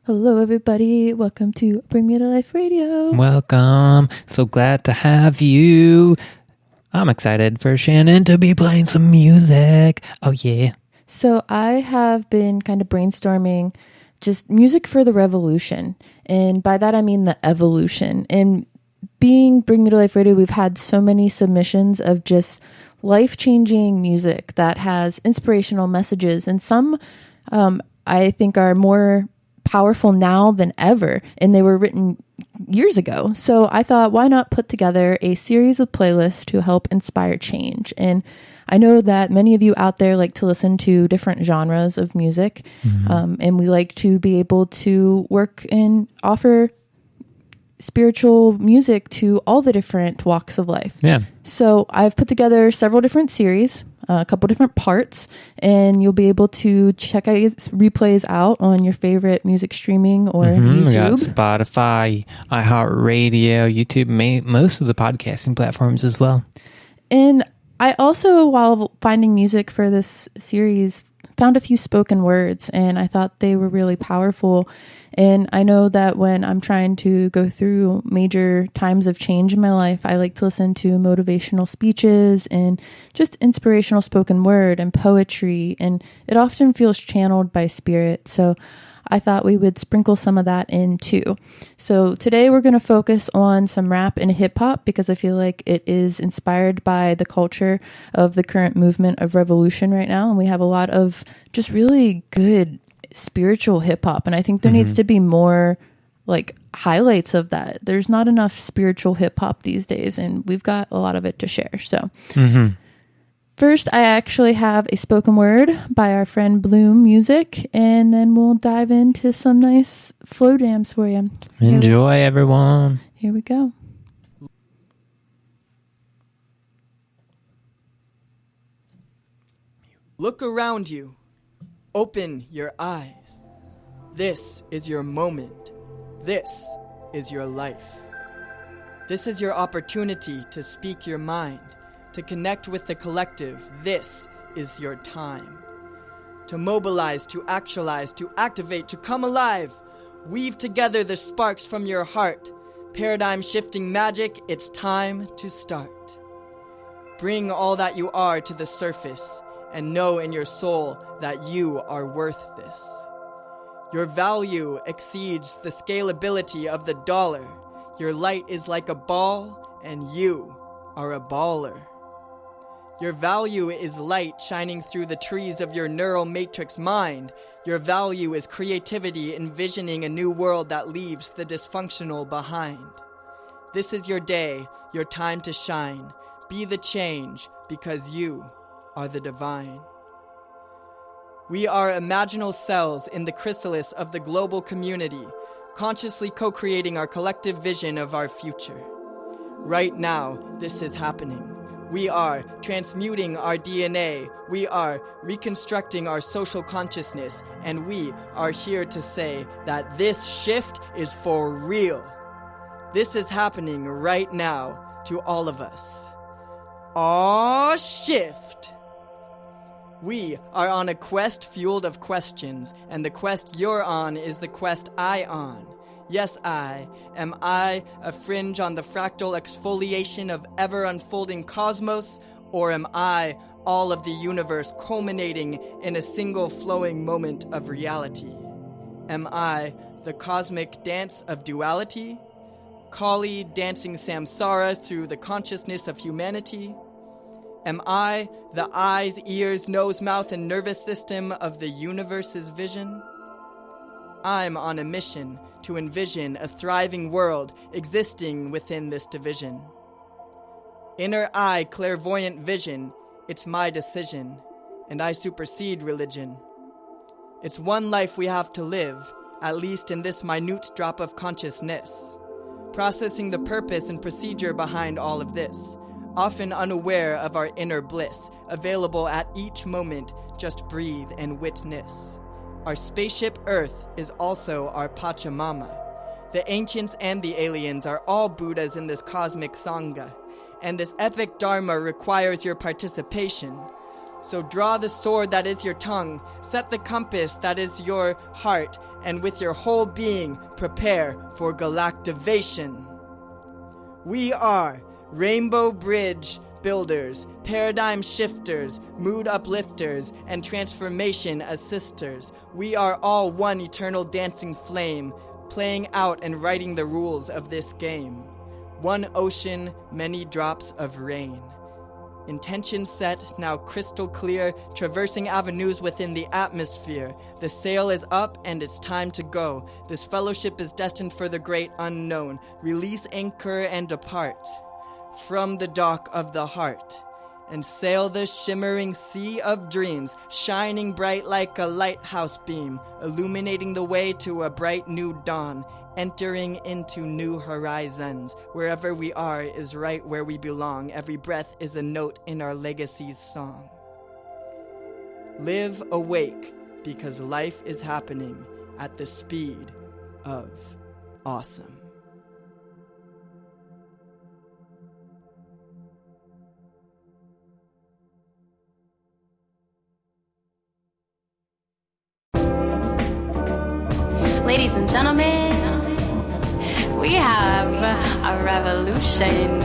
Hello, everybody. Welcome to Bring Me to Life Radio. Welcome. So glad to have you. I'm excited for Shannon to be playing some music. Oh, yeah. So I have been kind of brainstorming just music for the revolution. And by that, I mean the evolution. And being Bring Me to Life Radio, we've had so many submissions of just life-changing music that has inspirational messages. And some I think are more powerful now than ever, and they were written years ago. So I thought, why not put together a series of playlists to help inspire change? And I know that many of you out there like to listen to different genres of music, and we like to be able to work and offer spiritual music to all the different walks of life. Yeah. So I've put together several different series, a couple different parts, and you'll be able to check replays out on your favorite music streaming or YouTube. We got Spotify, iHeartRadio, YouTube, most of the podcasting platforms as well. And I also, while finding music for this series, found a few spoken words, and I thought they were really powerful. And I know that when I'm trying to go through major times of change in my life, I like to listen to motivational speeches and just inspirational spoken word and poetry. And it often feels channeled by spirit. So I thought we would sprinkle some of that in too. So today we're going to focus on some rap and hip hop because I feel like it is inspired by the culture of the current movement of revolution right now. And we have a lot of just really good spiritual hip hop. And I think there needs to be more like highlights of that. There's not enough spiritual hip hop these days, and we've got a lot of it to share. So first, I actually have a spoken word by our friend Bloom Music, and then we'll dive into some nice flow jams for you. Enjoy, everyone. Here we go. Look around you. Open your eyes. This is your moment. This is your life. This is your opportunity to speak your mind, to connect with the collective. This is your time. To mobilize, to actualize, to activate, to come alive. Weave together the sparks from your heart. Paradigm shifting magic, it's time to start. Bring all that you are to the surface and know in your soul that you are worth this. Your value exceeds the scalability of the dollar. Your light is like a ball and you are a baller. Your value is light shining through the trees of your neural matrix mind. Your value is creativity envisioning a new world that leaves the dysfunctional behind. This is your day, your time to shine. Be the change because you are the divine. We are imaginal cells in the chrysalis of the global community, consciously co-creating our collective vision of our future. Right now, this is happening. We are transmuting our DNA. We are reconstructing our social consciousness. And we are here to say that this shift is for real. This is happening right now to all of us. Aw, shift! We are on a quest fueled of questions, and the quest you're on is the quest I on. Yes, I. Am I a fringe on the fractal exfoliation of ever-unfolding cosmos, or am I all of the universe culminating in a single flowing moment of reality? Am I the cosmic dance of duality? Kali dancing samsara through the consciousness of humanity? Am I the eyes, ears, nose, mouth, and nervous system of the universe's vision? I'm on a mission to envision a thriving world existing within this division. Inner eye, clairvoyant vision, it's my decision, and I supersede religion. It's one life we have to live, at least in this minute drop of consciousness. Processing the purpose and procedure behind all of this, often unaware of our inner bliss, available at each moment, just breathe and witness. Our spaceship Earth is also our Pachamama. The ancients and the aliens are all Buddhas in this cosmic Sangha, and this epic Dharma requires your participation. So draw the sword that is your tongue, set the compass that is your heart, and with your whole being, prepare for galactivation. We are Rainbow Bridge builders, paradigm shifters, mood uplifters, and transformation assisters. We are all one eternal dancing flame, playing out and writing the rules of this game. One ocean, many drops of rain. Intention set, now crystal clear, traversing avenues within the atmosphere. The sail is up and it's time to go. This fellowship is destined for the great unknown. Release anchor and depart from the dock of the heart and sail the shimmering sea of dreams, shining bright like a lighthouse beam, illuminating the way to a bright new dawn, entering into new horizons. Wherever we are is right where we belong. Every breath is a note in our legacy's song. Live awake, because life is happening at the speed of awesome. Ladies and gentlemen, we have a revolution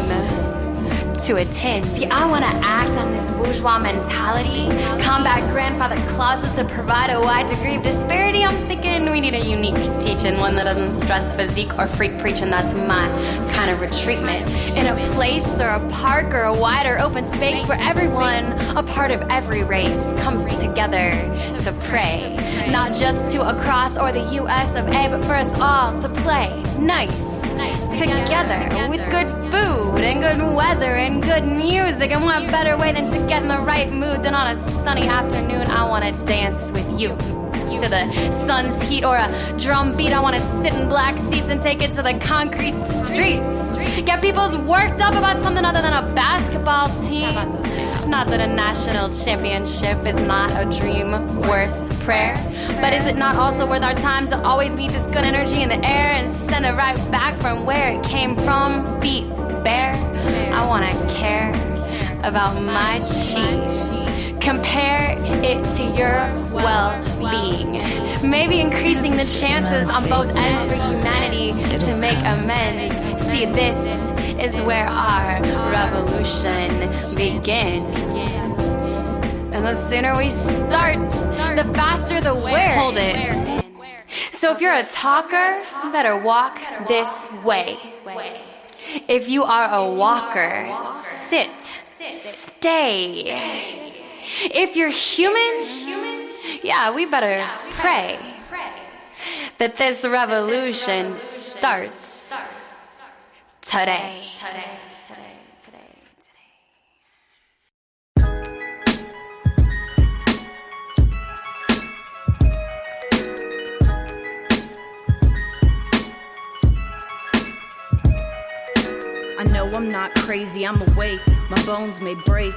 to attend. See, I want to act on this bourgeois mentality, combat grandfather clauses that provide a wide degree of disparity. I'm thinking we need a unique teaching, one that doesn't stress physique or freak preaching. That's my kind of retreatment. In a place or a park or a wide or open space where everyone, a part of every race, comes together to pray. Not just to a cross or the US of A, but for us all to play nice together with good food and good weather and good music. And what better way than to get in the right mood than on a sunny afternoon? I want to dance with you to the sun's heat or a drum beat. I want to sit in black seats and take it to the concrete streets. Get people worked up about something other than a basketball team. Not that a national championship is not a dream worth prayer, but is it not also worth our time to always be this good energy in the air and send it right back from where it came from? Feet bare. I want to care about my chi. Compare it to your well-being. Maybe increasing the chances on both ends for humanity to make amends. See, this is where our revolution begins. And the sooner we start, the faster the where. Hold it. So if you're a talker, you better walk this way. If you are a walker, sit, stay. If you're human, yeah, we better pray that this revolution starts today. I know I'm not crazy, I'm awake, my bones may break,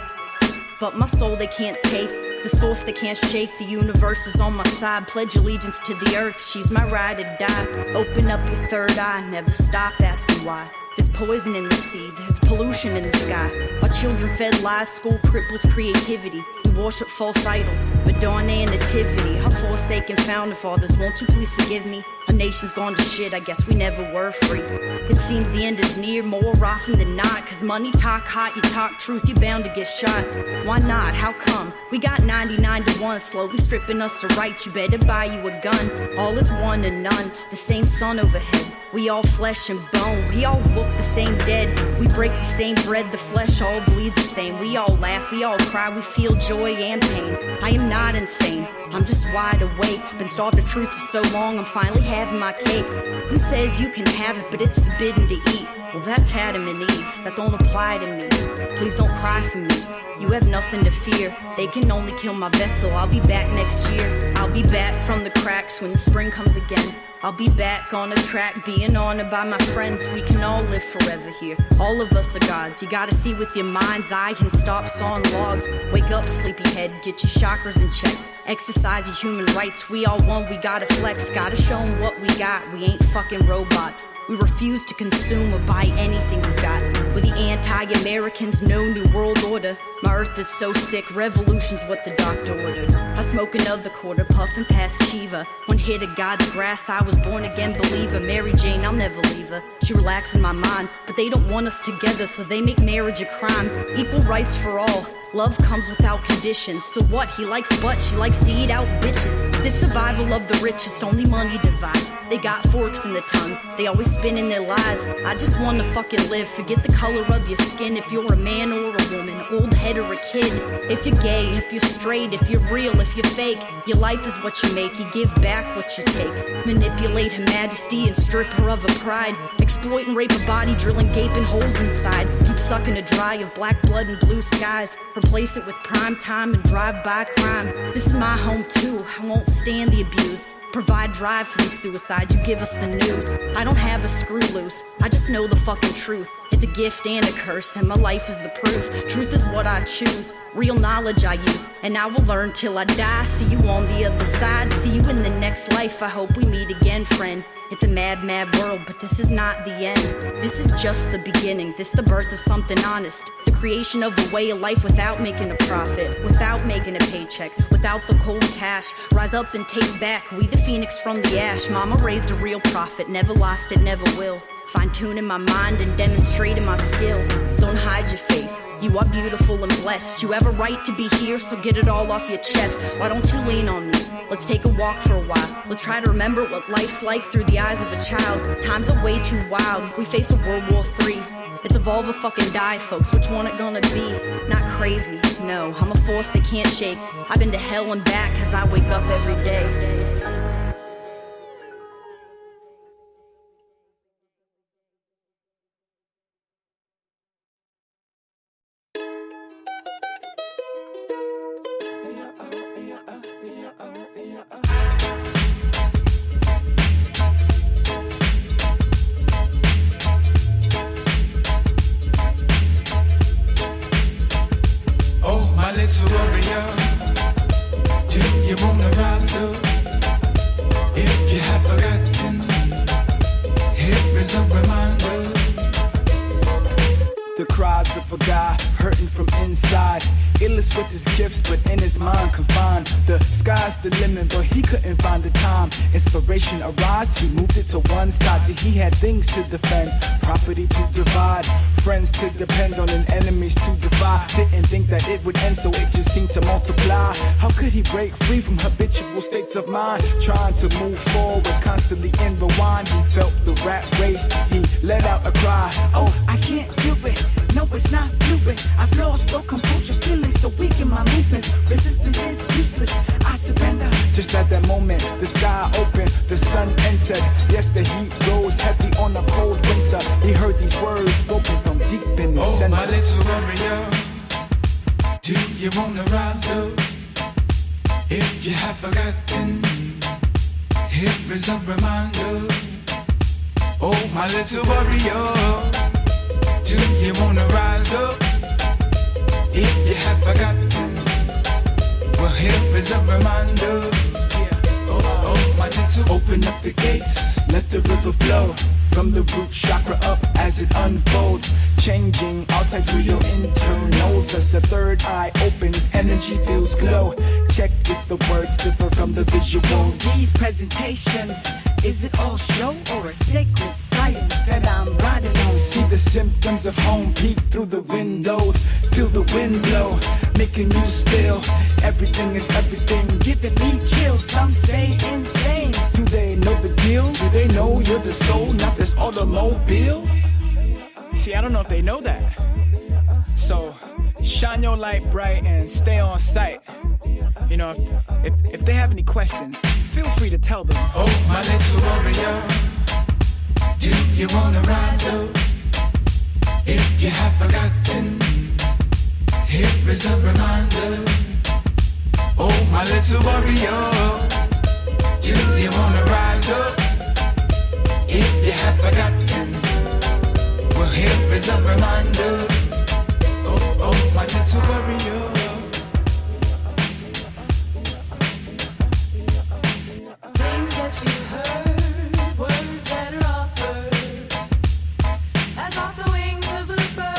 but my soul they can't take, this force they can't shake, the universe is on my side, pledge allegiance to the earth, she's my ride or die, open up your third eye, never stop asking why, there's poison in the sea, there's pollution in the sky, our children fed lies, school cripples creativity, we worship false idols, Madonna and nativity, our forsaken founding fathers, won't you please forgive me? A nation's gone to shit, I guess we never were free. It seems the end is near, more often than not. Cause money talk hot, you talk truth, you're bound to get shot. Why not? How come? We got 99 to 1, slowly stripping us of rights. You better buy you a gun. All is one and none, the same sun overhead. We all flesh and bone, we all look the same dead. We break the same bread, the flesh all bleeds the same. We all laugh, we all cry, we feel joy and pain. I am not insane, I'm just wide awake. Been starved of truth for so long, I'm finally having my cake. Who says you can have it, but it's forbidden to eat? Well, that's Adam and Eve, that don't apply to me. Please don't cry for me, you have nothing to fear. They can only kill my vessel, I'll be back next year. I'll be back from the cracks when the spring comes again. I'll be back on the track, being honored by my friends. We can all live forever here. All of us are gods. You gotta see with your mind's eye and stop sawing logs. Wake up, sleepyhead, get your chakras in check. Exercise your human rights. We all one, we gotta flex. Gotta show them what we got. We ain't fucking robots. We refuse to consume or buy anything we got. With the anti-Americans, no new world order. My earth is so sick, revolution's what the doctor ordered. I smoke another quarter, puffin' past Chiva. One hit of God's grass, I was born again believer. Mary Jane, I'll never leave her. She relaxes my mind, but they don't want us together, so they make marriage a crime. Equal rights for all. Love comes without conditions. So what? He likes butt, she likes to eat out bitches. This survival of the richest, only money divides. They got forks in the tongue, they always spinning their lies. I just wanna fucking live, forget the color of your skin. If you're a man or a woman, old head or a kid. If you're gay, if you're straight, if you're real, if you're fake. Your life is what you make, you give back what you take. Manipulate her majesty and strip her of her pride. Exploit and rape her body, drilling gaping holes inside. Keep sucking her dry of black blood and blue skies. Replace it with prime time and drive-by crime. This is my home too, I won't stand the abuse. Provide drive for these suicides, you give us the news. I don't have a screw loose, I just know the fucking truth. It's a gift and a curse, and my life is the proof. Truth is what I choose, real knowledge I use. And I will learn till I die, see you on the other side. See you in the next life, I hope we meet again, friend. It's a mad, mad world, but this is not the end. This is just the beginning, this the birth of something honest. The creation of a way of life without making a profit, without making a paycheck, without the cold cash. Rise up and take back, we the phoenix from the ash. Mama raised a real prophet, never lost it, never will. Fine-tuning my mind and demonstrating my skill. Don't hide your face, you are beautiful and blessed. You have a right to be here, so get it all off your chest. Why don't you lean on me? Let's take a walk for a while. Let's try to remember what life's like through the eyes of a child. Times are way too wild, we face a World War III. It's evolve or fucking die, folks, which one it gonna be? Not crazy, no, I'm a force they can't shake. I've been to hell and back, cause I wake up every day. little warrior, do you wanna rise up? If you have forgotten, here is a reminder. The cries of a guy hurting from inside, illest with his gifts but in his mind confined. The sky's the limit but he couldn't find the time. Inspiration arised, he moved it to one side. See, he had things to defend, property to divide, friends to depend on and enemies to defy. Didn't think that it would end, so it just seemed to multiply. How could he break free from habitual states of mind? Trying to move forward, constantly in rewind. He felt the rat race, he let out a cry. Oh, I can't do it, no it's not fluid. I've lost all composure, feeling so weak in my movements. Resistance is useless, I surrender. Just at that moment, the sky opened, the sun entered. Yes, the heat rose heavy on a cold winter. He heard these words spoken from deep in his center. Oh, my little warrior, do you wanna rise up? If you have forgotten, here is a reminder. Oh, my little warrior, do you wanna rise up? If you have forgotten, well, here is a reminder. Oh, my little, open up the gates, let the river flow. From the root chakra up as it unfolds, changing outside through your internals. As the third eye opens, energy feels glow. Check if the words differ from the visual. These presentations, is it all show or a sacred science that I'm riding on? See the symptoms of home peek through the windows. Feel the wind blow, making you still. Everything is everything, giving me chills. Some say insane. Do they know the deal? Do they know you're the soul, not this automobile? See, I don't know if they know that. So shine your light bright and stay on sight. You know, if they have any questions, feel free to tell them. Oh, my little warrior, do you wanna rise up? If you have forgotten, here is a reminder. Oh, my little warrior, do you wanna rise up? If you have forgotten, well, here is a reminder. Oh, my little warrior. Things that you heard, words that are offered, as off the wings of a bird.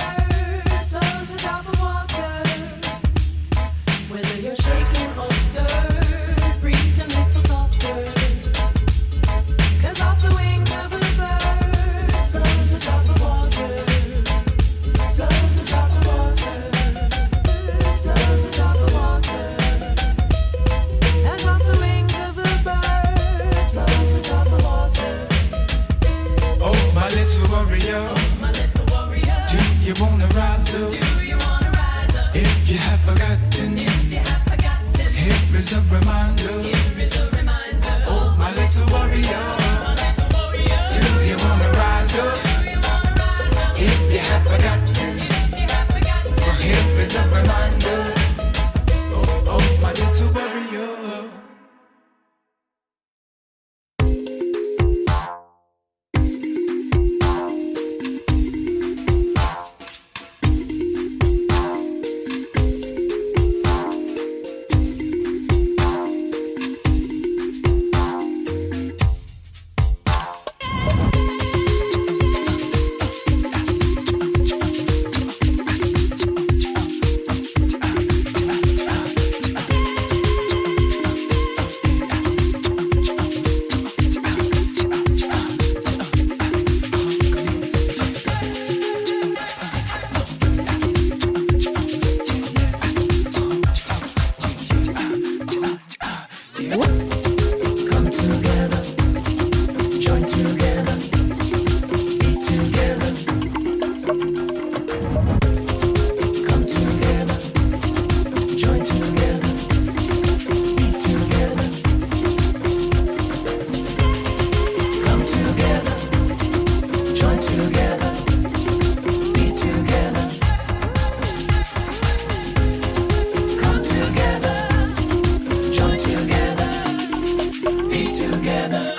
together.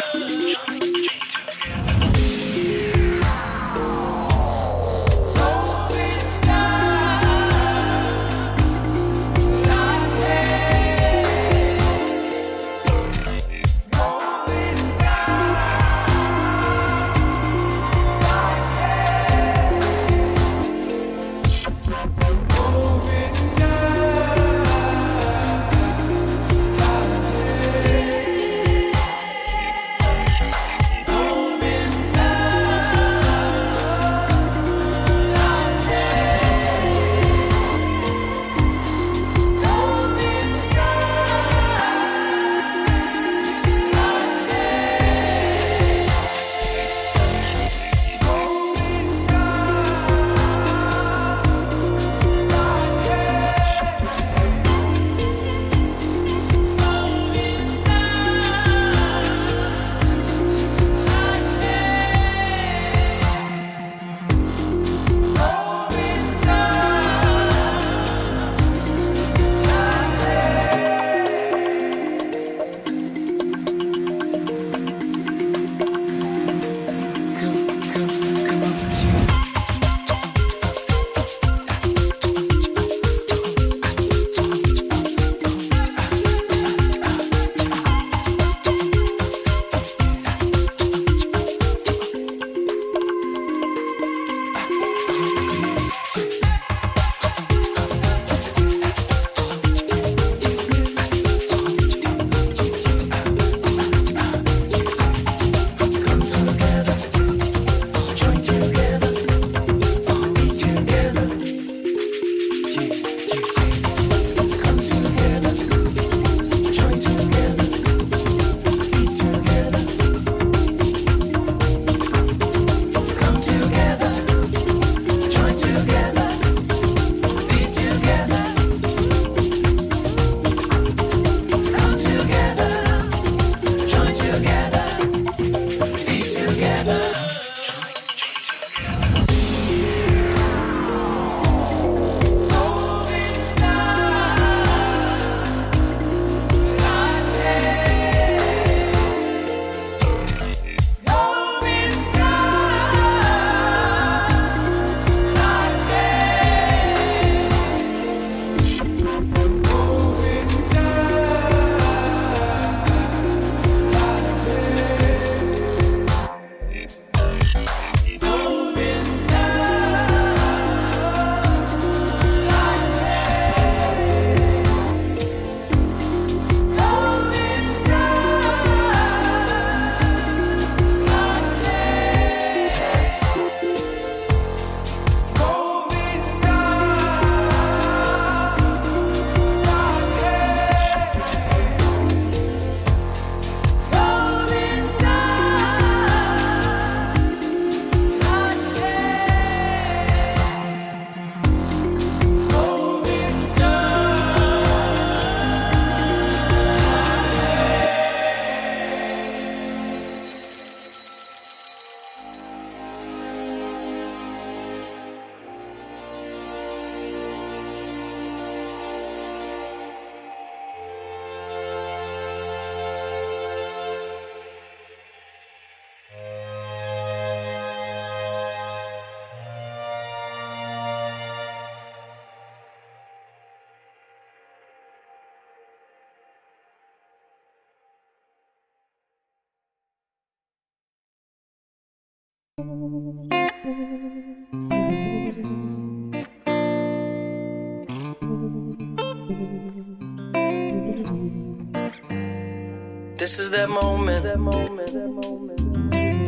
This is that moment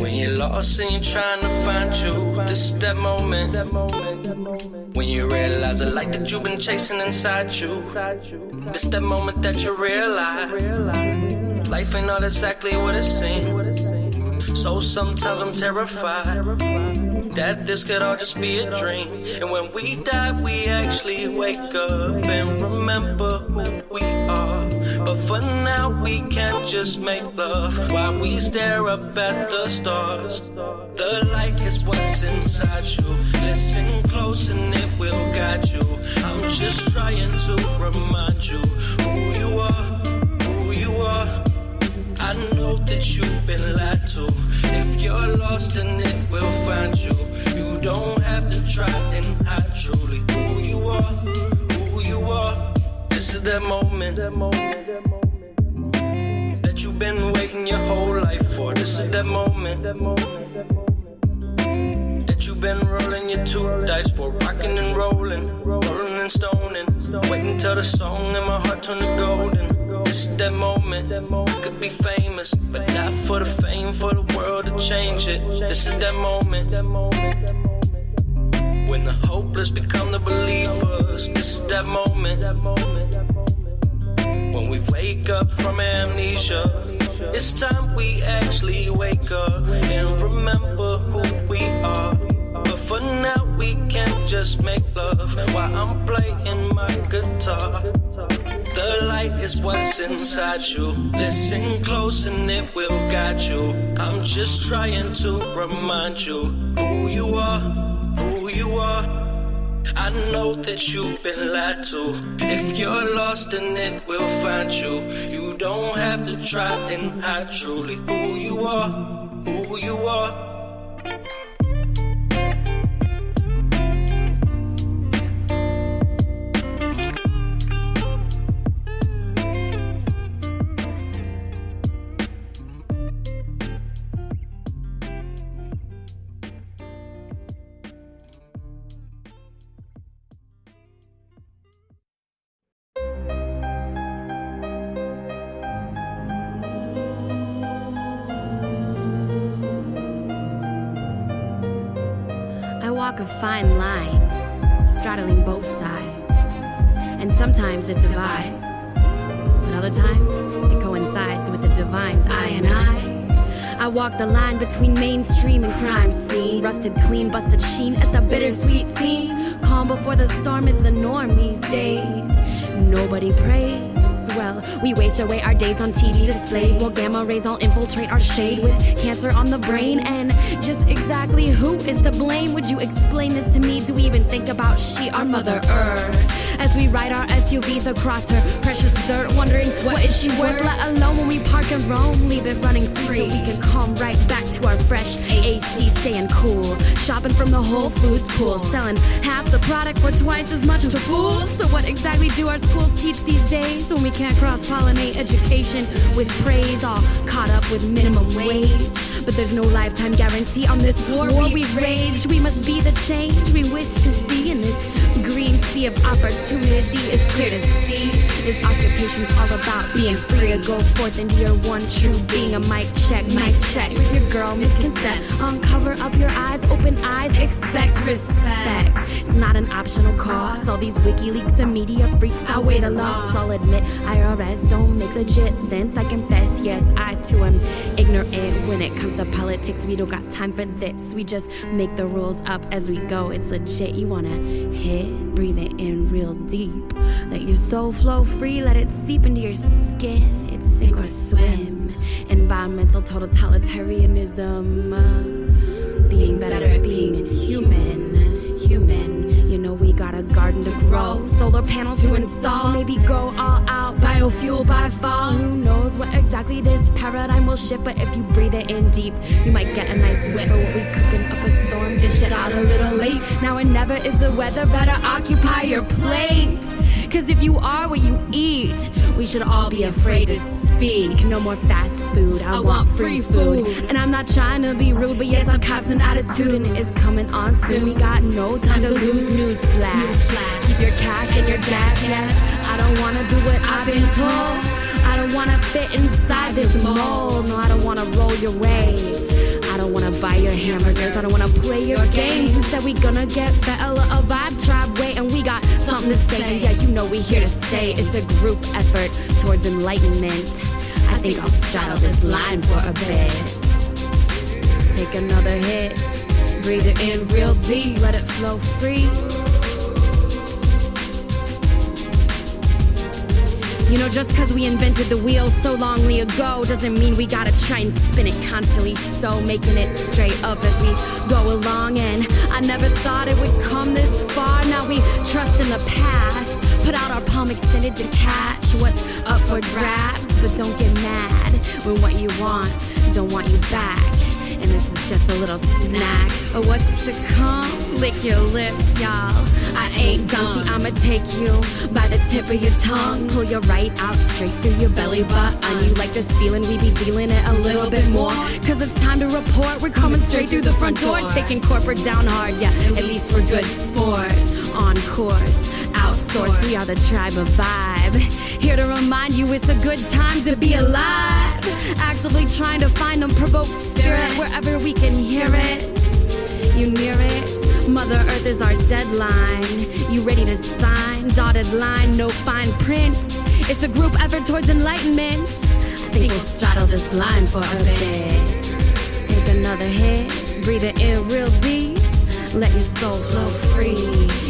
when you're lost and you're trying to find you. This is that moment when you realize the light that you've been chasing inside you. This is that moment that you realize life ain't all exactly what it seems. So sometimes I'm terrified that this could all just be a dream. And when we die, we actually wake up and remember who we are. But for now, we can't just make love while we stare up at the stars. The light is what's inside you. Listen close and it will guide you. I'm just trying to remind you who you are, who you are. I know that you've been lied to. If you're lost, then it will find you. You don't have to try and hide truly who you are, who you are. This is that moment that you've been waiting your whole life for. This is that moment that you've been rolling your two dice for. Rocking and rolling and stoning, waiting till the song in my heart turn to golden. This is that moment, I could be famous, but not for the fame, for the world to change it. This is that moment, when the hopeless become the believers. This is that moment, when we wake up from amnesia. It's time we actually wake up and remember who we are. But for now we can't just make love while I'm playing my guitar. The light is what's inside you. Listen close and it will guide you. I'm just trying to remind you who you are, who you are. I know that you've been lied to. If you're lost, then it will find you. You don't have to try and hide truly who you are, who you are. Walk a fine line, straddling both sides, and sometimes it divides, but other times it coincides with the divine's I and I walk the line between mainstream and crime scene, rusted clean, busted sheen at the bittersweet seams. Calm before the storm is the norm these days. Nobody prays. Well, we waste away our days on TV displays while gamma rays all infiltrate our shade with cancer on the brain. And just exactly who is to blame? Would you explain this to me? Do we even think about she, our Mother Earth, as we ride our SUVs across her precious dirt, wondering what is she worth? Let alone when we park and roam, leave it running free so we can come right back to our fresh AC, staying cool. Shopping from the Whole Foods pool, selling half the product for twice as much to fools. So what exactly do our schools teach these days when we can't cross-pollinate education with praise, all caught up with minimum wage? But there's no lifetime guarantee on this war we've waged. We must be the change we wish to see in this green sea of opportunity. It's clear to see this occupation's all about being free to go forth into your one true being. A mic check with your girl Miss Consent. Uncover up your eyes, open eyes, expect respect. It's not an optional cause. All these WikiLeaks and media freaks outweigh the laws. I'll admit IRS don't make legit sense. I confess, yes, I too am ignorant when it comes to politics. We don't got time for this. We just make the rules up as we go. It's legit. You wanna hit, breathe it in real deep. Let your soul flow free, let it seep into your skin. It's sink or swim. Environmental totalitarianism. Being better at being human. You know we got a garden to grow, solar panels to install, maybe go all out, biofuel by fall. Who knows what exactly this paradigm will shift, but if you breathe it in deep, you might get a nice whiff. But we cooking up a storm, dish it out a little late. Now or never is the weather, better occupy your plate. Cause if you are what you eat, we should all be afraid to speak. No more fast food, I want free food. And I'm not trying to be rude, but yes, I've copped an attitude and it's coming on soon. We got no time to lose, news flash. Keep your cash and your gas, yes. I don't wanna do what I've been told. I don't wanna fit inside this mold. No, I don't wanna roll your way. I don't wanna buy your hamburgers, I don't wanna play your games. Instead we gonna get Bella a vibe tribe way, and we got something to say. And yeah, you know we here to stay. It's a group effort towards enlightenment. I think I'll straddle this line for a bit. Take another hit, breathe it in real deep, let it flow free. You know, just cause we invented the wheel so longly ago doesn't mean we gotta try and spin it constantly. So making it straight up as we go along. And I never thought it would come this far. Now we trust in the path, put out our palm extended to catch what's up for grabs. but don't get mad when what you want don't want you back. And this is just a little snack of what's to come. Lick your lips, y'all. I ain't done. See, I'ma take you by the tip of your tongue, pull you right out straight through your belly button. You like this feeling? We be dealing it a little bit more, cause it's time to report. We're coming straight through the front door, taking corporate down hard. Yeah, at least we're good sports. On course, outsourced, we are the tribe of vibe. Here to remind you it's a good time to be alive. Actively trying to find unprovoked spirit wherever we can hear it. You near it? Mother Earth is our deadline. You ready to sign? Dotted line, no fine print. It's a group effort towards enlightenment. I think we'll straddle this line for a bit. Take another hit, breathe it in real deep. Let your soul flow free.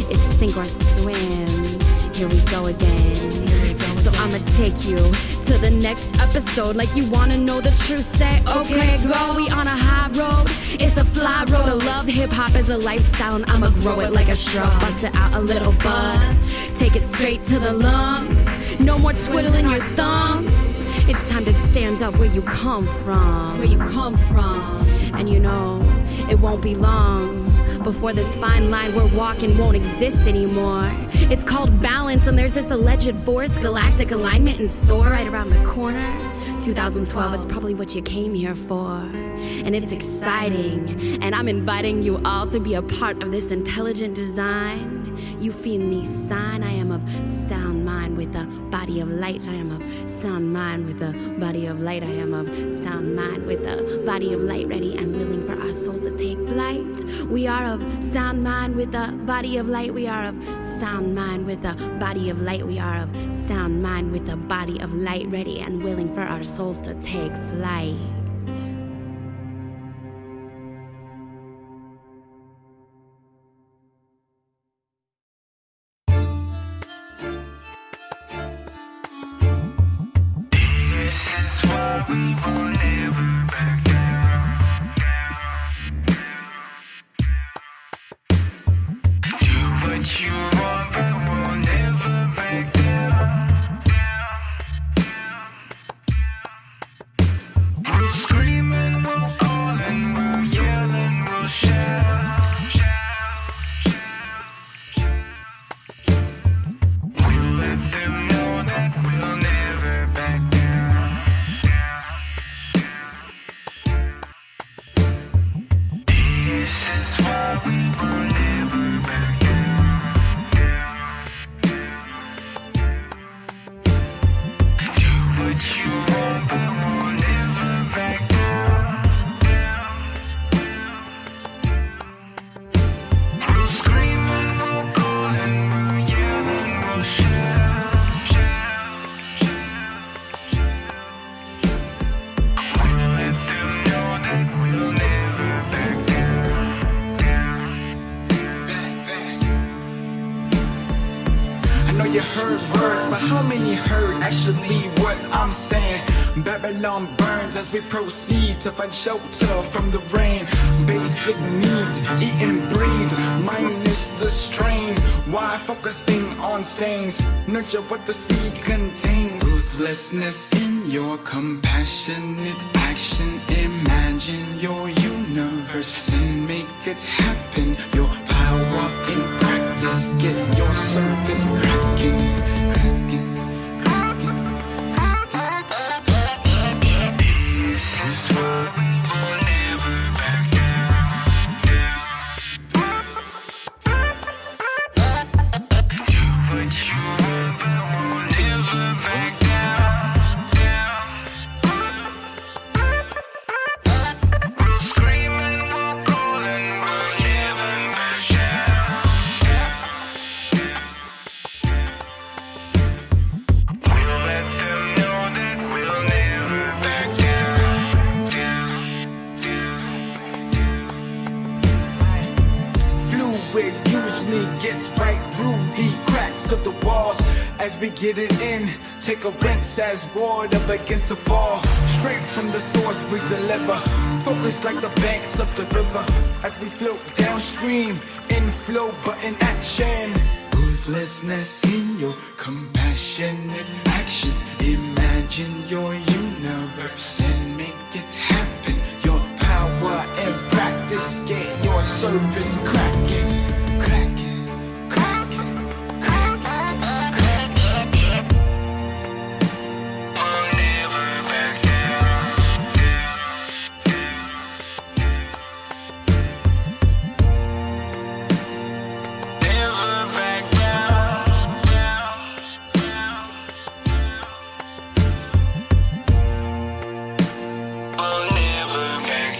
It's sink or swim. Here we go again. So I'ma take you to the next episode like you wanna know the truth. Say, okay, girl, we on a high road. It's a fly road to love. Hip-hop is a lifestyle and I'ma grow it like a shrub. Bust it out a little bud. Take it straight to the lungs. No more twiddling your thumbs. It's time to stand up where you come from. Where you come from. And you know, it won't be long before this fine line we're walking won't exist anymore. It's called balance, and there's this alleged force, galactic alignment in store right around the corner. 2012, it's probably what you came here for. And it's exciting, and I'm inviting you all to be a part of this intelligent design. You feel me sign, I am of sound mind with a body of light. I am of sound mind with a body of light. I am of sound mind with a body of light, ready and willing for our souls to take flight. We are of sound mind with a body of light. We are of sound mind with a body of light. We are of sound mind with a body of light, ready and willing for our souls to take flight. You heard words, but how many heard actually what I'm saying? Babylon burns as we proceed to find shelter from the rain. Basic needs, eat and breathe, minus the strain. Why focusing on stains? Nurture what the seed contains. Ruthlessness in your compassionate action. Imagine your universe and make it happen. Your power in practice, get your surface cracking, cracking, cracking, cracking. This is why we will never back down. Do what you want, but we'll never back down. We'll scream and we'll call and we'll never back down. We'll let them know that we'll never back down. Fluid usually gets right through the cracks of the walls. As we get it in, take a rinse as ward up against the wall. Straight from the source we deliver. Focus like the banks of the river. As we float downstream, in flow but in action. selflessness in your compassionate actions. Imagine your universe and make it happen. Your power and practice, get your service cracking, cracking, cracking, cracking, cracking. I'll never back down. Never back down. I'll never back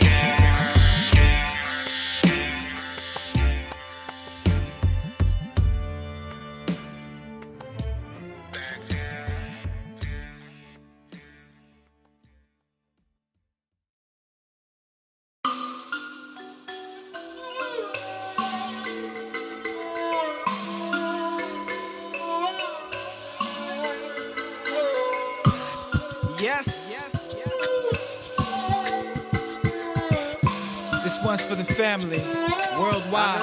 Yes. This one's for the family, worldwide.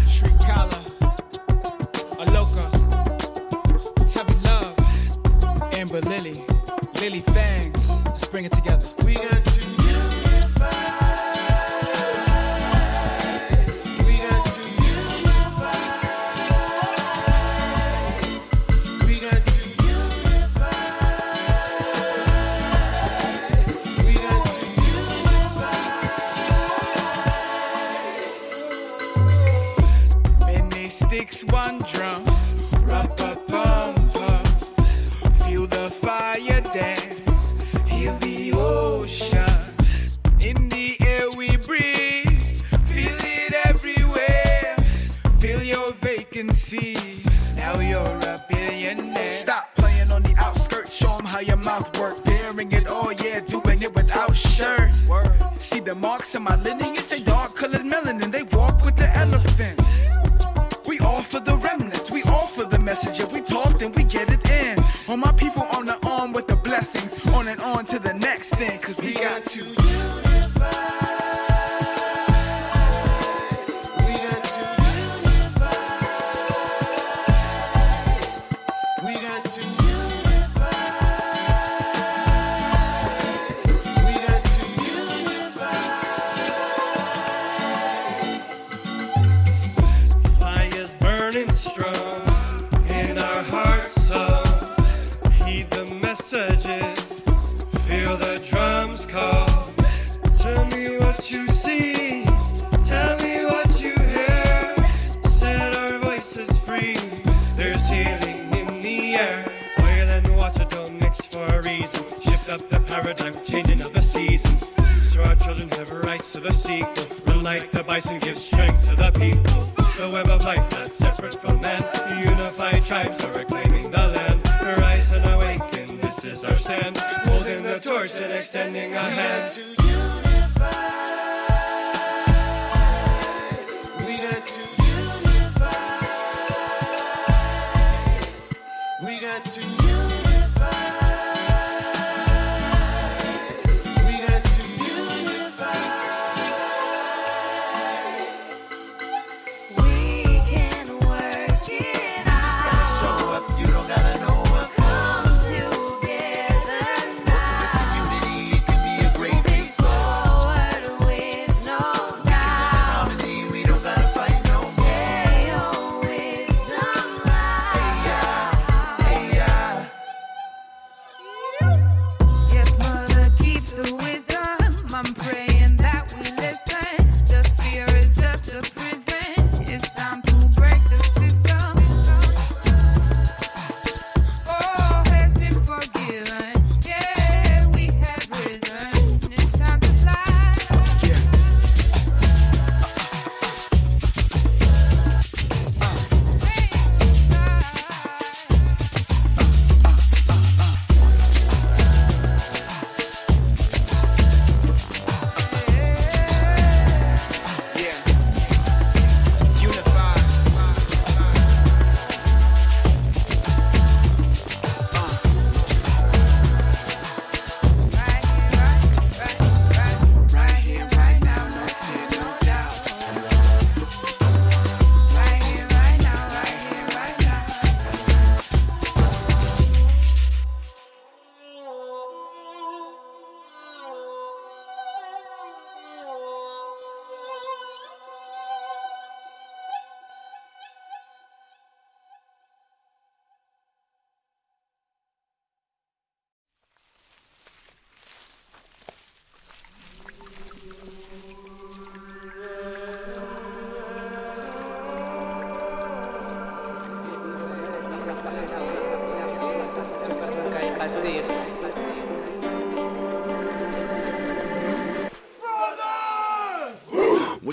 Shrikala, Aloka, Tubby Love, Amber Lily, Lily Fangs. Let's bring it together. We got to unify. We got to unify. We got to unify. We got to unify. Many sticks, one drum. Ra-pa-pum-pum. Feel the fire dance. Heal the ocean. In the air we breathe. Feel it everywhere. Fill your vacancy. Now you're a billionaire. Stop playing on the outskirts, show them how your mouth work. Bearing it all, yeah, doing it without shirt. See the marks in my lineage, they dark colored melanin, they walk with the elephant. We all for the remnants, we all for the message. If we talk, then we get it in. All my people on the arm with the blessings, on and on to the next thing, cause we got to unify. We got to unify. We got to unify. We got to unify. Fire's burning strong in our hearts. So heed the messages. Feel the drums call. Tell me what you see. Tell me what you hear. Set our voices free. There's healing in the air. Oil and water don't mix for a reason. Shift up the paradigm, changing of the seasons. So our children have rights to the sequel. Run like the bison, give strength to the people. The web of life not separate from man. Unified tribes are reclaiming the land. Rise and awaken, this is our stand. Holding the torch and extending our hands. We got to unify. We got to unify. We got to unify. We can work it out. Show up, you don't gotta know what. Come together now. Community, it can be a great big song.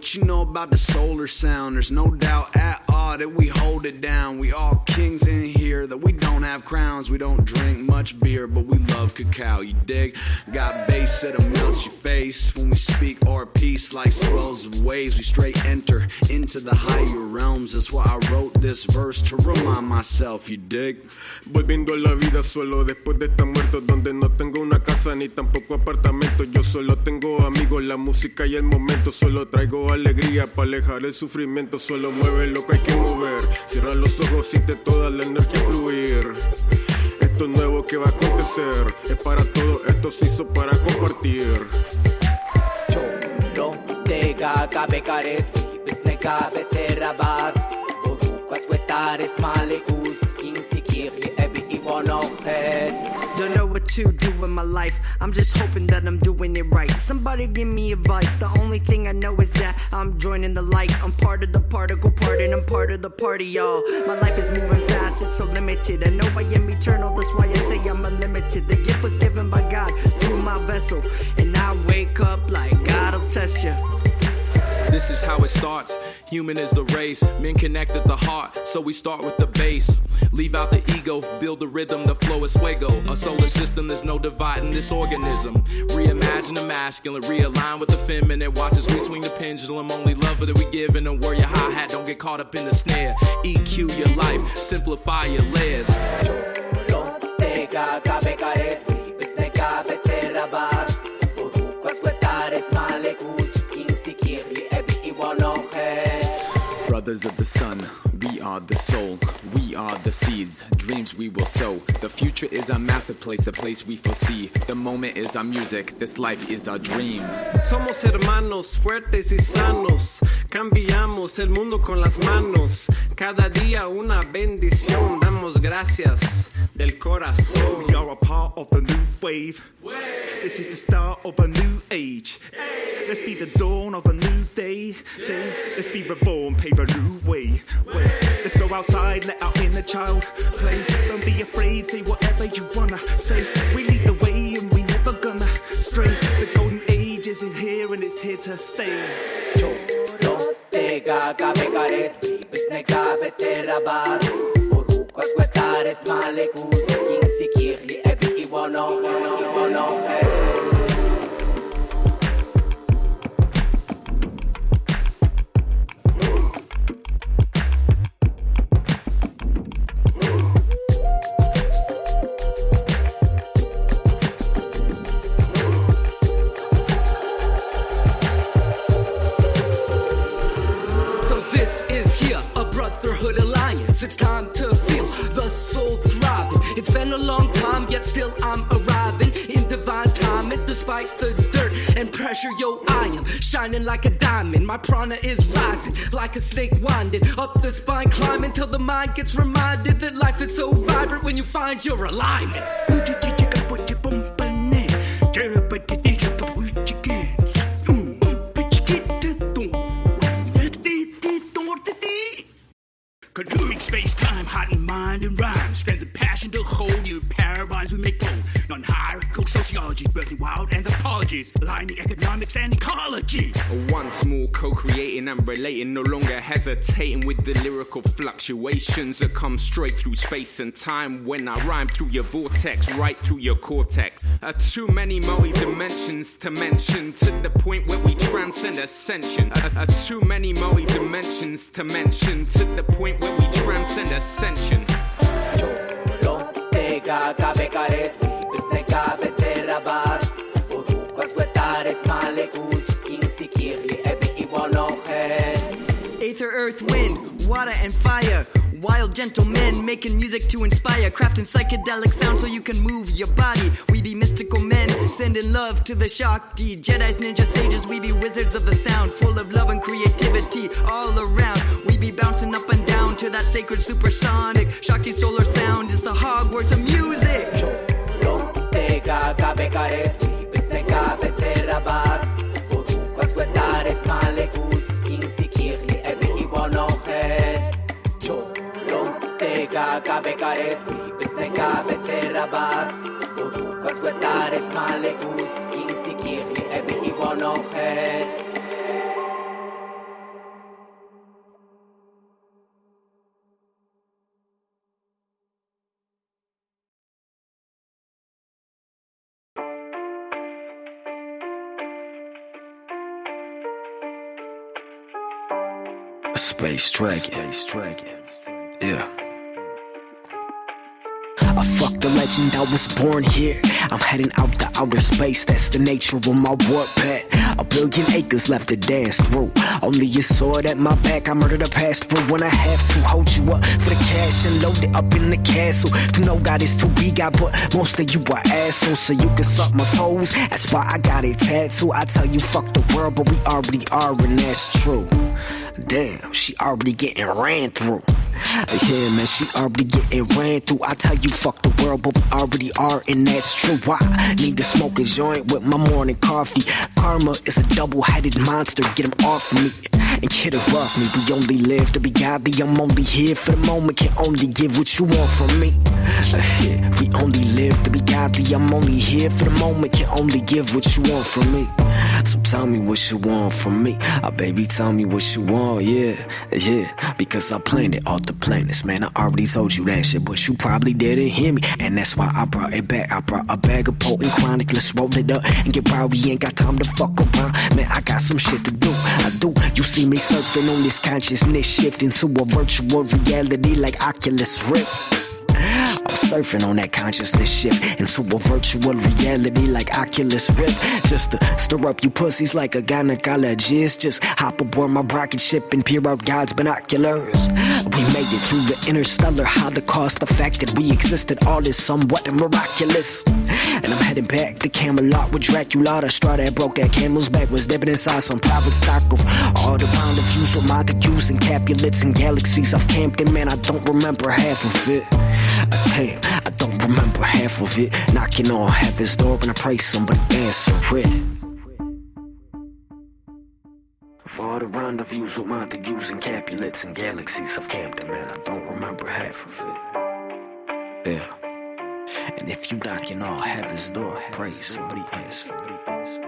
What you know about the solar sound? There's no doubt at all that we hold it down. We all kings in here, that we don't have crowns. We don't drink much beer, but we love cacao, you dig? Got bass that'll melt your face when we speak our piece like swells of waves. We straight enter into the higher realms. That's why I wrote this verse to remind myself, you dig? Volviendo a la vida solo después de estar muerto, donde no tengo una casa ni tampoco apartamento. Yo solo tengo amigos, la música y el momento. Solo traigo alegría para alejar el sufrimiento. Solo mueve lo que hay que mover. Cierra los ojos, siente toda la energía fluir. Esto nuevo que va a acontecer es para todo, esto se hizo para compartir. Choro, tega, gabe, kares, bibis, nega, veterabas. Borukas, wetares, malekus, kinsikiri, ebi, iwonohet. Don't know what to do with my life. I'm just hoping that I'm doing it right. Somebody give me advice. The only thing I know is that I'm joining the light. I'm part of the particle part and I'm part of the party, y'all. My life is moving fast, it's so limited. I know I am eternal, that's why I say I'm unlimited. The gift was given by God through my vessel. And I wake up like God'll test you. This is how it starts. Human is the race, men connect at the heart, so we start with the bass. Leave out the ego, build the rhythm, the flow is fuego. A solar system, there's no dividing this organism. Reimagine the masculine, realign with the feminine. Watch as we swing the pendulum, only love that we give in a word. Your hi-hat, don't get caught up in the snare. EQ your life, simplify your layers. Brothers of the sun, we are the soul, we are the seeds, dreams we will sow. The future is our master place, the place we foresee. The moment is our music, this life is our dream. Somos hermanos, fuertes y sanos. Cambiamos el mundo con las manos. Cada día una bendición. Damos gracias del corazón. We are a part of the new wave. This is the start of a new age. Let's be the dawn of a new day. Let's be reborn, pave a new way. Let's go outside, let our inner child play. Don't be afraid, say whatever you wanna say. We lead the way and we never gonna stray. The golden age isn't here and it's here to stay. Choro, tega, gabegares, bibis, nega, veterabas. Borukas, wetares, malekus, kinsikiri, ebi, iwonohe. It's time to feel the soul throbbing. It's been a long time, yet still I'm arriving in divine timing. Despite the dirt and pressure, yo, I am shining like a diamond. My prana is rising like a snake winding up the spine, climbing till the mind gets reminded that life is so vibrant when you find your alignment. Conjuring space-time, heightened mind and rhyme. Strength and passion to hold new paradigms we make bold. Non-hierarchical sociology, birthing wild anthropologies, aligning economics and ecology. Once more co-creating and relating, no longer hesitating with the lyrical fluctuations that come straight through space and time. When I rhyme through your vortex, right through your cortex. Too many multi-dimensions to mention, to the point where we transcend ascension. Too many multi-dimensions to mention, to the point where we transcend ascension. Choro, tega, gabegares, bibis, nega, veterabas. Borukas, wetares, malekus, kinsikiri, ebi, iwonohe. Aether, earth, wind, water and fire. Wild gentlemen making music to inspire, crafting psychedelic sound so you can move your body. We be mystical men, sending love to the Shakti. Jedi's, ninja, sages, we be wizards of the sound, full of love and creativity all around. We be bouncing up and down to that sacred supersonic. Shakti solar sound is the Hogwarts of music. Choro, tega, gabegares, bibis, nega, veterabas. Borukas, wetares, malekus, kinsikiri, ebi, iwonohe. Tega, gabegares, bibis, nega, veterabas. Borukas, wetares, malekus, kinsikiri, ebi, iwonohe. Space Dragon. Yeah. I fucked the legend, I was born here. I'm heading out to outer space, that's the nature of my warpath. 1 billion acres left to dance through. Only a sword at my back, I murdered a past. But when I have to hold you up for the cash and load it up in the castle. To know God is too big, I put most of you are assholes. So you can suck my toes, that's why I got it tattooed. I tell you fuck the world, but we already are, and that's true. Damn, she already getting ran through. Yeah, man, she already getting ran through. I tell you fuck the world, but we already are, and that's true. I need to smoke a joint with my morning coffee. Karma is a double-headed monster, get him off me and get above me. We only live to be godly, I'm only here for the moment. Can only give what you want from me. We only live to be godly, I'm only here for the moment. Can only give what you want from me. So tell me what you want from me. Baby, tell me what you want, yeah. Because I planned it all the planets, man. I already told you that shit, but you probably didn't hear me. And that's why I brought it back. I brought a bag of potent chronic. Let's roll it up and get wild. We ain't got time to fuck around. Man, I got some shit to do. I do. You see me surfing on this consciousness, shifting to a virtual reality like Oculus Rift. I'm surfing on that consciousness shift into a virtual reality like Oculus Rift. Just to stir up you pussies like a gynecologist. Just hop aboard my rocket ship and peer out God's binoculars. We made it through the interstellar Holocaust. The fact that we existed all is somewhat miraculous. And I'm heading back to Camelot with Dracula. The straw that broke that camel's back was dipping inside some private stock of all the round of views with Montagues and Capulets and galaxies of Campton. Man, I don't remember half of it. Damn, I don't remember half of it. Knocking on heaven's door and I pray somebody answer it. For all the rendezvous with Montagues and Capulets and galaxies of Campton, man, I don't remember half of it. Yeah. And if you knocking on heaven's door, pray somebody answer it.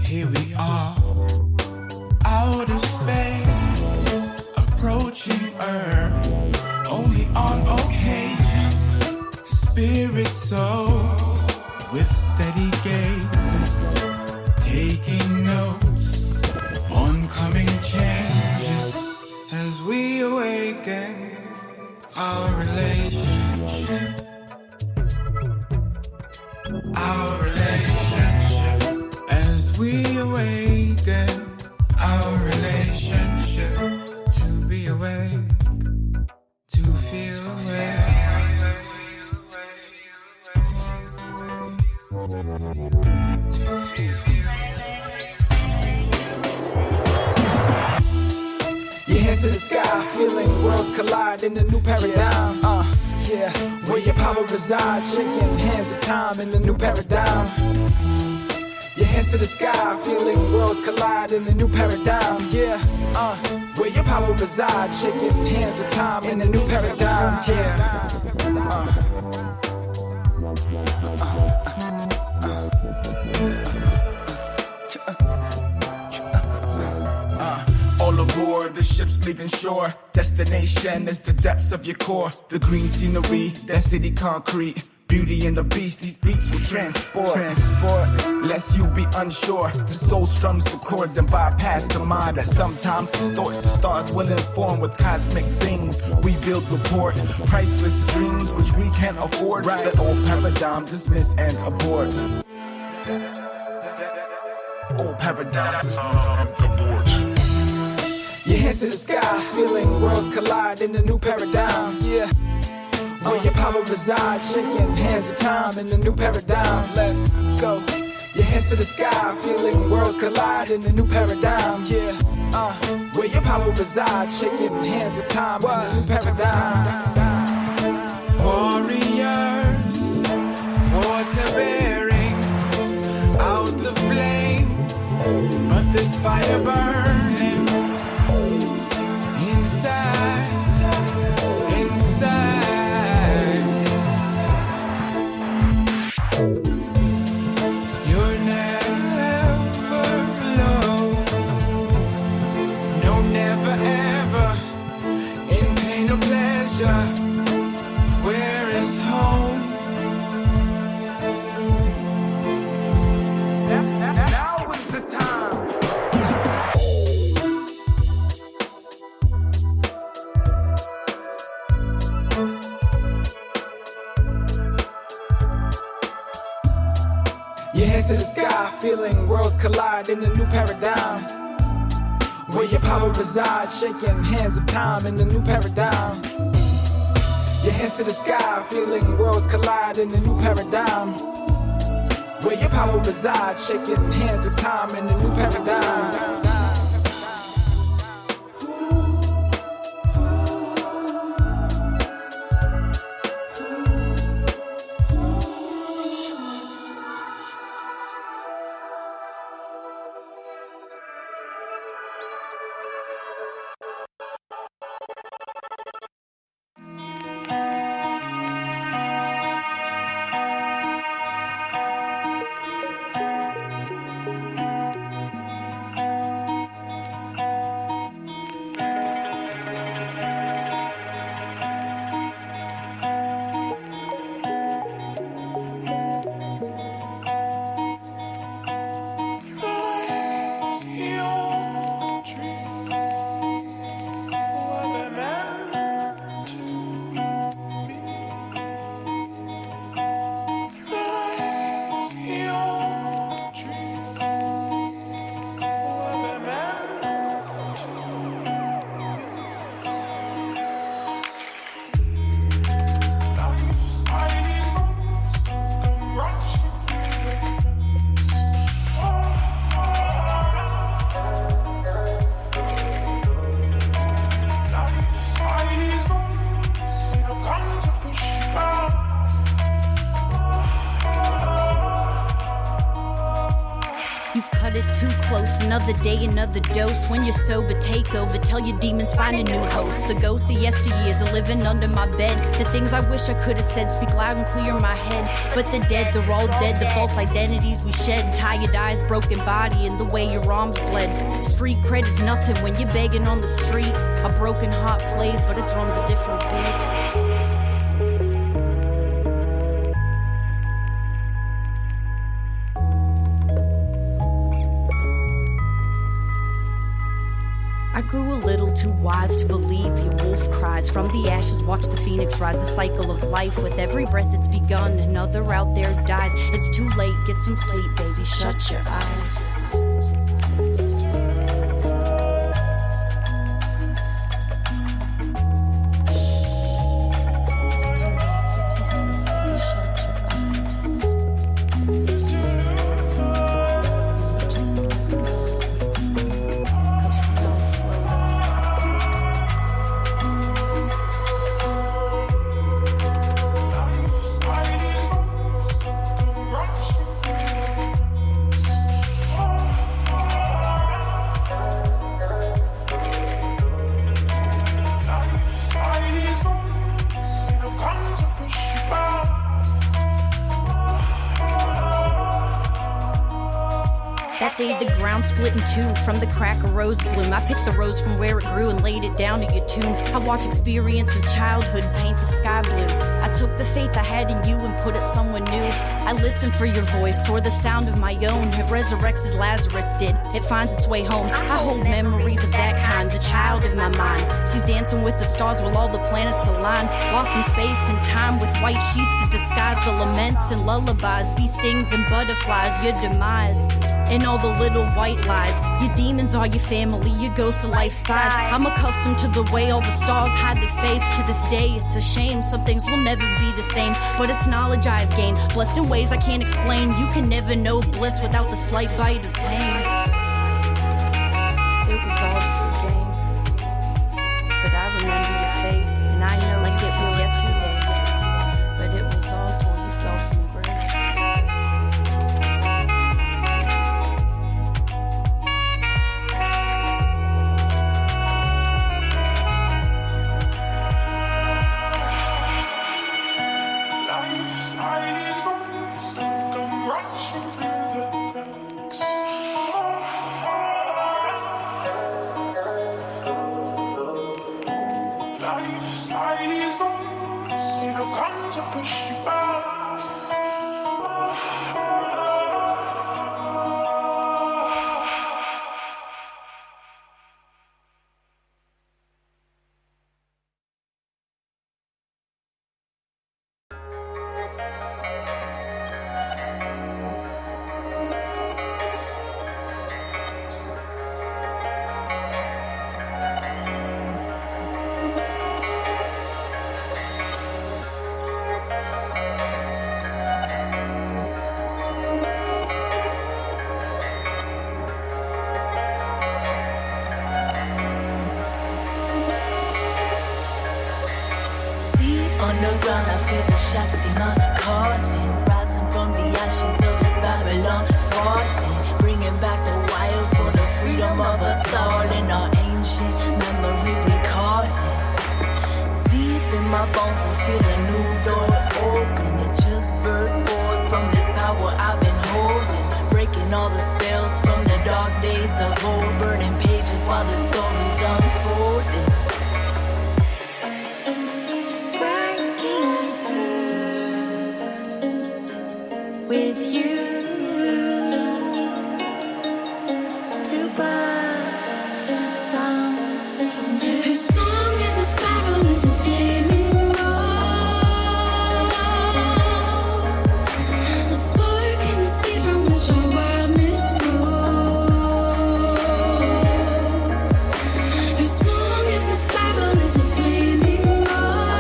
Here we are, outer space, approaching Earth, only on occasion. Spirit soars with steady gazes, taking notes on coming changes as we awaken our relationship. Our relationship, as we awaken our relationship, to be awake, to feel awake. Your hands to the sky, feeling worlds collide in a new paradigm. Yeah, where your power resides, shaking hands of time in the new paradigm. Your hands to the sky, feeling worlds collide in a new paradigm. Yeah, where your power resides, shaking hands of time in a new paradigm. Yeah. All aboard, the ship's leaving shore. Destination is the depths of your core. The green scenery, that city concrete. Beauty and the beast, these beats will transport. Lest you be unsure. The soul strums the chords and bypass the mind that sometimes distorts. The stars will inform with cosmic beams. We build rapport, priceless dreams which we can't afford. That old paradigm dismiss and abort. Old paradigm business and awards. Your hands to the sky, feeling worlds collide in a new paradigm. Yeah. Where your power resides, shaking hands of time in a new paradigm. Let's go. Your hands to the sky, feeling worlds collide in a new paradigm. Yeah. Where your power resides, shaking hands of time in a new paradigm. Warriors, water bearing out the flames, but this fire burning inside. You're never alone. No, never ever. In pain or pleasure, where is home? Now is the time. Your hands to the sky, feeling worlds collide in a new paradigm. Where your power resides, shaking hands of time in a new paradigm. Your hands to the sky, feeling worlds collide in a new paradigm. Where your power resides, shaking hands of time in a new paradigm. Another day, another dose. When you're sober, take over. Tell your demons, find a new host. The ghosts of yesteryears are living under my bed. The things I wish I could have said speak loud and clear in my head. But the dead, they're all dead. The false identities we shed. Tired eyes, broken body, and the way your arms bled. Street cred is nothing when you're begging on the street. A broken heart plays, but a drum's a different beat. I grew a little too wise to believe your wolf cries. From the ashes, watch the phoenix rise. The cycle of life, with every breath that's begun, another out there dies. It's too late, get some sleep, baby, shut your eyes. That day the ground split in two from the crack of rose bloom. I picked the rose from where it grew and laid it down to your tomb. I watched experience of childhood paint the sky blue. I took took the faith I had in you and put it somewhere new. I listened for your voice or the sound of my own. It resurrects as Lazarus did. It finds its way home. I hold memories of that kind, the child of my mind. She's dancing with the stars while all the planets align. Lost in space and time with white sheets to disguise the laments and lullabies. Bee stings and butterflies, your demise. And all the little white lies. Your demons are your family, your ghosts are life size. I'm accustomed to the way all the stars hide their face. To this day, it's a shame. Some things will never be the same, but it's knowledge I've gained. Blessed in ways I can't explain. You can never know bliss without the slight bite of pain. It was all just a game, but I remember your face, and I know like it was yesterday. But it was all for you fell from grace. Underground, I feel the Shakti calling, rising from the ashes of this Babylon falling, bringing back the wild for the freedom of us all. In our ancient memory recalling, deep in my bones I feel a new door open. It just birthed forth from this power I've been holding, breaking all the spells from the dark days of old, burning pages while the story's unfolding. With you to buy some. Her song is a spiral, is a flaming rose, a spark in the sea from which our wildness grows. Her song is a spiral, is a flaming rose,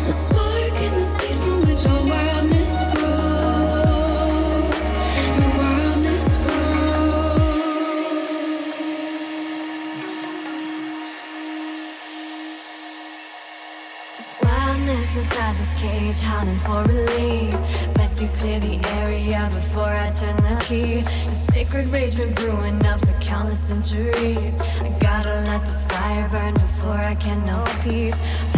a spark in the sea from which our wildness grows. Her wildness grows. This wildness inside this cage, howling for release. Best you clear the area before I turn the key. The sacred rage been brewing up for countless centuries. I gotta let this fire burn before I can know peace.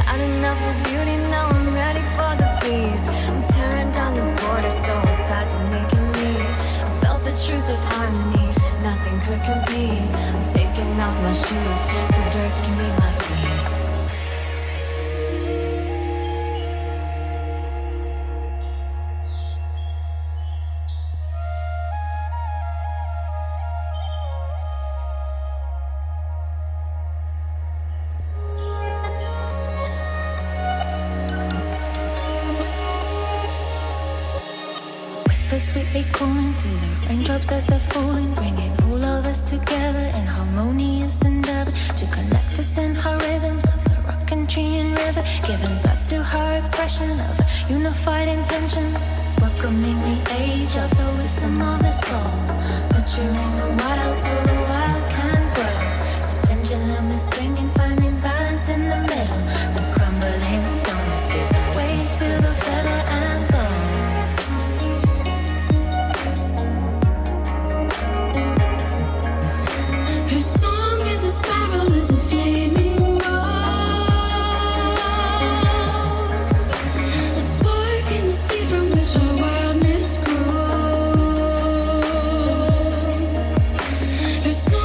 Had enough of beauty, now I'm ready for the beast. I'm tearing down the border, so aside to making me. I felt the truth of harmony, nothing could compete. I'm taking off my shoes, so dirt can be my feet. Whisper sweetly calling through the raindrops as they're falling, bringing all of us together in harmonious endeavor to connect us in her rhythms of the rock and tree and river, giving birth to her expression of unified intention, welcoming the age of the wisdom of the soul, nurturing the wild so the wild can grow. The pendulum is swinging, finding balance in the middle. The crumbling stone is giving way to the feather and bone. Her song is a spiral, is a flaming rose, a spark in the sea from which our wildness grows. Her song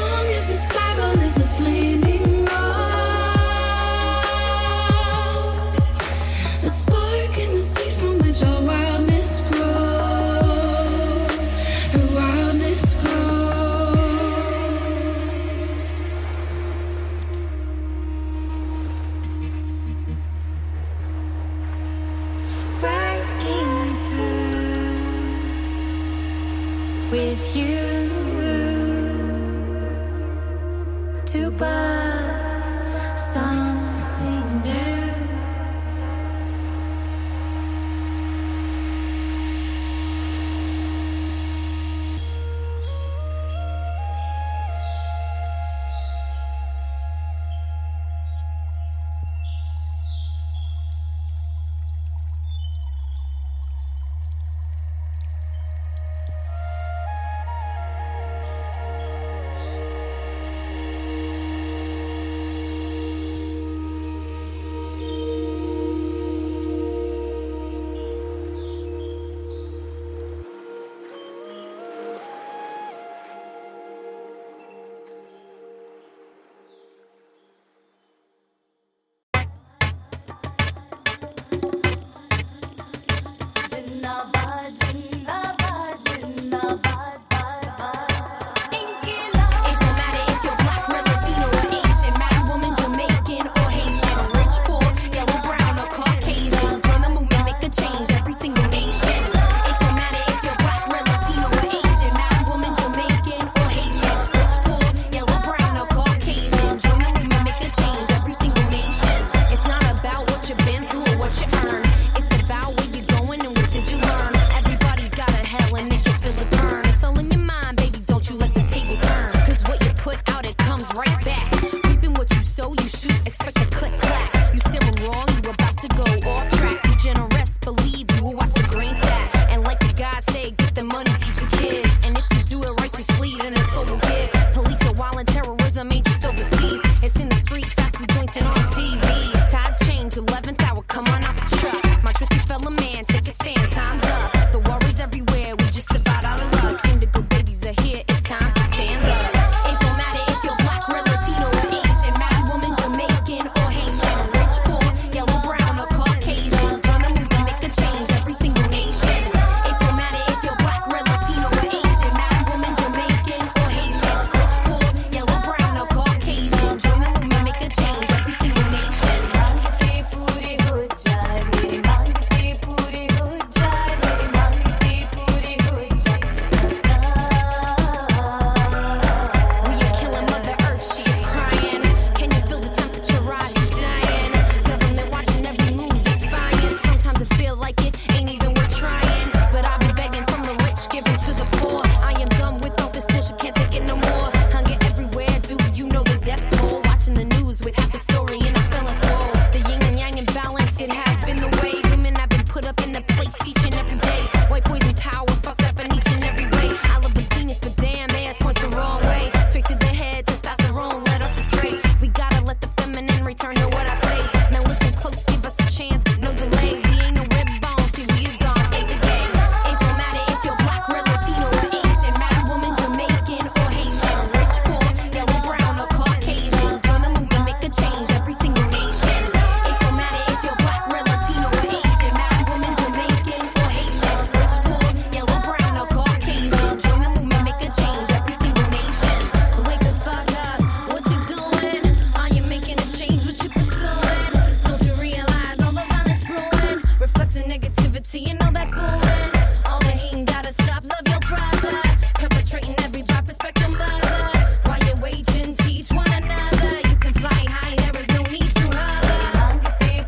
Change 11th hour, come on out the truck. My truthy fellow man, take a stand, time's up. The war is everywhere, we just about out of luck. Indigo babies are here, it's time to stand up. It don't matter if you're black, red, Latino, or Asian, mad woman, Jamaican, or Haitian, rich, poor, yellow, brown, or Caucasian. Join the movement, make a change, every single nation. It don't matter if you're black, red, Latino, or Asian, mad woman, Jamaican, or Haitian, rich, poor, yellow, brown, or Caucasian. Join the movement, make a change, every single nation. We are killing Mother Earth, she is crying. Can you feel the temperature rise? She's dying. Government watching every move, they spying. Sometimes I feel like it ain't even worth trying. But I be begging from the rich, giving to the poor. I am done with all this bullshit, can't take it no more. Hunger everywhere, do you know the death toll? Watching the news with half the story and I feel us all. The yin and yang imbalance, it has been the way. Women have been put up in the place each and every day. White poison power, fucked up in each and every way. I love the penis, but damn, their ass points the wrong way. Straight to the head, testosterone, let us astray. We gotta let the feminine return to what I say. Man, listen close, give us a chance, no delay. We ain't no red bone, see we is gone, save the day. It don't matter if you're black, red, Latino, or Asian, mad woman, Jamaican, or Haitian, rich, poor, yellow, brown, or Caucasian. Join the movement, make a change, every single nation. It don't matter if you're black, red, Latino, or Asian, mad woman, Jamaican, or Haitian, rich, poor, yellow, brown, or Caucasian. Join the movement, make a change, every single nation. Wake the fuck up, what you doing? Are you making a change, what you pursuing? Don't you realize all the violence brewing reflects the negativity and all that booing? All the hating gotta stop, love your brother. Perpetrating every job, respect your mother. While you're waging, teach one another. You can fly high, there is no need to holler. It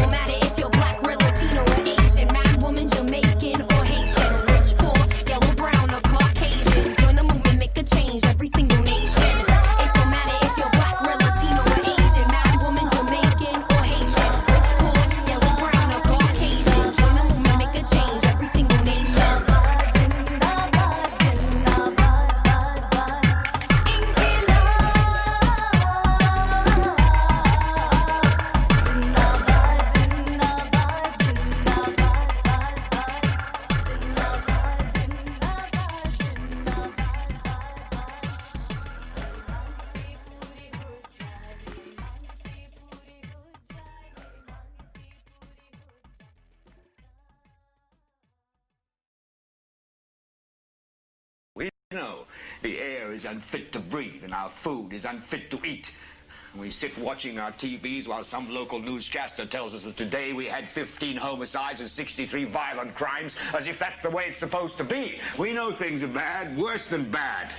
don't matter if you're black, red, Latino, or Asian, mad woman, Jamaican, or Haitian, rich, poor, yellow, brown, or Caucasian. Join the movement, make a change, every single nation. It don't matter if you're black, red, Latino, or Asian, mad woman, Jamaican, or Haitian, rich, poor, yellow, brown, or Caucasian. Join the movement, make a change, every single nation. We know the air is unfit to breathe and our food is unfit to eat. We sit watching our TVs while some local newscaster tells us that today we had 15 homicides and 63 violent crimes, as if that's the way it's supposed to be. We know things are bad, worse than bad.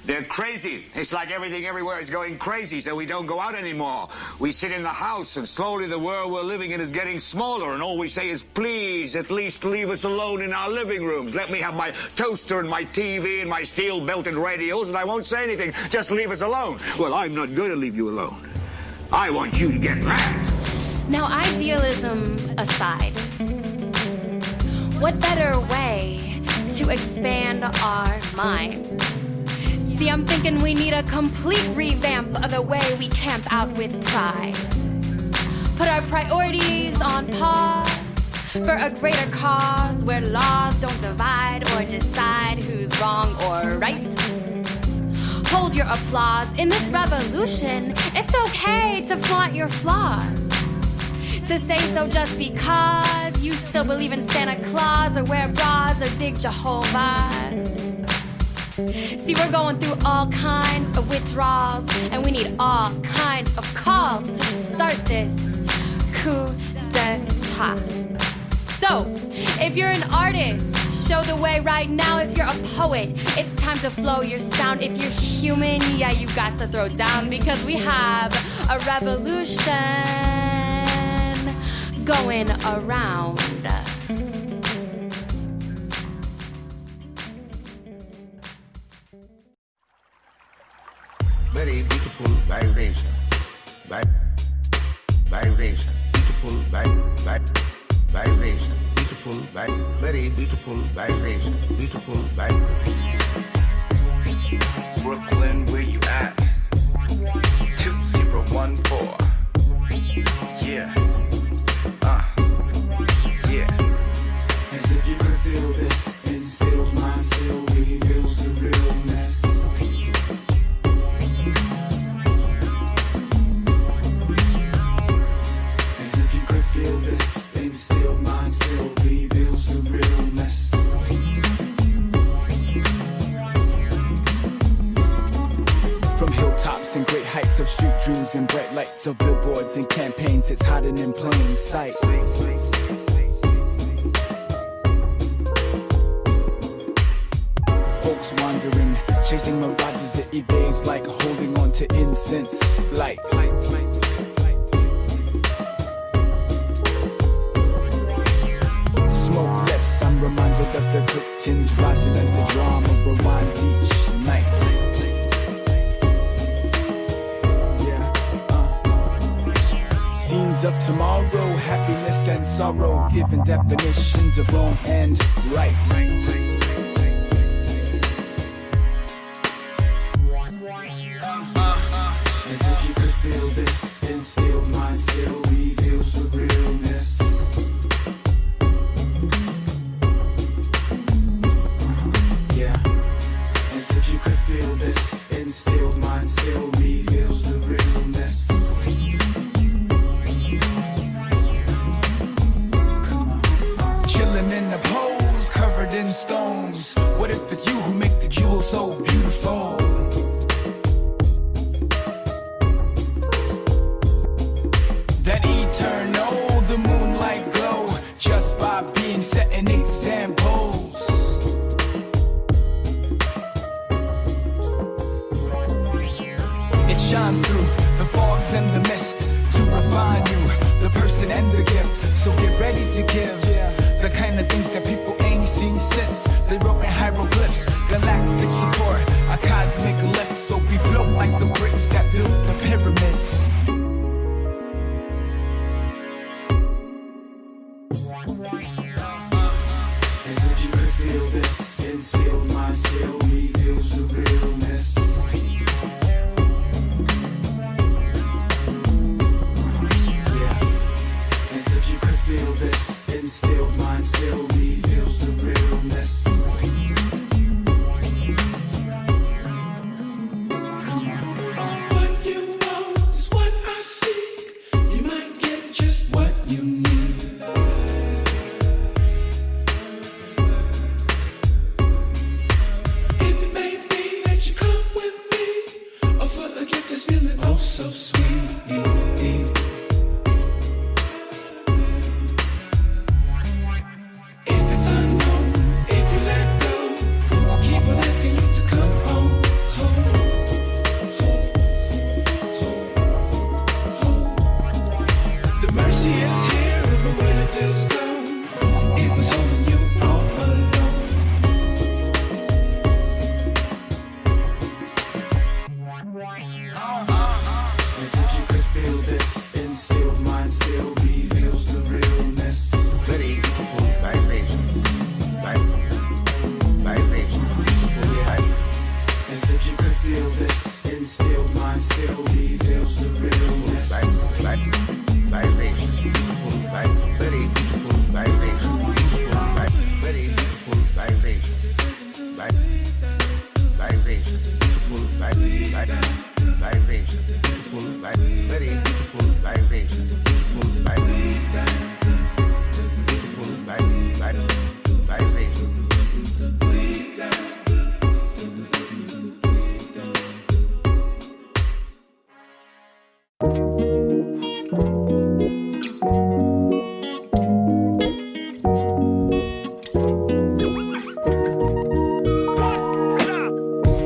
They're crazy. It's like everything everywhere is going crazy, so we don't go out anymore. We sit in the house, and slowly the world we're living in is getting smaller, and all we say is, please, at least leave us alone in our living rooms. Let me have my toaster and my TV and my steel-belted radios, and I won't say anything. Just leave us alone. Well, I'm not going to leave you alone. I want you to get mad. Now, idealism aside, what better way to expand our minds? See, I'm thinking we need a complete revamp of the way we camp out with pride. Put our priorities on pause for a greater cause where laws don't divide or decide who's wrong or right. Hold your applause. In this revolution, it's okay to flaunt your flaws. To say so just because you still believe in Santa Claus or wear bras or dig Jehovah's. See, we're going through all kinds of withdrawals, and we need all kinds of calls to start this coup d'etat. So, if you're an artist, show the way right now. If you're a poet, it's time to flow your sound. If you're human, yeah, you've got to throw down, because we have a revolution going around. very beautiful vibration. Vibration, beautiful vibration, beautiful very beautiful vibration, beautiful vibration. Brooklyn, where you at? 2014. Yeah. Yeah. As if you could feel this, instilled mind still reveals the realness. As if you could feel this, instilled mind still reveals the realness. From hilltops and great heights of street dreams and bright lights of billboards and campaigns, it's hiding in plain sight. Folks wandering, chasing mirages, it evades like holding on to incense flight. Smoke lifts, I'm reminded of the curtains rising as the drama rewinds each night. Scenes of tomorrow, happiness and sorrow, giving definitions of wrong and right. As if you could feel this, instilled mind still reveals the realness. Yeah. As if you could feel this, instilled mind still reveals the realness. Chilling in the pose, covered in stones. What if it's you who make the jewel so beautiful? That eternal, the moonlight glow, just by being setting examples. It shines through the fogs and the mist to refine you, the person and the gift. So get ready to give the kind of things that people ain't seen since. They wrote in hieroglyphs, galactic support, a cosmic lift. So we float like the bricks that built the pyramids. As if you could feel this, instilled mind still reveals the realness. As if you could feel this, instilled mind still reveals the realness. What you want is what I seek. You might get just what you need. If it may be that you come with me, or for a gift that's feeling oh so sweet. If it's unknown, if you let go, I'll keep on asking you to come home, The mercy is here, but when it feels gone, it was holding you all alone. As if you could feel this, instilled mind still reveals the realness. Very beautiful vibration. Vibration, beautiful vibration. As if you could feel this, instilled mind still reveals the realness. Vibration, beautiful vibration. Very beautiful vibration. Beautiful vibration. Very beautiful vibration. Vibration, beautiful vibration. Vibration, beautiful vibration. Very beautiful vibration. Beautiful vibration. Beautiful vibration.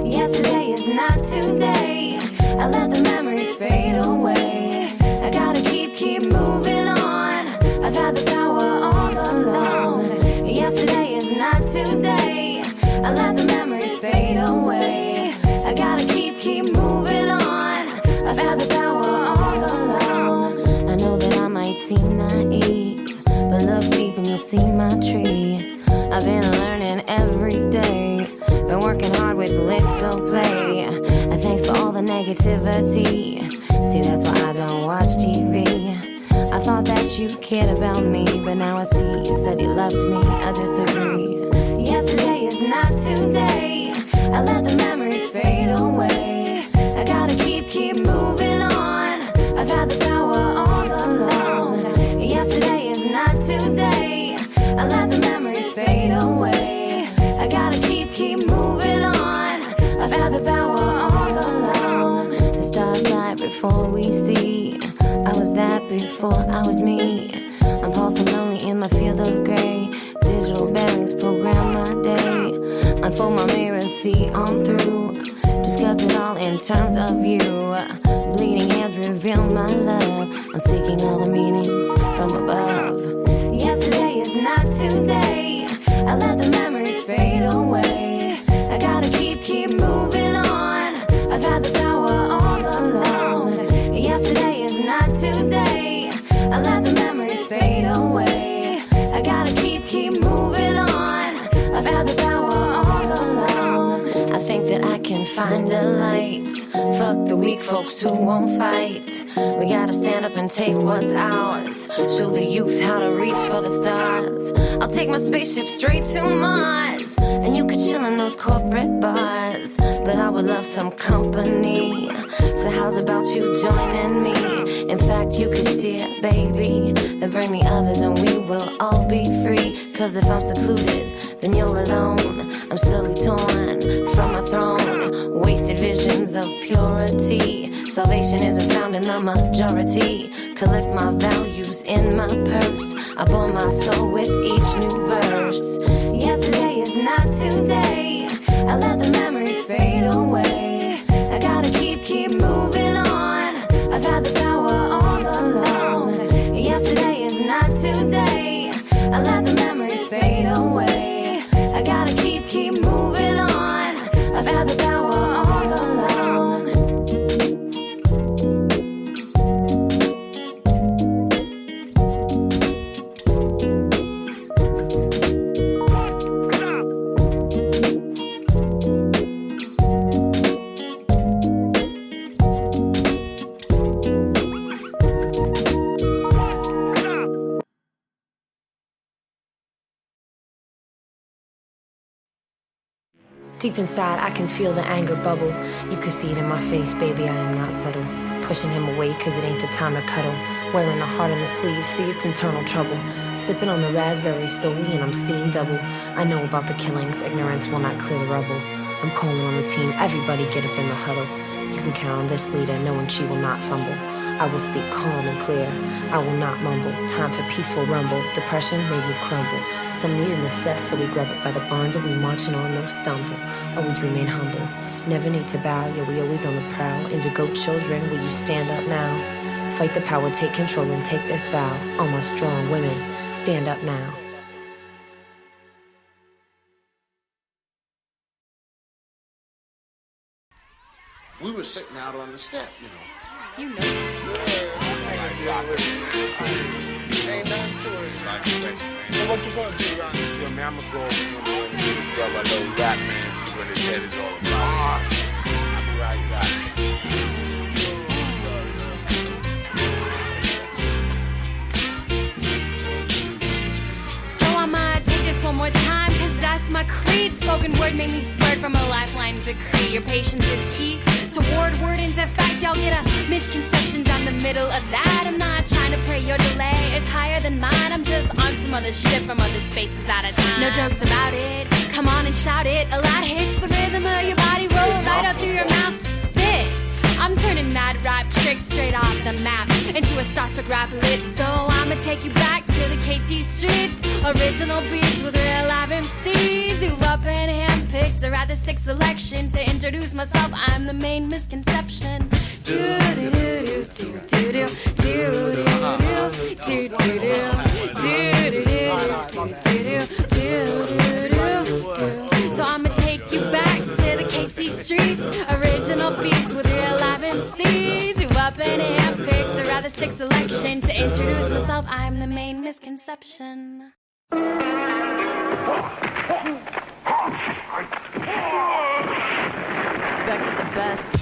Yesterday is not today. I let the memories fade away. negativity. See, that's why I don't watch TV. I thought that you cared about me, but now I see you said you loved me. I disagree. Yesterday is not today. I let the memories fade away. I gotta keep moving on. I've had the power all along. Yesterday is not today. I let the memories fade away. I gotta keep moving on. I've had the power all along. The stars light before we see. I was that before I was me. I'm pulsing lonely in my field of gray. Digital bearings program my day. Unfold my mirror, see on through. Discuss it all in terms of you. Bleeding hands reveal my love. I'm seeking all the meanings from above. Yesterday is not today. I let the memories fade away. I gotta keep moving on. I've had the power all along. Yesterday is not today. I let the memories fade away. I gotta keep moving on. I've had the power all along. I think that I can find a light. Fuck the weak folks who won't fight. We gotta stand up and take what's ours. Show the youth how to reach for the stars. I'll take my spaceship straight to Mars. And you could chill in those corporate bars. But I would love some company. So how's about you joining me? In fact, you could steer, baby. Then bring the others and we will all be free. Cause if I'm secluded, then you're alone. I'm slowly torn from my throne. Wasted visions of purity. Salvation isn't found in the majority. Collect my values in my purse. I bore my soul with each new verse. Yesterday is not today. I let the memories fade away. I gotta keep moving on. I've had the power all along. Yesterday is not today. I let the memories fade away. I gotta keep moving on. I've had the power all along. Deep inside, I can feel the anger bubble. You can see it in my face, baby, I am not subtle. Pushing him away, cause it ain't the time to cuddle. Wearing the heart on the sleeve, see it's internal trouble. Sipping on the raspberry slowly and I'm seeing double. I know about the killings, ignorance will not clear the rubble. I'm calling on the team, everybody get up in the huddle. You can count on this leader, knowing she will not fumble. I will speak calm and clear, I will not mumble. Time for peaceful rumble, depression made me crumble. Some need an assess, so we grab it by the bundle. We marching on, no stumble, or we remain humble. Never need to bow, yeah, we always on the prowl. Indigo children, will you stand up now? Fight the power, take control and take this vow. All my strong women, stand up now. We were sitting out on the step, you know. You know. Ain't nothing to it. So what you gonna do around this year, man? I'm gonna go and give this brother a little rap, man, see what his head is all about. I'll be right back. So I'ma take this one more time, cause that's my creed. Spoken word made me slurred from a lifeline decree. Your patience is key. Toward word into fact, y'all get a misconception down the middle of that. I'm not trying to pray your delay is higher than mine. I'm just on some other shit from other spaces out of time. No jokes about it, come on and shout it. A lot hits the rhythm of your body, roll it right up through your mouth, spit. I'm turning mad rap tricks straight off the map into a starstruck rap lit. So I'ma take you back to the KC streets. Original beats with real live MCs who've up and handpicked a rather sick selection. To introduce myself, I'm the main misconception. Do do do do do do do do do do do. So I'ma take you back to the KC streets. Original beats with real live MCs who up and handpicked a rather sick selection. To introduce myself, I'm the main misconception. Expect the best.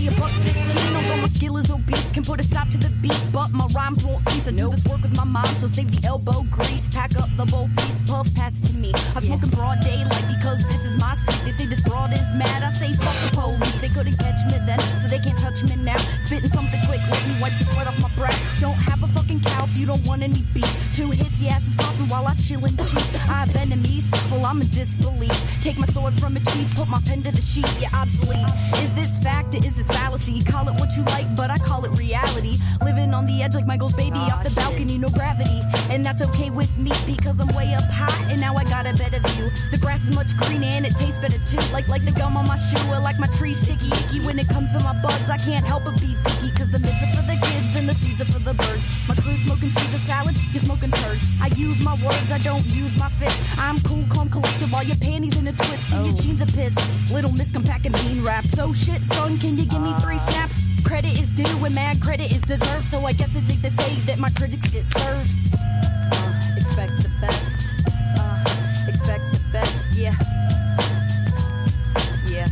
weigh $1.15, although my skill is obese. Can put a stop to the beat, but my rhymes won't cease. I do this work with my mom, so save the elbow grease. Pack up the bowl piece, puff, pass it to me. I smoke in broad daylight because this is my street. They say this broad is mad, I say fuck the police. They couldn't catch me then, so they can't touch me now. Spitting something quick, let me wipe the sweat off my breath. Don't have a fucking cow if you don't want any beef. 2 hits, your ass is coughing while I chill and cheat. I have enemies, well I'm in disbelief. Take my sword from a chief, put my pen to the sheet, you're obsolete. Is this fact or is this fallacy? Call it what you like, but I call it reality. Living on the edge like Michael's baby off the balcony, no gravity. And that's okay with me because I'm way up high and now I got a better view. The grass is much greener and it tastes better too. Like the gum on my shoe or like my tree sticky icky. When it comes to my buds, I can't help but be picky. Cause the mints are for the kids and the seeds are for the birds. My crew smoking Caesar salad, you're smoking turds. I use my words, I don't use my fists. I'm cool, calm, collected while your panties in a twist and your jeans are pissed. Little Miss compact and mean rap. So shit, son, can you give me 3 snaps? Credit is due and mad credit is deserved. So I guess it's safe to say that my critics get served. Expect the best. Expect the best, yeah. Yeah.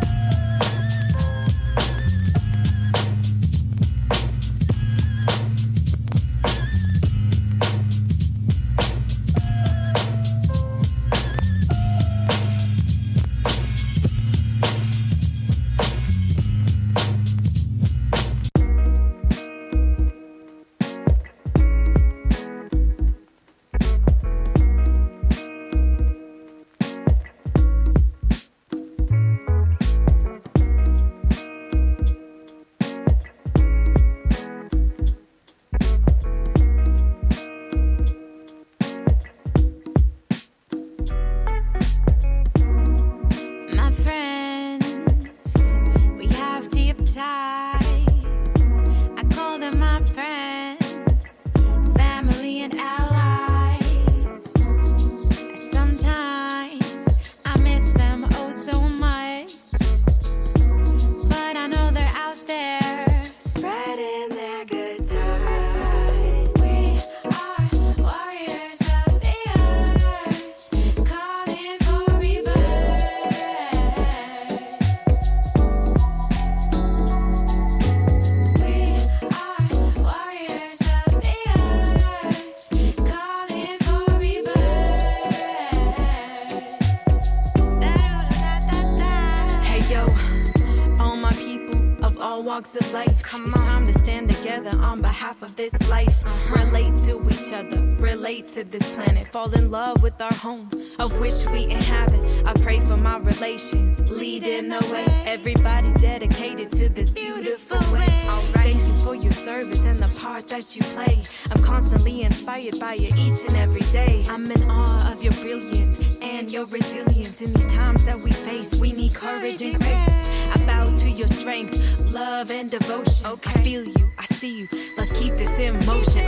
Of life. It's time to stand together on behalf of this life. Relate to each other, relate to this planet. Fall in love with our home, of which we inhabit. I pray for my relations, leading the way. Everybody dedicated to this beautiful way. Thank you for your service and the part that you play. I'm constantly inspired by you each and every day. I'm in awe of your brilliance and your resilience. In these times that we face, we need courage and grace. I bow to your strength, love and devotion. I feel you, I see you. Let's keep this in motion.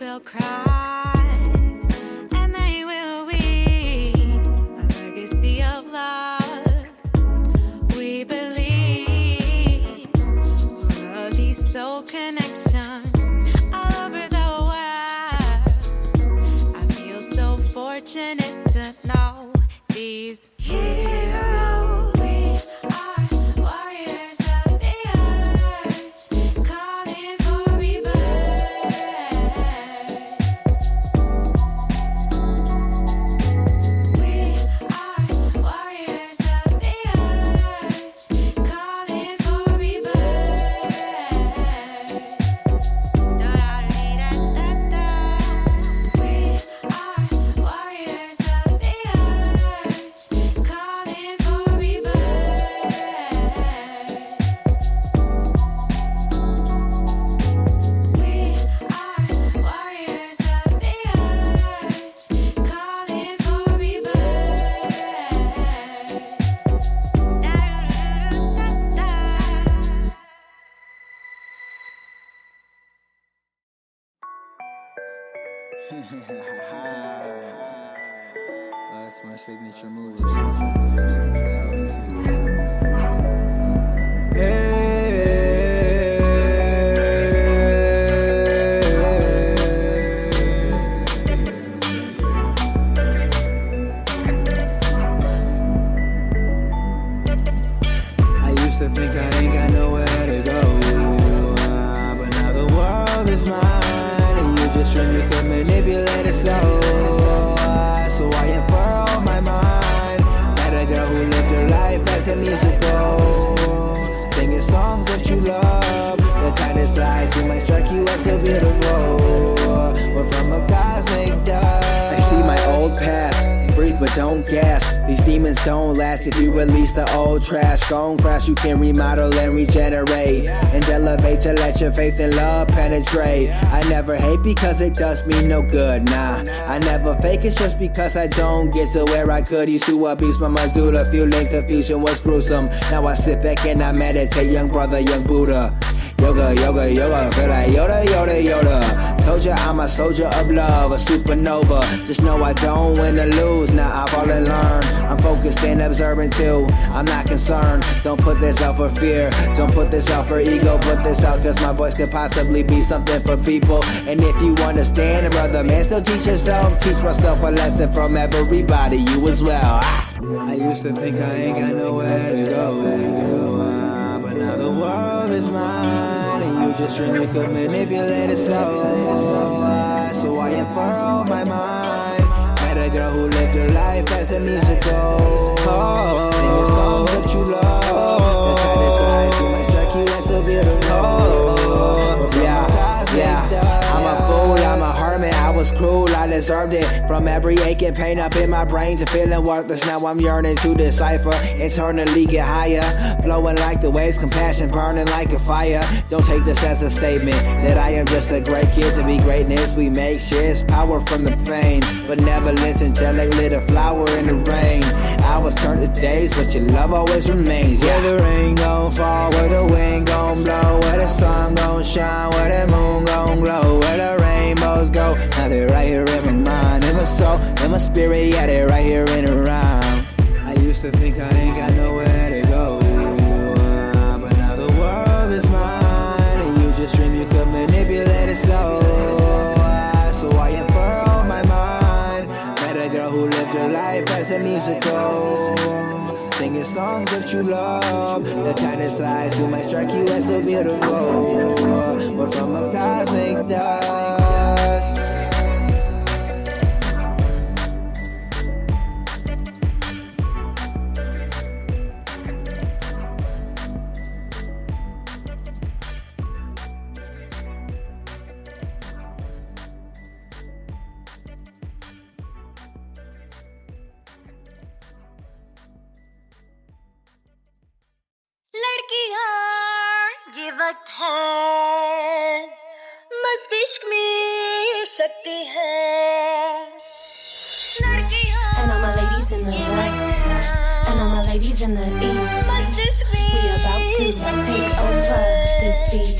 Will cross and they will weep. That's my signature move. I used to think I ain't got nowhere to go, but now the world is mine, and you just dream you could manipulate it so I unfurl my mind. Met a girl who lived her life as a musical, singing songs of true love, the kind of size who might strike you as so beautiful. We're from a cosmic dust. I see my old past, breathe but don't gasp. These demons don't last if you release the old trash. Gon' crash, you can remodel and regenerate, and elevate to let your faith and love penetrate. I never hate because it does me no good, nah. I never fake, it's just because I don't get to where I could. Used to abuse my medulla, feeling confusion was gruesome. Now I sit back and I meditate, young brother, young Buddha. Yoga, yoga, yoga, feel like Yoda, Yoda, Yoda. Told ya I'm a soldier of love, a supernova. Just know I don't win or lose, now I've all and learned. I'm focused and observant too, I'm not concerned. Don't put this out for fear, don't put this out for ego. Put this out cause my voice could possibly be something for people. And if you understand, brother man, still teach yourself. Teach myself a lesson from everybody, you as well. I used to think I ain't got nowhere to go, but now the world is mine, and you just dream you could manipulate it so I unfurl my mind. Met a girl who lived her life as a musical, singing songs of true love, the kind of size who might strike you as so beautiful. Yeah, I'm a fool, I'm a hermit, I was cruel, I deserved it. From every ache and pain up in my brain to feeling worthless, now I'm yearning to decipher, internally get higher, flowing like the waves, compassion burning like a fire. Don't take this as a statement that I am just a great kid. To be greatness we make shit's power from the pain, but never listen till they lit a flower in the rain. Hours turn to days, but your love always remains. Where the rain gon' fall, where the wind gon' blow, where the sun gon' shine, where the moon gon' glow, where the rainbows go. Now they're right here in my mind, in my soul, in my spirit, yeah, they're right here in a rhyme. I used to think I ain't got nowhere to go, but now the world is mine, and you just dream you could manipulate it so I unfurl my mind. Met a girl who lived her life as a musical, singing songs of true love, the kind of size who might strike you as so beautiful. We're from a cosmic dust. ये वक्त है मस्तिष्क में शक्ति है And all my ladies in the west, and all my ladies in the east, we about to take over this beat.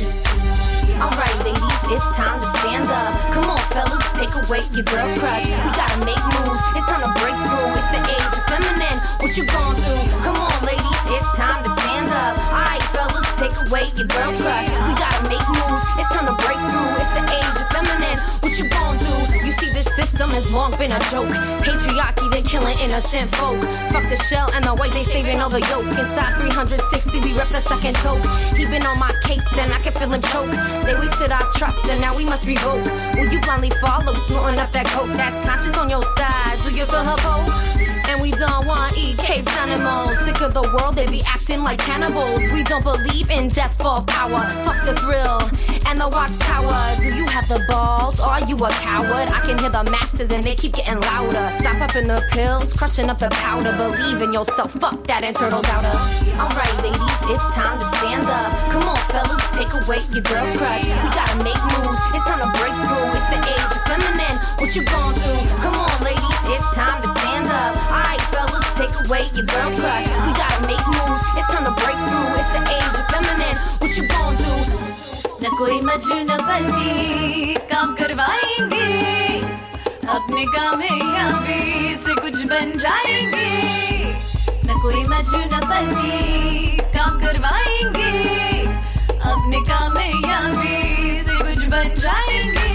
Alright ladies, it's time to stand up. Come on fellas, take away your girl's crush. We gotta make moves, it's time to break through. It's the age of feminine, what you gon' do? Come on ladies, it's time to stand up. Alright fellas, take away your girl's crush. We gotta make moves, it's time to break through. It's the age of feminine, what you gon' do? You see this system has long been a joke. Patriarchy, they killing innocent folk. Fuck the shell and the white, they saving all the yolk. Inside 360, we rep the second toke. He been on my case, then I can feel him choke. They wasted our trust and now we must revoke. Will you blindly follow, snorting up that coke? That's conscious on your side, do you feel her pose? And we don't want to eat caged animals. Sick of the world, they be acting like cannibals. We don't believe in death for power. Fuck the thrill and the watchtower. Do you have the balls or are you a coward? I can hear the masters and they keep getting louder. Stop up in the pills, crushing up the powder. Believe in yourself, fuck that internal doubter. Alright ladies, it's time to stand up. Come on fellas, take away your girl's crush. We gotta make moves, it's time to break through. It's the age of feminine, what you gon' do? Come on ladies, it's time to stand up. Alright fellas, take away your girl's crush. We gotta make moves, it's time to break through. It's the age of feminine, what you gon' do? न कोई मजनू न बनी काम करवाएंगे अपने कामयाबी से कुछ बन जाएंगे न कोई मजनूपनी काम करवाएंगे अपने कामयाबी से कुछ बन जाएंगे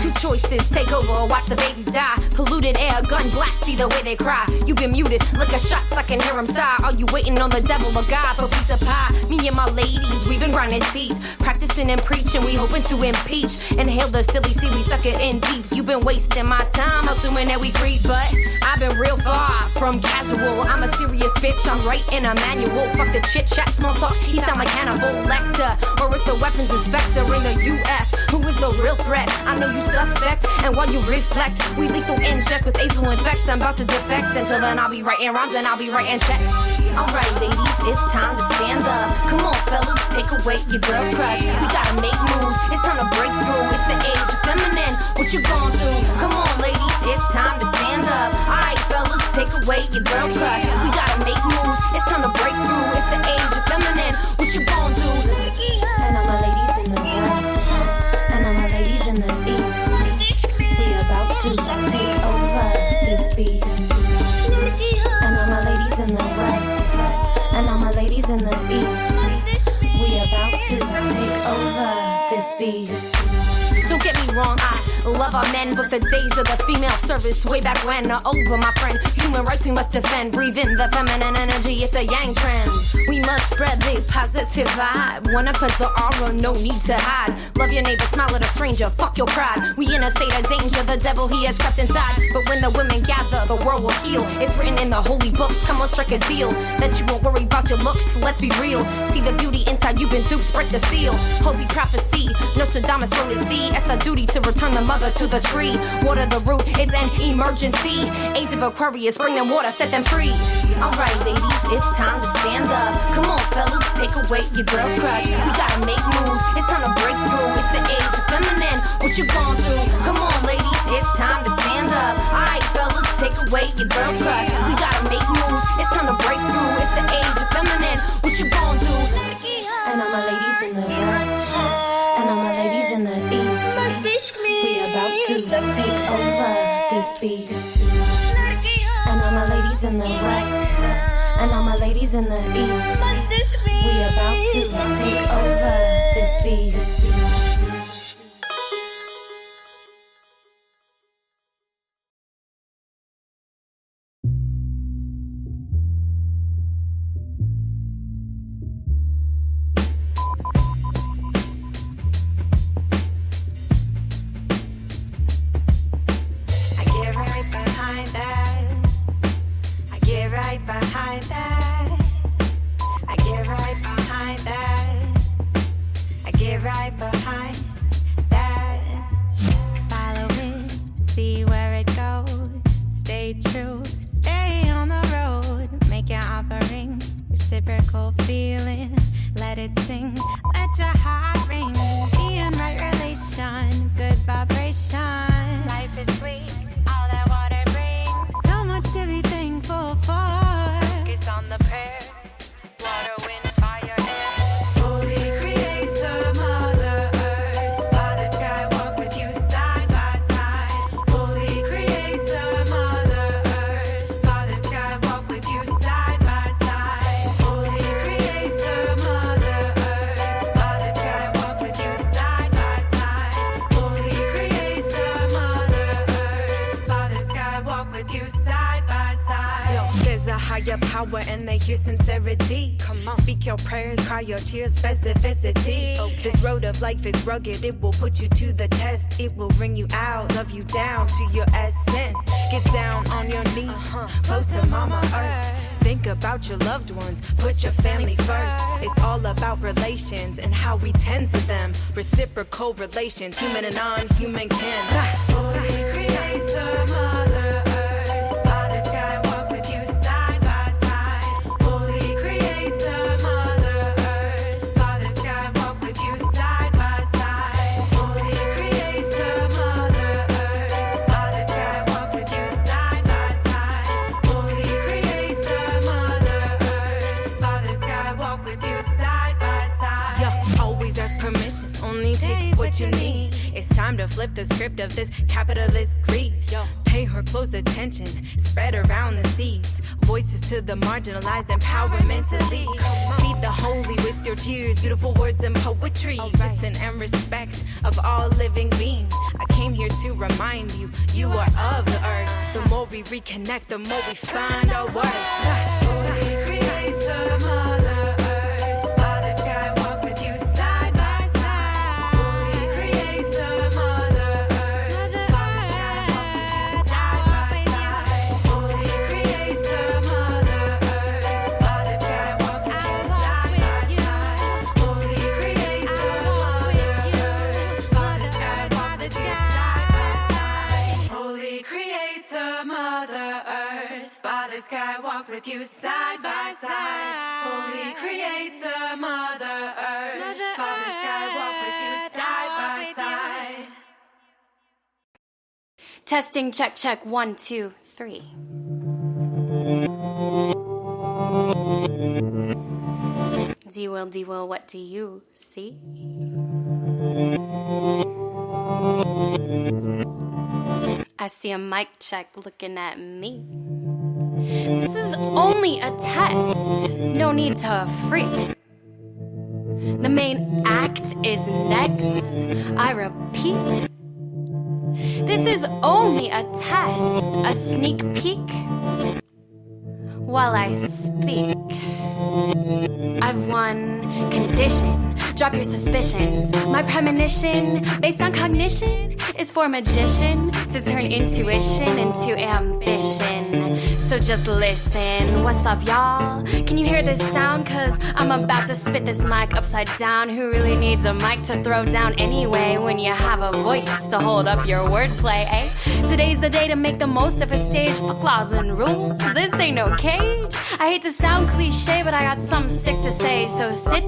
Two choices, take over, watch the babies die. Polluted air, gun blast, see the way they cry. You been muted, lick a shots, I can hear them sigh. Are you waiting on the devil or God for piece of pie? Me and my ladies, we've been grinding teeth, practicing and preaching, we hoping to impeach. Inhale the silly sea, we suck it in deep. You been wasting my time, assuming that we creep, but I've been real far from casual. I'm a serious bitch, I'm writing a manual. Fuck the chit chat, small talk, he sound like Hannibal Lecter, or it's the weapons inspector in the U.S. Who is the real threat? I know you suspect, and while you reflect, we lethal inject with azul infect. I'm about to defect, until then I'll be writing rhymes and I'll be writing checks. Alright ladies, it's time to stand up. Come on fellas, take away your girl's crush. We gotta make moves, it's time to break through. It's the age of feminine, what you gon' do? Come on ladies, it's time to stand up. Alright fellas, take away your girl's crush. We gotta make moves, it's time to break through. It's the age of feminine, what you gon' do? And all my ladies in the west, and all my ladies in the east, we about to take over this beast. And all my ladies in the west, and all my ladies in the east, we about to take over this beast. Don't get me wrong, I love our men, but the days of the female service way back when are over, my friend. Human rights we must defend. Breathe in the feminine energy, it's a yang trend. We must spread the positive vibe. Wanna cleanse the aura, no need to hide. Love your neighbor, smile at a stranger, fuck your pride. We in a state of danger, the devil he has crept inside. But when the women gather, the world will heal. It's written in the holy books, come on strike a deal that you won't worry about your looks, let's be real. See the beauty inside, you've been duped, break the seal. Holy prophecy, Nostradamus from the sea. It's our duty to return the mother to the tree. Water the root, it's an emergency. Age of Aquarius, bring them water, set them free. Alright ladies, it's time to stand up. Come on fellas, take away your girl's crush. We gotta make moves, it's time to break through. It's the age of feminine, what you gon' do? Come on ladies, it's time to stand up. Alright fellas, take away your girl's crush. We gotta make moves, it's time to break through. It's the age of feminine, what you gon' do? And all my ladies in the west, and all my ladies in the east, we about to take over this beast. And all my ladies in the west, and all my ladies in the east, we about to take over this beast. And they hear sincerity. Come on, speak your prayers, cry your tears, specificity. Okay. This road of life is rugged, it will put you to the test. It will bring you out, love you down to your essence. Get down on your knees, close to Mama Earth. Think about your loved ones, put your family first. It's all about relations and how we tend to them. Reciprocal relations, human and non-human kin. Holy Creator, Mother Earth, Father Sky, walk with you side by side. Holy Creator, Mother Earth, Father Sky, walk with you side by side. Holy Creator, Mother Earth, Father Sky, walk with you side by side. Holy Creator, Mother Earth, Father Sky, walk with you side by side. Yeah, always ask permission, only take what you need. It's time to flip the script of this capitalist greed. Pay her close attention, spread around the seeds. Voices to the marginalized, empowerment to lead. Feed the holy with your tears, beautiful words and poetry. Listen and respect of all living beings. I came here to remind you, you are of the earth. The more we reconnect, the more we find our worth. Holy Creator, Mother Earth, Father Sky, walk with you side by side. Holy Creator, Mother Earth, Father Sky, walk with you side by side. Holy Creator, Mother Earth, Father Sky, walk with you side by side. Holy Creator, Mother Earth, Father Sky, walk with you side by side. Holy Creator, Mother Earth, Father Sky, walk with you side by side. Holy Creator, Mother Earth, Father Sky, walk with you side by side. Testing, check, check, 1, 2, 3. D-Will, what do you see? I see a mic check looking at me. This is only a test. No need to freak. The main act is next. I repeat. This is only a test, a sneak peek. While I speak, I've one condition. Drop your suspicions. My premonition, based on cognition, is for magician to turn intuition into ambition. So just listen. What's up, y'all? Can you hear this sound? Cause I'm about to spit this mic upside down. Who really needs a mic to throw down anyway when you have a voice to hold up your wordplay, eh? Today's the day to make the most of a stage. Fuck laws and rules. This ain't no cage. I hate to sound cliche, but I got something sick to say. So sit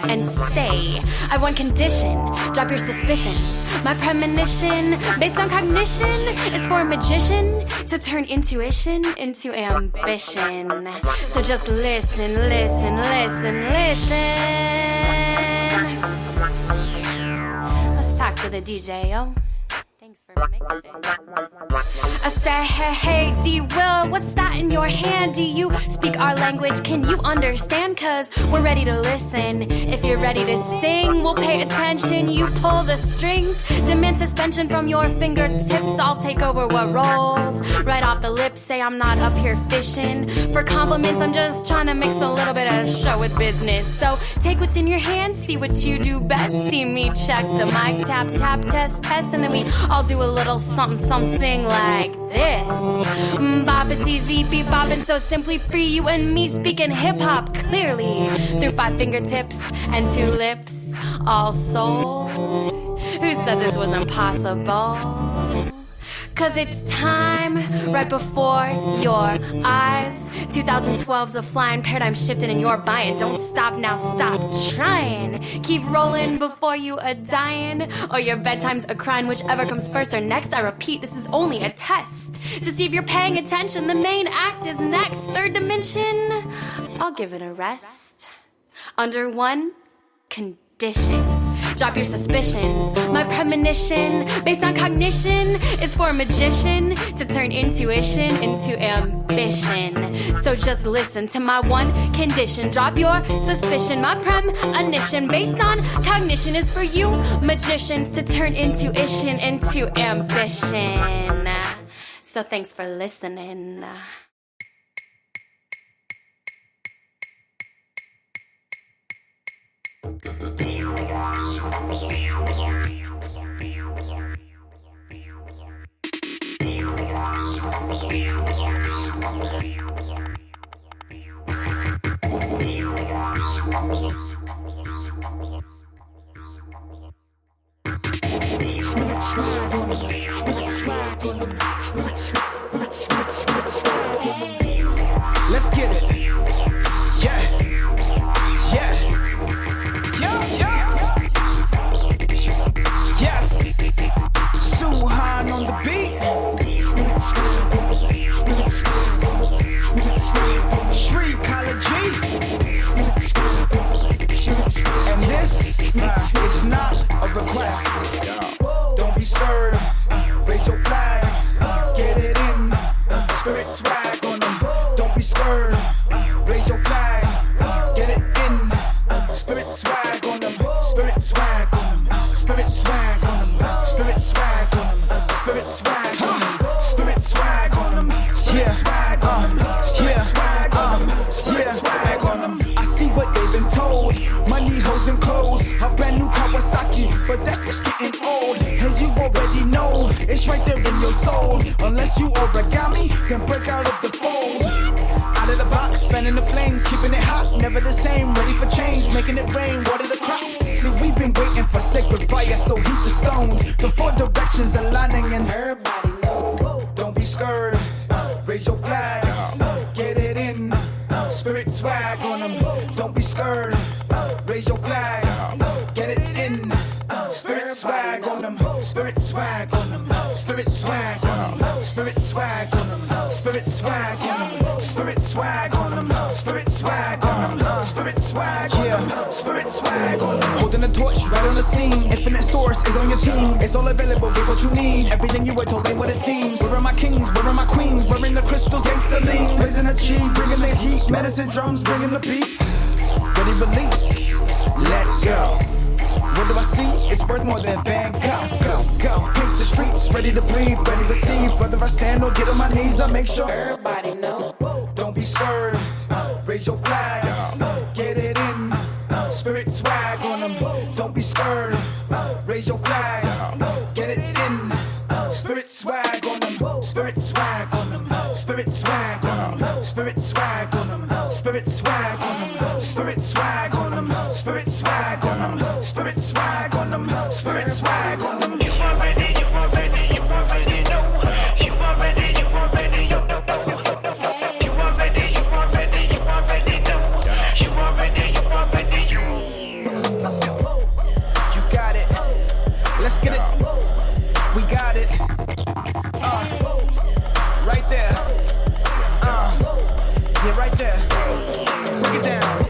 and stay. I've one condition. Drop your suspicions. My premonition, based on cognition, it's for a magician to turn intuition into ambition. So just listen, listen, listen, listen. Let's talk to the DJ, yo. Thanks for mixing. I say, hey, D-Will, what's that in your hand? Do you speak our language? Can you understand? Cause we're ready to listen. If you're ready to sing, we'll pay attention. You pull the strings, demand suspension from your fingertips. I'll take over what rolls right off the lips. Say I'm not up here fishing for compliments. I'm just trying to mix a little bit of show with business. So take what's in your hand, see what you do best. See me check the mic, tap, tap, test, test. And then we all do a little something, something like this. Bop, easy, beat bopping so simply free. You and me speaking hip-hop clearly through 5 fingertips and 2 lips. All soul. Who said this was impossible? Cause it's time right before your eyes. 2012's a flying paradigm shifting and you're buying. Don't stop now, stop trying. Keep rolling before you a dying. Or your bedtime's a crying, whichever comes first or next. I repeat, this is only a test to see if you're paying attention. The main act is next. 3rd dimension, I'll give it a rest. Under one condition. Drop your suspicions. My premonition, based on cognition, is for a magician to turn intuition into ambition. So just listen to my one condition. Drop your suspicion. My premonition, based on cognition, is for you magicians to turn intuition into ambition. So thanks for listening. Let's get it. Yeah. Yeah. Yes. Suhan on the beat. Shri Kalaji. And this is not a request. Don't be stirred. Raise your flag. on them. I see what they've been told. Money, hoes, and clothes. A brand new Kawasaki, but that's just getting old. And you already know, it's right there in your soul. Unless you origami, then break out of the fold. Out of the box, fanning the flames, keeping it hot, never the same. Ready for change, making it rain, water the crops. See, we've been waiting for sacred fire, so heat the stones. The four directions aligning, and everybody know. Don't be scared, raise your flag, get it in. Spirit swag on them. Don't be scared, raise your flag, get it in. Spirit swag on them. Spirit swag on them. Spirit swag on them. Spirit swag on them. Spirit swag on them. Spirit swag on them. Spirit swag on them. Spirit swag on them. Spirit swag on them. Holding the torch right on the scene. Infinite source is on your team. It's all available. Get what you need. Everything you were told ain't what it seems. Where are my kings? Where are my queens? Wearing the crystals, gangsta lean. Raising the chi, bringing the heat. Medicine drums, bringing the beat. Ready, release. Let go. What do I see? It's worth more than Van Gogh. Go, go, paint the streets, ready to breathe, ready to receive. Whether I stand or get on my knees, I make sure everybody know. Don't be scared, raise your flag, get it in. Spirit swag on them. Don't be scared, raise your flag, get it in. Spirit swag on them. Spirit swag on them. Spirit swag on them. Spirit swag on them. Spirit swag on them. Spirit swag on them. Spirit swag on them. Spirit swag on them. Spirit swag on them. You already know. You already, you already, you already know. You already know. You already, you got it. Let's get it. We got it. Right there. Yeah, right there. Break it down.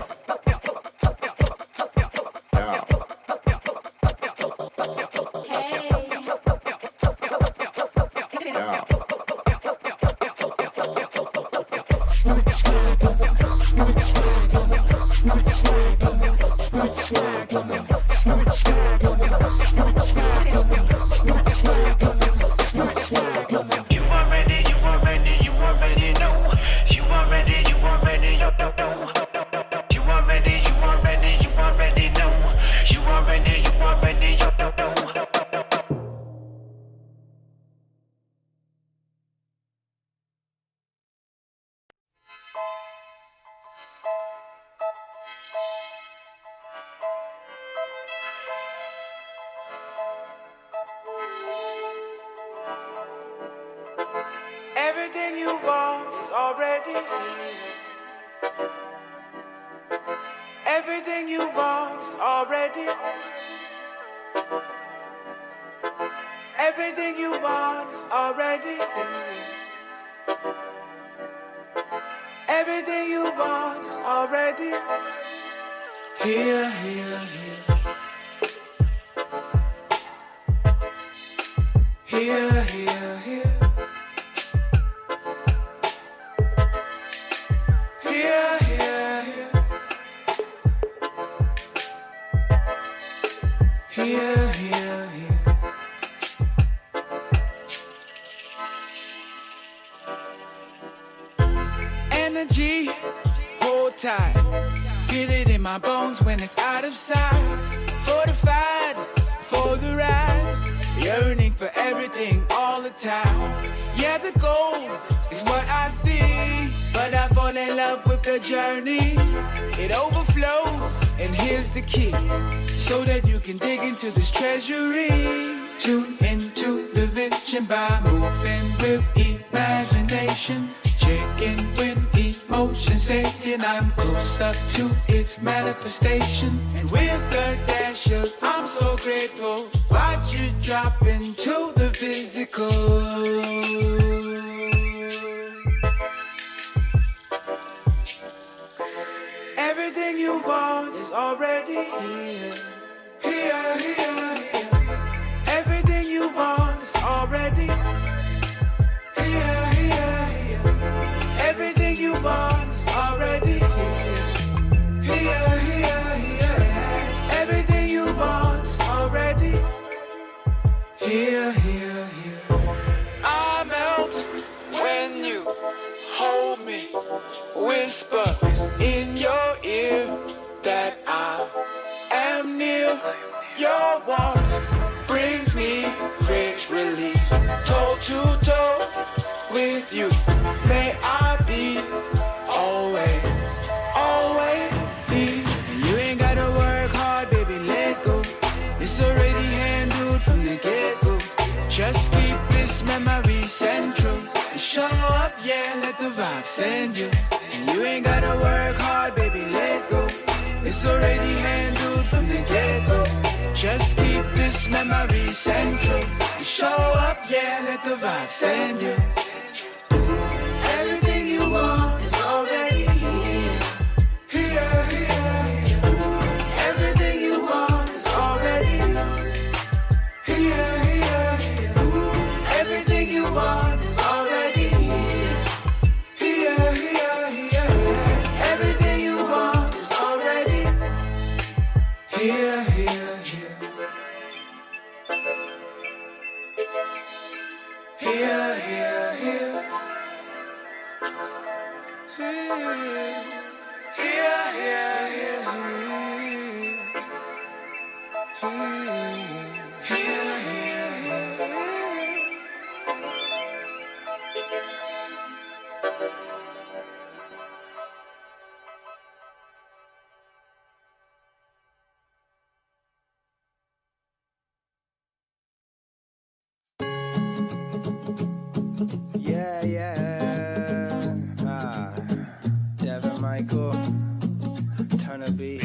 Everything you want is already here. Everything you want is already. Everything you want is already here. Everything you want is already here, here, here. Here, here, here. Here, here, here. Here, here, here. Energy, hold tight. Feel it in my bones when it's out of sight. Fortified for the ride. Yearning for everything all the time. Yeah, the goal is what I see, but I fall in love with the journey. It overflows, and here's the key, so that you can dig into this treasury. Tune into the vision by moving with imagination. Checking with emotion, saying I'm closer to its manifestation. And with the dash of I'm so grateful, watch you drop into the physical. Everything you want is already here. Here, here, here. Everything you want is already here, here, here. Everything you want is already here. Here, here, here. Everything you want is already here, here, here. I melt when you hold me, whisper in your central. You show up, yeah, let the vibe send you. And you ain't gotta work hard, baby, let go. It's already handled from the get-go. Just keep this memory central. You show up, yeah, let the vibe send you. Everything you want is already here. Here, here, here. Everything you want is already here. Here, here, here. Everything you want is already here. Here, here, here. Everything you want is already here, here, here. Here, here, here. Here, here, here, Yeah, yeah. Devin Michael, ton of beats.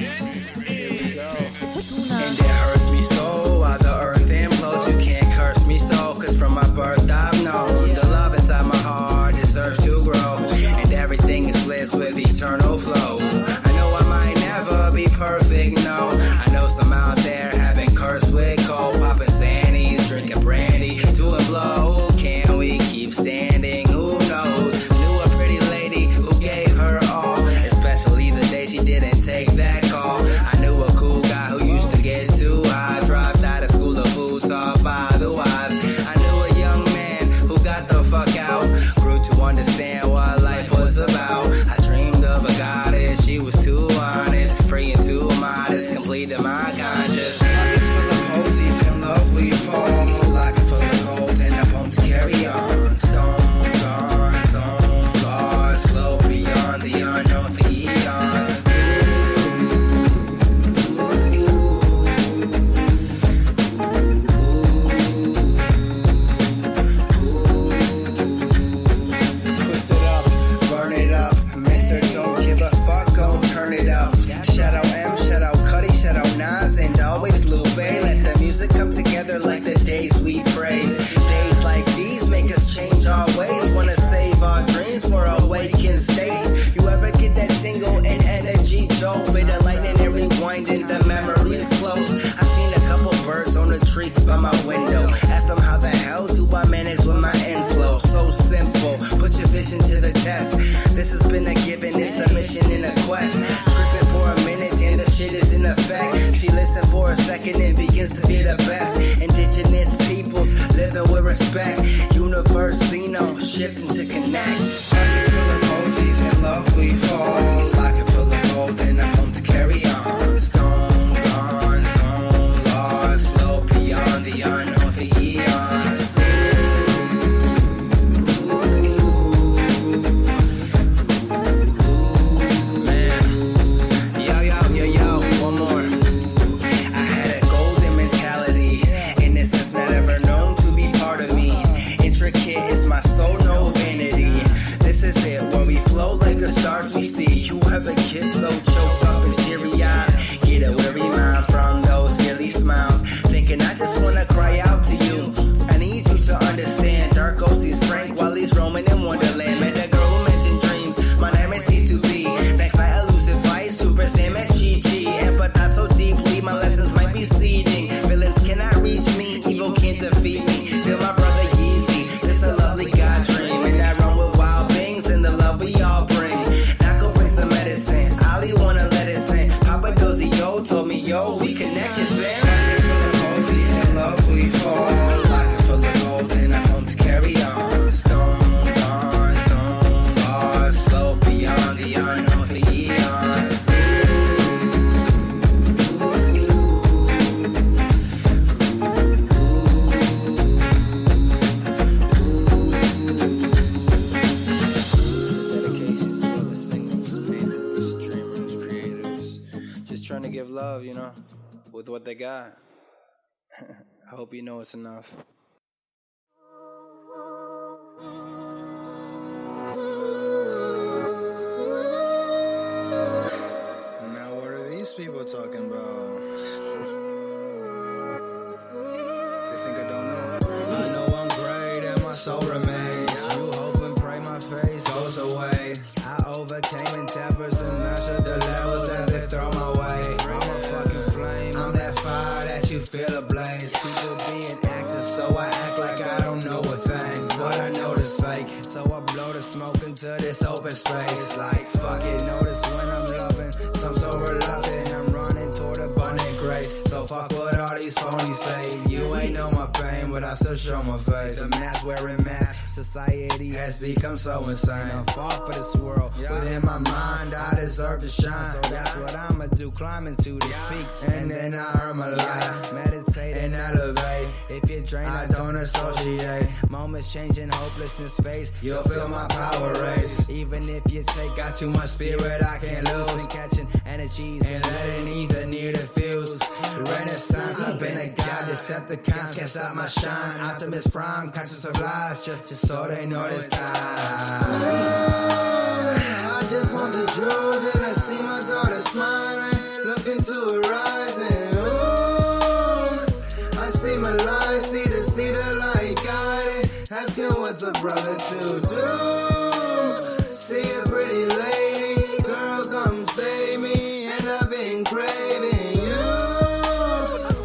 Here we go. And it hurts me so while the earth implodes. You can't curse me so, cause from my birth I've known the love inside my heart deserves to grow. And everything is bliss with eternal flow. I know I might never be perfect, no. I know some out there have been cursed with cold, popping Xannies, drinking brandy, doing blow. Can we keep standing? Who knows? Knew a pretty lady who gave her all, especially the day she didn't take that call. I knew a cool guy who used to get too high, dropped out of school of food taught by the wise. I knew a young man who got the fuck out, grew to understand what life was about. I dreamed of a goddess, she was too honest, free and too modest, completed my conscience. Pockets full of posies and love we fall, locket full of gold and a poem to carry on. Stone gone, zone lost, slow beyond the unknown for eons. Twist it up, burn it up, Mr. Don't give a fuck, go turn it up. Shout out M, shout out Cuddy, shout out Nas, and always Lil Bay. Let the music come together like the days we praise. Days like these make us change our ways. Wanna save our dreams for awakened states. You ever get that tingle and energy jolt? Bit of lightning and rewinding, the memories close. I seen a couple birds on a tree by my window. Asked them how the hell do I manage when my ends low? So simple, put your vision to the test. This has been a given, it's a mission and a quest. Tripping for a minute and the shit is in effect. She listened for a second and begins to be the best. Indigenous peoples living with respect. Universino shifting to connect. Pockets full of posies and love we fall. Locket full of gold and a poem to carry on. Stone gone, zone lost, flow beyond the unknown for eons. One more. I had a golden mentality, innocence not ever known to be part of me. Intricate is my soul, no vanity. This is it, when we flow like the stars we see. You have a kid so choked up and teary-eyed. Get a weary mind from those silly smiles, thinking I just wanna cry out to you. I need you to understand. Dark ghost sees Frank while he's roaming in Wonderland. Met a girl who mentioned dreams, my name is ceased to be. Next night elusive vice, Super Sam and Chi-Chi. Empathize so deeply, my lessons might be seeding. Villains cannot reach me, evil can't defeat me. Feel my brother Yeezy, this a lovely God dream. And I run with wild beings and the love we all bring. Nako brings the medicine, Ali wanna let it sing. Papa Dozy Yo told me, yo, we connected, fam. Pockets full of posies and love we fall. Locket full of gold and a poem to carry on. Stone gone, zone lost, flow beyond the unknown for eons. Trying to give love, you know, with what they got. I hope you know it's enough. these people talking about? They think I don't know. I know I'm great and my soul remains. You hope and pray my face goes away. I overcame endeavors and measured the levels that they throw my way. I'm a fucking flame, I'm that fire that you feel ablaze. People being actors, so I act like I don't know a thing. But I know this fake, so I blow the smoke into this open space. Like, fuck it, notice when I'm loving, some so reluctant, I'm running toward abundant grace. So fuck what all these phonies say. You ain't know my pain, but I still show my face. A mask wearing mask, society has become so insane. I fall for this world, within my mind I deserve to shine. So that's what I'ma do, climbing to this peak, and then I earn my life. Meditate and elevate. If you drain, I don't associate. Moments changing, hopelessness face. You'll feel my power raise. Even if you got too much spirit, I can't lose. Been catching energies and letting ether near the fuse. Renaissance, I've been a god. Decepticons can't stop my shine. Optimus Prime, conscious of lies, just so they know this time. I just want the truth, and I see my daughter smiling, look into her eyes, and ooh, I see my life, see the light guiding, asking what's a brother to do. See a pretty lady, girl, come save me, and I've been craving you.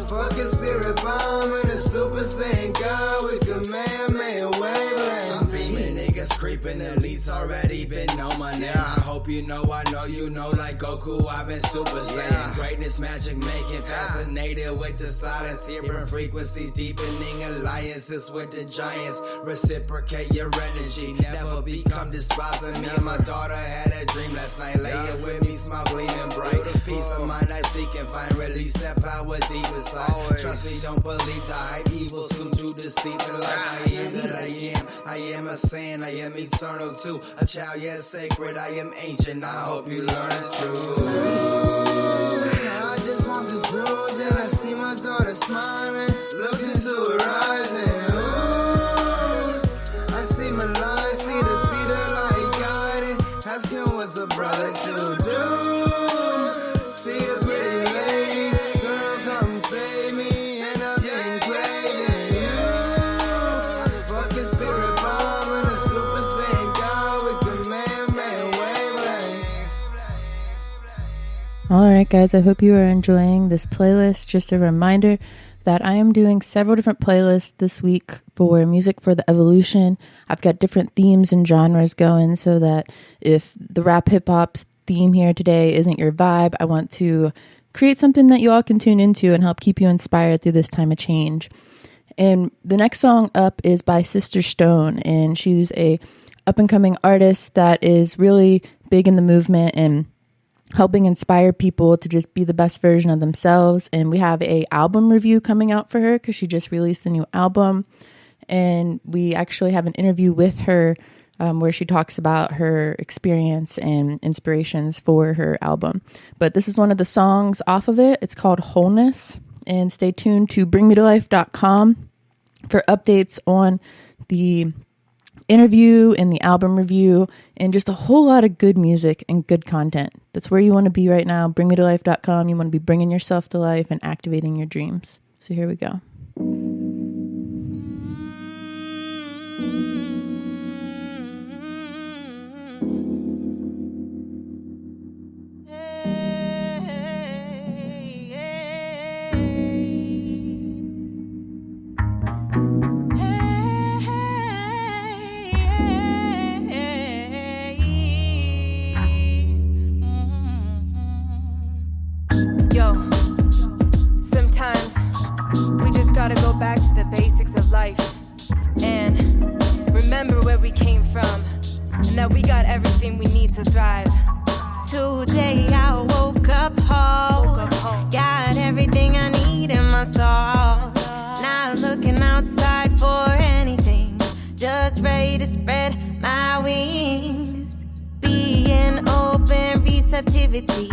Fucking spirit bomb and a super saiyan god with Kamehameha wavelengths. I'm beaming, niggas creeping, elites already been on my name. I hope you know, I know you know, like Goku, I've been super saiyan. Greatness, magic making, fascinated with the silence, hearing frequencies, deepening alliances with the giants. Reciprocate your energy, never become despising. Me and my daughter had a dream last night, lay it with me, smile gleaming bright. Peace of mind I seek and find release, that power deep inside. Trust me, don't believe the hype, evil soon to deceive. And like I am that I am a saint, I am eternal too. A child yet sacred, I am ancient, I hope you learn the truth. I just want the truth, and I see my daughter smiling, look into her eyes, and ooh, I see my life, see the light guiding, asking what's a brother to do. See a pretty lady, girl, come save me, and I've been craving you. Fucking spirit bomb and a super saiyan god with Kamehameha wavelengths. Alright guys, I hope you are enjoying this playlist. Just a reminder that I am doing several different playlists this week for Music for the Evolution. I've got different themes and genres going, so that if the rap hip hop theme here today isn't your vibe, I want to create something that you all can tune into and help keep you inspired through this time of change. And the next song up is by Sister Stone, and she's a up-and-coming artist that is really big in the movement and helping inspire people to just be the best version of themselves. And we have a album review coming out for her because she just released a new album. And we actually have an interview with her where she talks about her experience and inspirations for her album. But this is one of the songs off of it. It's called Wholeness. And stay tuned to bringmetolife.com for updates on the interview and the album review and just a whole lot of good music and good content. That's where you want to be right now. Bringmetolife.com. You want to be bringing yourself to life and activating your dreams. So here we go. Gotta go back to the basics of life and remember where we came from and that we got everything we need to thrive. Today I woke up whole, got everything I need in my soul. Not looking outside for anything, just ready to spread my wings. Being open, receptivity,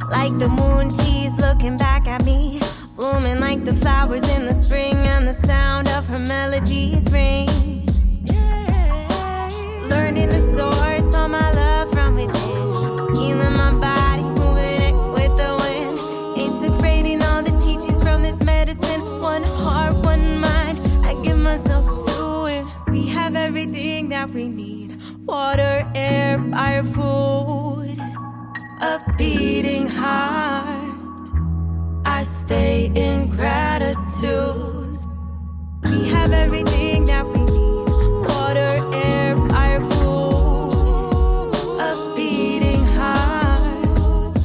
like the moon, she's looking back at me. Blooming like the flowers in the spring, and the sound of her melodies ring. Learning to source all my love from within, healing my body, moving it with the wind. fire food, a beating heart. I stay in gratitude. We have everything that we need. Water, air, fire, food, a beating heart.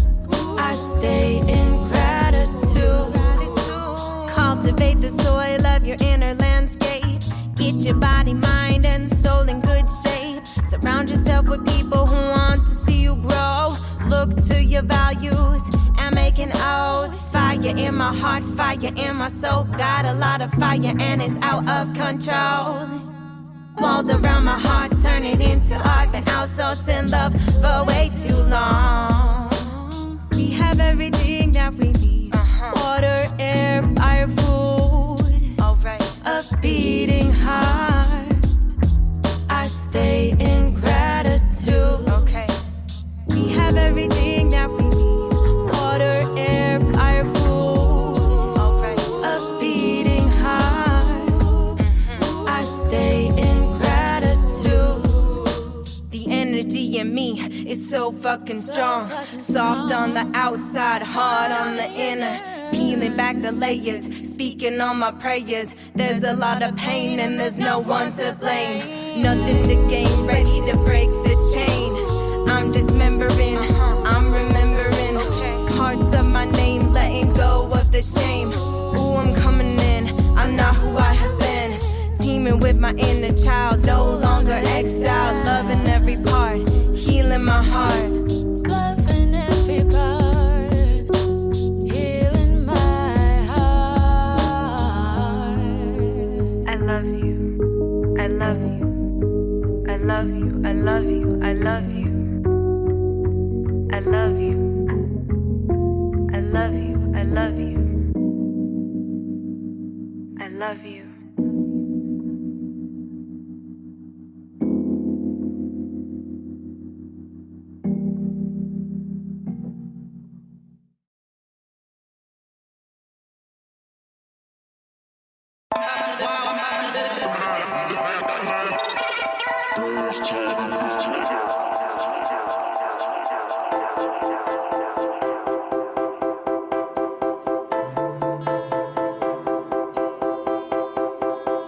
I stay in gratitude. Cultivate the soil of your inner landscape. Get your body, mind, and soul in good shape. Surround yourself with people who want to see you grow. Look to your values and make an oath. Fire in my heart, fire in my soul. Got a lot of fire and it's out of control. Walls around my heart, turn it into art. Been outsourcing love for way too long. We have everything that we need. Water, air, fire, food. Alright. A beating heart. I stay in gratitude. Okay. We have everything that we need. Water, air, fire, food. Alright. A beating heart. I stay in gratitude. The energy in me is so fucking strong. Soft on the outside, hard on the inner. Peeling back the layers, speaking on my prayers. There's a lot of pain and there's no one to blame. Nothing to gain, ready to break the chain. I'm dismembering, I'm remembering parts of my name, letting go of the shame. Ooh, I'm coming in, I'm not who I have been. Teaming with my inner child, no longer exiled. Loving every part, healing my heart. Loving every part, healing my heart. I love you, I love you, I love you, I love you, I love you. I love you. I love you. I love you. I love you.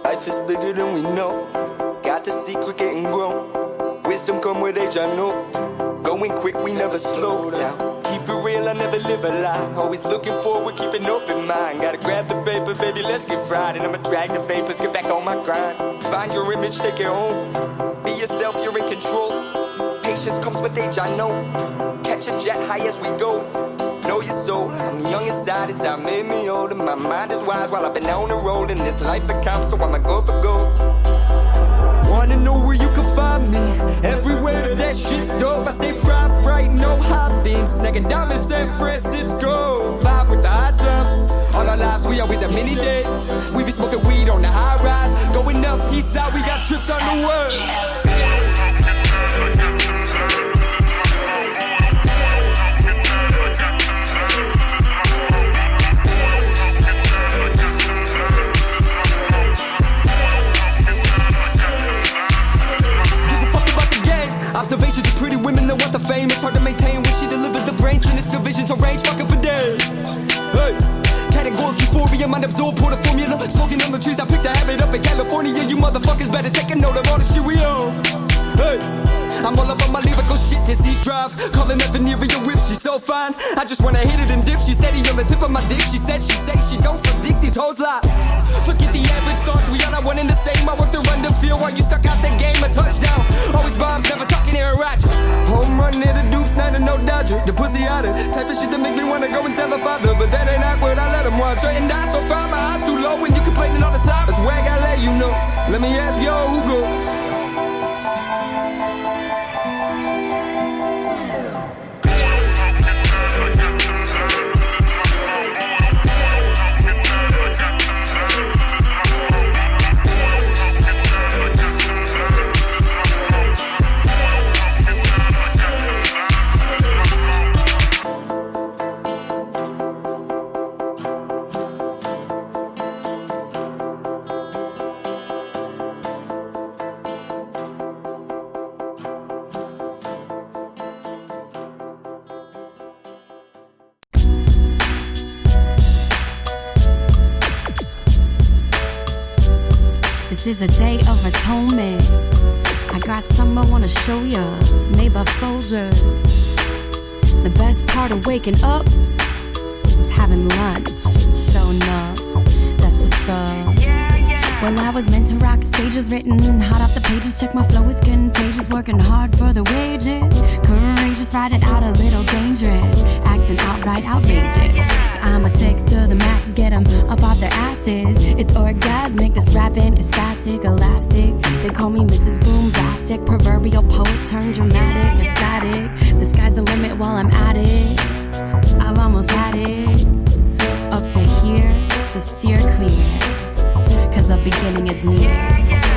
Life is bigger than we know. Got the secret getting grown. Wisdom come with age, I know. Going quick, we never slow down. Keep it real, I never live a lie. Always looking forward, keep an open mind. Gotta grab the paper, baby, let's get fried. And I'ma drag the vapors, get back on my grind. Find your image, take it home. Be yourself, you're in control. Patience comes with age, I know. Catch a jet high as we go. Know your soul, I'm young inside, it's time made me older. My mind is wise while I've been on the road. In this life it counts, so I'ma go for gold. Wanna know where you can find me? Everywhere that shit dope. I stay fried bright, no high beams. Snagging down in San Francisco. Vibe with the high times. All our lives we always have many days. We be smoking weed on the high rise. Going up east side, we got trips on the way. Observations of pretty women that want the fame. It's hard to maintain when she delivers the brains. And it's divisions on range, fucking for days. Hey, categorical euphoria, mind absorbed, pour the formula. Smoking on the trees, I picked a habit up in California. You motherfuckers better take a note of all the shit we own. Hey, I'm all up on my lyrical shit, disease drive. Calling that venereal whip, she's so fine. I just wanna hit it and dip, she's steady on the tip of my dick. She said she don't so dick, these hoes lie. Forget the average thoughts, we all not one and the same. I work to run the field while you stuck out the game. A touchdown, always bombs, never talking Aaron Rodgers. Home run near the Duke, Snyder, no Dodger. The pussy out of type of shit that make me wanna go and tell her father. But that ain't awkward, I let him watch. Straight and die so far, my eyes too low. When you complaining all the time, that's where I gotta let you know. Let me ask y'all who go. This is a day of atonement. I got something I wanna show ya, made by Folgers. The best part of waking up is having lunch, showing up. That's what's up. Well, I was meant to rock stages, written hot off the pages. Check my flow is contagious, working hard for the wages. Courageous, riding out a little dangerous, acting outright outrageous. I'ma take it to the masses, get them up off their asses. It's orgasmic, this rapping is spastic, elastic. They call me Mrs. Boombastic, proverbial poet turned dramatic, ecstatic. The sky's the limit while I'm at it. I've almost had it. Up to here, so steer clear, cause the beginning is near.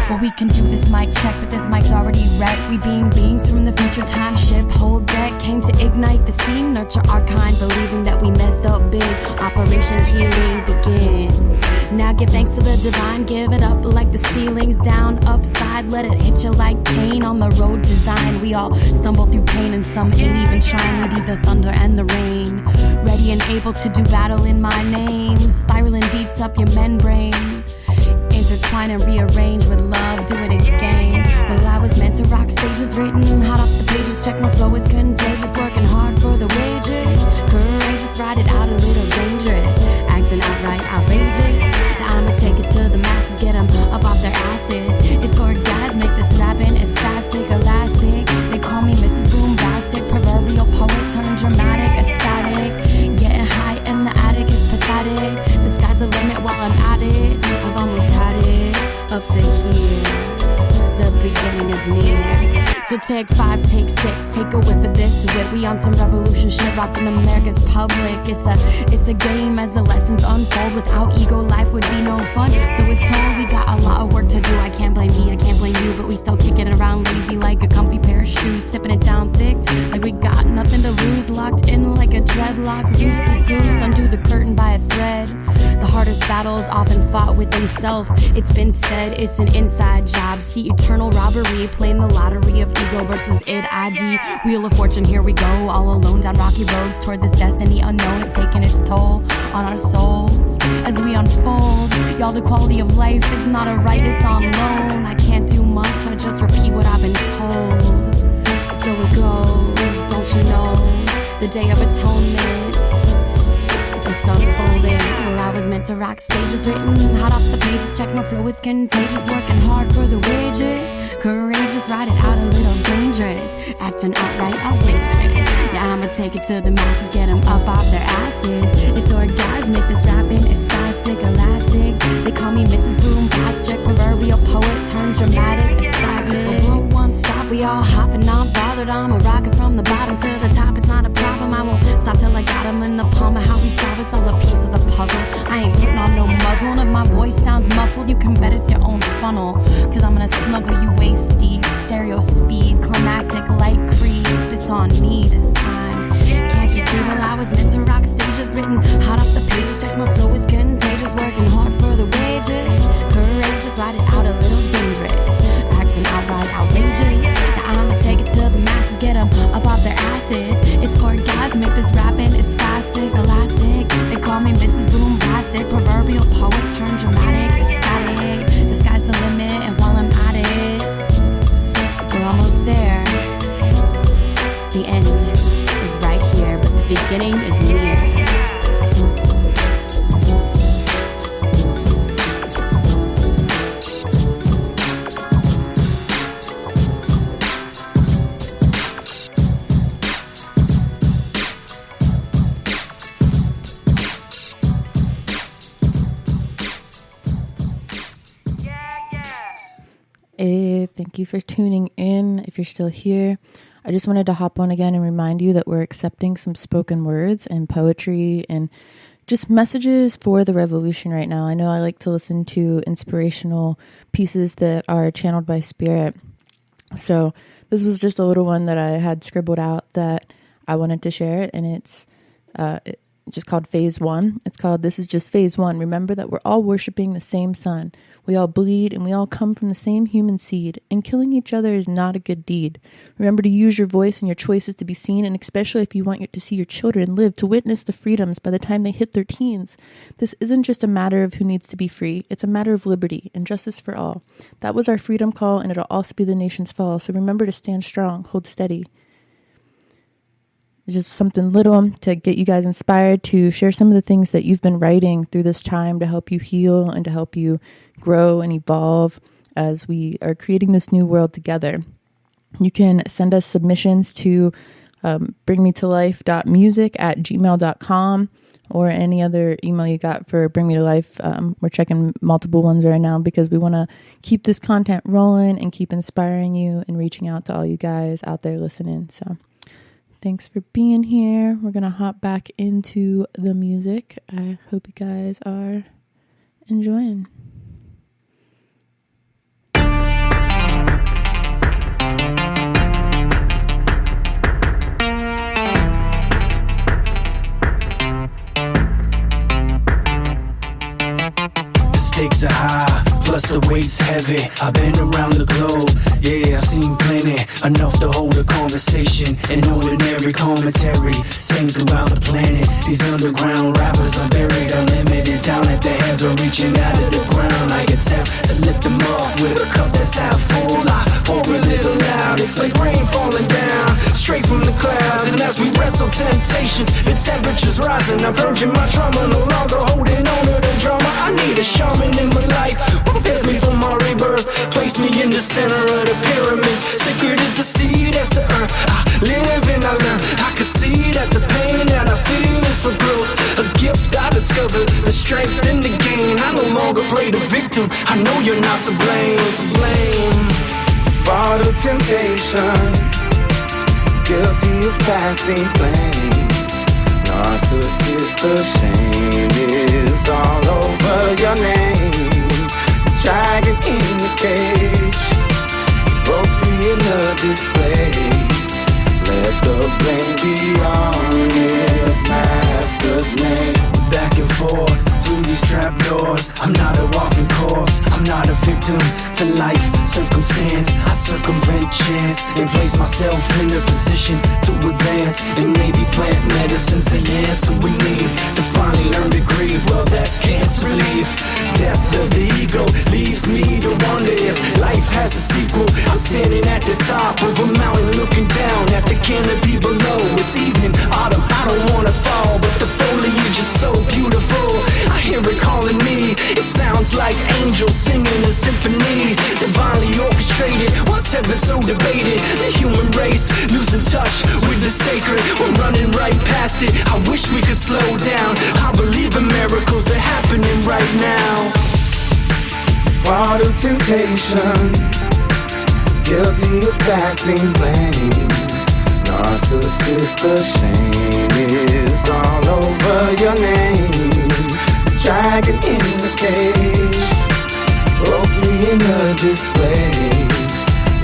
Well, we can do this mic check, but this mic's already wrecked. We being beings from the future, time ship, whole deck. Came to ignite the scene, nurture our kind, believing that we messed up big. Operation Healing begins. Now give thanks to the divine, give it up like the ceiling's down, upside. Let it hit you like pain on the road design. We all stumble through pain and some ain't even trying. We be the thunder and the rain, ready and able to do battle in my name. Spiraling beats up your membrane, intertwine and rearrange with love, do it again. Well, I was meant to rock stages, written hot off the pages. Check my flow is contagious, working hard for the wages. Courageous, ride it out a little dangerous, acting outright outrageous. Now I'ma take it to the masses, get them up off their asses. It's orgasmic, this rapping is spastic, elastic. They call me Mrs. Boombastic, proverbial poet turned dramatic, ecstatic. Getting high in the attic is pathetic. The sky's the limit while I'm at it. I've almost had it. Up to here, the beginning is near. So take 5, take 6, take a whiff of this wit. We on some revolution shit, rockin' America's public. It's a game as the lessons unfold. Without ego, life would be no fun. So it's told we got a lot of work to do. I can't blame me, I can't blame you, but we still kicking it around lazy like a comfy pair of shoes, sipping it down thick like we got nothing to lose. Locked in like a dreadlock, loosey goose, undo the curtain by a thread. The hardest battles often fought within self. It's been said it's an inside job. See eternal robbery, playing the lottery of ego versus id ID. Wheel of fortune, here we go, all alone down rocky roads toward this destiny unknown. It's taking its toll on our souls as we unfold. Y'all, the quality of life is not a right, it's on loan. I can't do much, I just repeat what I've been told. So it goes, don't you know, the day of atonement, it's unfolding. Well, I was meant to rock stages, written hot off the pages. Check my flow is contagious, working hard for the wages. Courageous, ride it out a little dangerous, acting outright outrageous. Yeah, I'ma take it to the masses, get them up off their asses. It's orgasmic, this rapping is spastic, elastic. They call me Mrs. Boombastic, proverbial poet turned dramatic, ecstatic. Well, one stop, we all hopping, not bothered. I'm a rocket from the bottom to the top, it's not a problem. I won't stop till I got them in the palm of how we solve. It's all a piece of the puzzle. I ain't putting on no muzzle, and if my voice sounds muffled, you can bet it's your own funnel. Cause I'm gonna snuggle you waist deep, stereo speed, climactic like creep. It's on me this time. Can't you see? Well, I was meant to rock stages, written hot off the pages. Check my flow is contagious, working hard for the wages. Courageous, ride it out a little dangerous, acting outright outrageous. Now I'ma take it to the masses, get them up off their asses. It's orgasmic, this rapping is spastic, elastic. They call me Mrs. Boombastic, proverbial poet turned dramatic, ecstatic. The sky's the limit, and while I'm at it, we're almost there. The end is right here, but the beginning is near. Thank you for tuning in. If you're still here, I just wanted to hop on again and remind you that we're accepting some spoken words and poetry and just messages for the revolution right now. I know I like to listen to inspirational pieces that are channeled by spirit. So this was just a little one that I had scribbled out that I wanted to share, and it's just called Phase 1. It's called This Is Just Phase 1. Remember that we're all worshiping the same sun. We all bleed and we all come from the same human seed. And killing each other is not a good deed. Remember to use your voice and your choices to be seen, and especially if you want to see your children live to witness the freedoms by the time they hit their teens. This isn't just a matter of who needs to be free. It's a matter of liberty and justice for all. That was our freedom call, and it'll also be the nation's fall. So remember to stand strong, hold steady. Just something little to get you guys inspired to share some of the things that you've been writing through this time to help you heal and to help you grow and evolve as we are creating this new world together. You can send us submissions to bringmetolife.music@gmail.com or any other email you got for Bring Me to Life. We're checking multiple ones right now because we want to keep this content rolling and keep inspiring you and reaching out to all you guys out there listening. So thanks for being here. We're going to hop back into the music. I hope you guys are enjoying. The stakes are high, plus the weight's heavy. I've been around the globe, yeah, I've seen plenty. Enough to hold a conversation and ordinary commentary sing throughout the planet. These underground rappers are buried, unlimited talent. Their hands are reaching out of the ground. I attempt to lift them up with a cup that's half full. I pour a little loud, it's like rain falling down straight from the clouds. And as we wrestle temptations, the temperature's rising. I'm purging my trauma, no longer holding on to the drama. I need a shaman in my life who prepares me for my rebirth. Place me in the center of the pyramids. Sacred is the seed, that's the earth. I live and I learn. I can see that the pain that I feel is for growth. A gift I discovered, the strength in the gain. I no longer play the victim. I know you're not to blame. To blame for the temptation, guilty of passing blame. Narcissist, the shame is all over your name. Dragon in the cage, broke free in the display. Let the blame be on his master's name. Back and forth through these trapdoors. I'm not a walking corpse. I'm not a victim to life circumstance. I circumvent chance and place myself in a position to advance. And maybe plant medicine's the answer we need to finally learn to grieve. Well, that's cancer relief. Death of the ego leaves me to wonder if life has a sequel. I'm standing at the top of a mountain looking down at the canopy below. It's evening, autumn, I don't wanna fall, but the foliage is so beautiful. I hear it calling me. It sounds like angels singing a symphony, divinely orchestrated. What's heaven so debated? The human race losing touch with the sacred. We're running right past it. I wish we could slow down. I believe in miracles, they're happening right now. Fall of temptation, guilty of passing blame. Narcissist, the shame is all over your name. Dragon in the cage, broke free in the display.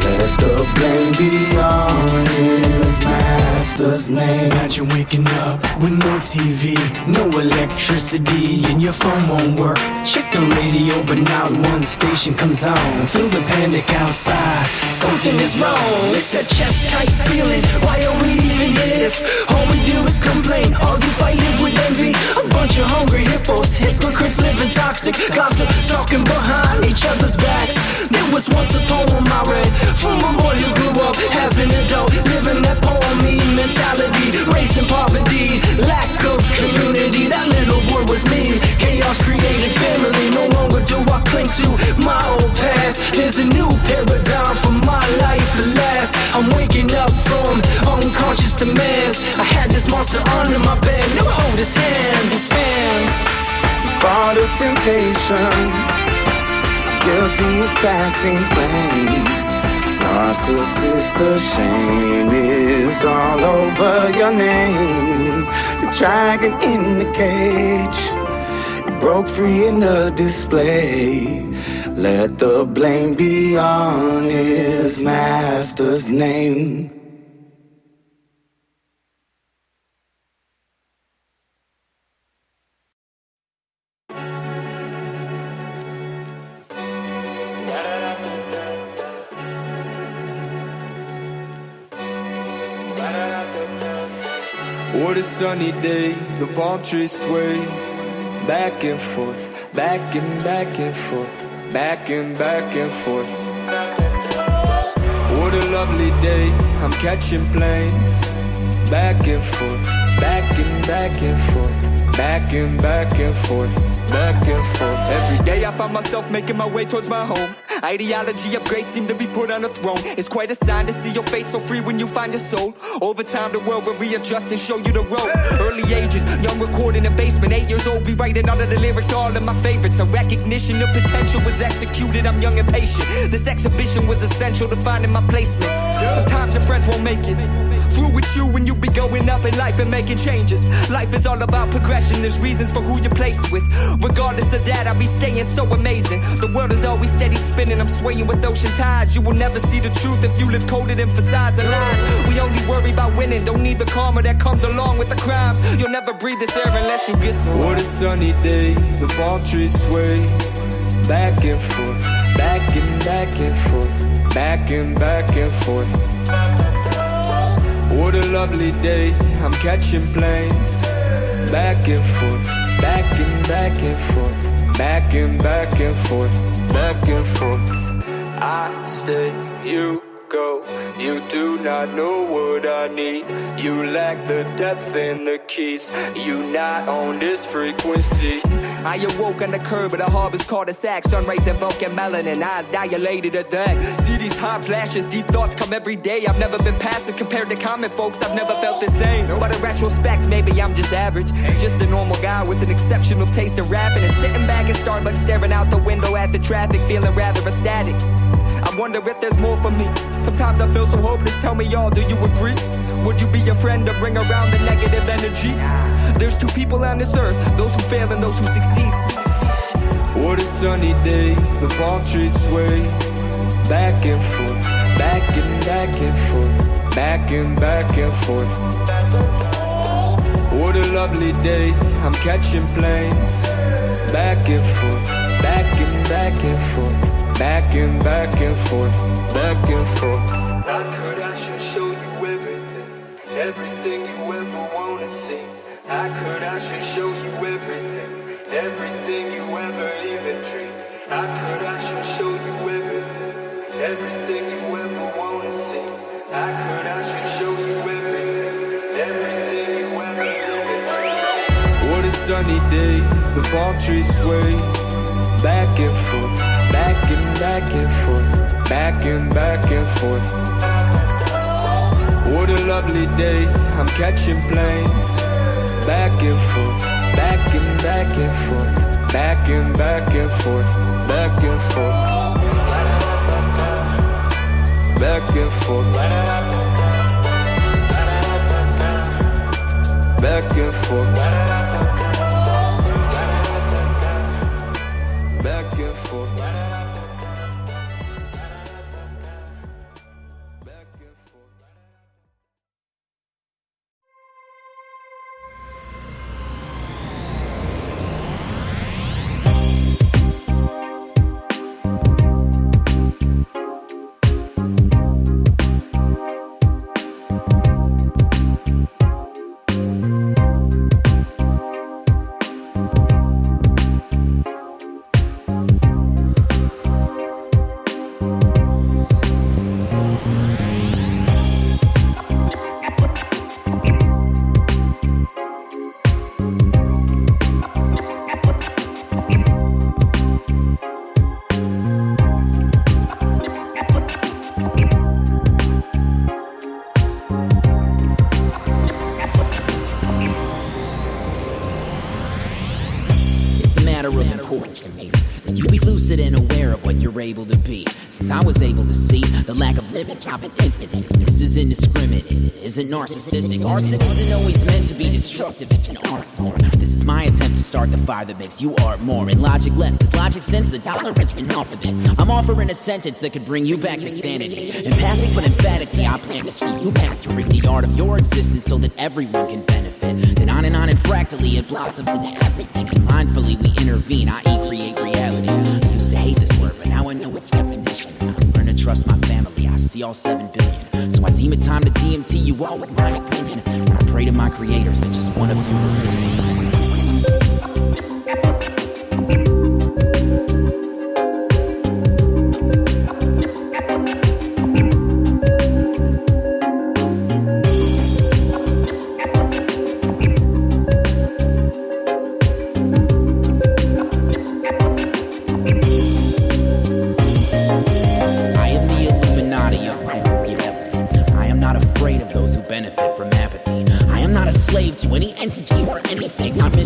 Let the blame be on his master's name. Imagine waking up with no TV, no electricity, and your phone won't work. Check the radio, but not one station comes on. Feel the panic outside, something is wrong. It's that chest tight feeling, why are we even here if all we do is complain, argue, fight, live with envy? A bunch of hungry hippos, hypocrites living toxic, gossip, talking behind each other's backs. There was once a poem I read from a boy who grew up as an adult, living that poor-me mentality, raised in poverty, lack of community. That little boy was me. Chaos created family. No longer do I cling to my old past. There's a new paradigm for my life at last. I'm waking up from unconscious demands. I had this monster under my bed. Never hold his hand, his hand. Fall of temptation, guilty of passing blame. Narcissist, the shame is all over your name. The dragon in the cage, you broke free in the display. Let the blame be on his master's name. What a sunny day, the palm trees sway back and forth, back and back and forth, back and back and forth. What a lovely day, I'm catching planes back and forth, back and back and forth, back and back and forth, back and forth. Every day I find myself making my way towards my home. Ideology upgrades seem to be put on a throne. It's quite a sign to see your fate so free when you find your soul. Over time the world will readjust and show you the road. Early ages, young recording in basement, 8 years old, rewriting all of the lyrics to all of my favorites. A recognition of potential was executed, I'm young and patient. This exhibition was essential to finding my placement. Sometimes your friends won't make it through with you when you be going up in life and making changes. Life is all about progression, there's reasons for who you place with. Regardless of that, I'll be staying so amazing. The world is always steady spinning, I'm swaying with ocean tides. You will never see the truth if you live coded in facades and lies. We only worry about winning, don't need the karma that comes along with the crimes. You'll never breathe this air unless you get some. What a sunny day, the palm trees sway back and forth, back and back and forth, back and back and forth. What a lovely day, I'm catching planes back and forth, back and back and forth, back and back and forth, back and forth. I stay, you go, you do not know what I need. You lack the depth and the keys, you not on this frequency. I awoke on the curb of the harbor's cul-de-sac. Sun rays invoking melanin, eyes dilated at that. See these hot flashes, deep thoughts come every day. I've never been passive compared to common folks, I've never felt the same. But in retrospect, maybe I'm just average, just a normal guy with an exceptional taste in rapping. And sitting back in Starbucks staring out the window at the traffic, feeling rather ecstatic. I wonder if there's more for me. Sometimes I feel so hopeless, tell me y'all, do you agree? Would you be a friend to bring around the negative energy? There's two people on this earth, those who fail and those who succeed. What a sunny day, the palm trees sway back and forth, back and back and forth, back and back and forth. What a lovely day, I'm catching planes back and forth, back and back and forth, back and back and forth, back and forth. How could I show you everything, everything you ever wanna see? How could I show you everything, everything you ever even dream? How could I show you everything, everything you ever wanna see? How could I show you everything, everything you ever even dream? What a sunny day, the palm trees sway back and forth, back and back and forth, back and back and forth. What a lovely day, I'm catching planes back and forth, back and back and forth, back and back and forth, back and forth, back and forth, back and forth, back and forth. Able to be, since I was able to see the lack of limits, I've been infinite. This is indiscriminate, it isn't narcissistic. Arson isn't always meant to be destructive, it's an art form. This is my attempt to start the fire that makes you art more and logic less, cause logic since the dollar has been offered it. I'm offering a sentence that could bring you back to sanity. Empathic but emphatically, I plan to see you mastering the art of your existence so that everyone can benefit. Then on and fractally it blossoms into everything. And mindfully we intervene, i.e. create reality. Used to hate this word, but now I know its definition. Learn to trust my family, I see all 7 billion. So I deem it time to DMT you all with my opinion. And I pray to my creators that just one of you will listen.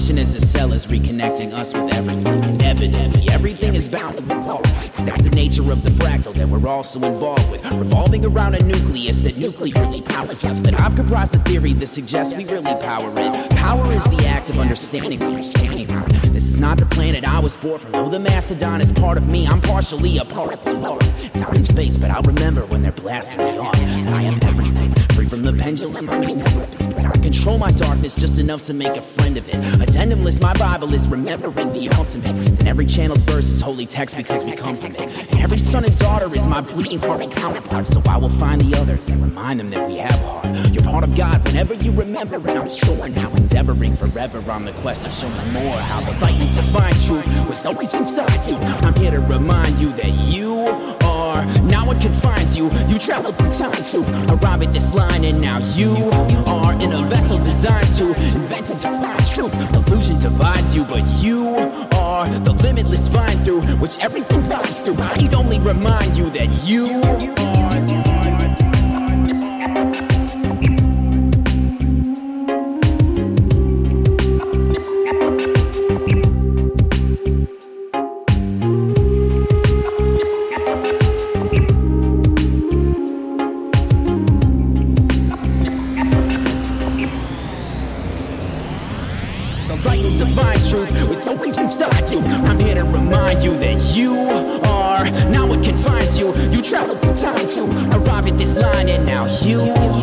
Is a cell is reconnecting us with everything. Evidently, everything is bound to evolve. That's the nature of the fractal that we're also involved with. Revolving around a nucleus that nuclearly powers us. But I've comprised a theory that suggests we really power it. Power is the act of understanding. This is not the planet I was born from. Though the mastodon is part of me, I'm partially a part of the lost. Time and space, but I'll remember when they're blasting me off. That I am everything, free from the pendulum. I control my darkness just enough to make a friend of it. Addendumless, my Bible is remembering the ultimate. And every channeled verse is holy text because we come from it. And every son and daughter is my bleeding heart and counterpart. So I will find the others and remind them that we have a heart. You're part of God whenever you remember it. I'm sure now endeavoring forever on the quest of showing more how the light and divine truth was always inside you. I'm here to remind you that you are now it confines you. You travel through time to arrive at this line, and now you are in a vessel designed to invent and define truth. Illusion divides you, but you are the limitless vine through which everything vibes through. I need only remind you that you are. I'm here to remind you that you are now it confines you. You travel through time to arrive at this line, and now you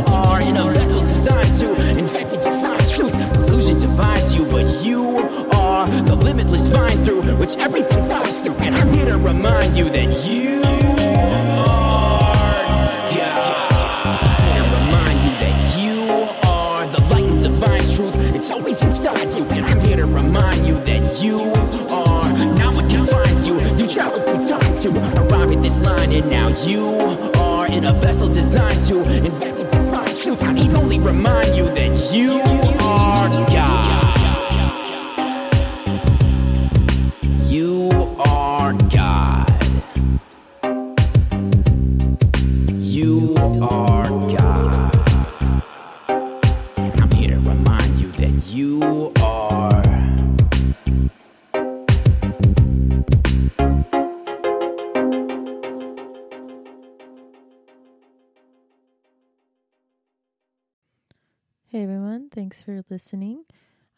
are in a vessel designed to invent and define truth. Illusion divides you, but you are the limitless vine through which everything flows through. And I'm here to remind you that you are God. I'm here to remind you that you are the light and divine truth. It's always inside you, and I'm here to remind you that you travel through time to arrive at this line, and now you are in a vessel designed to invent and define truth. I need only remind you that you are God. You are God. You are God. I'm here to remind you that you are. Hey everyone, thanks for listening.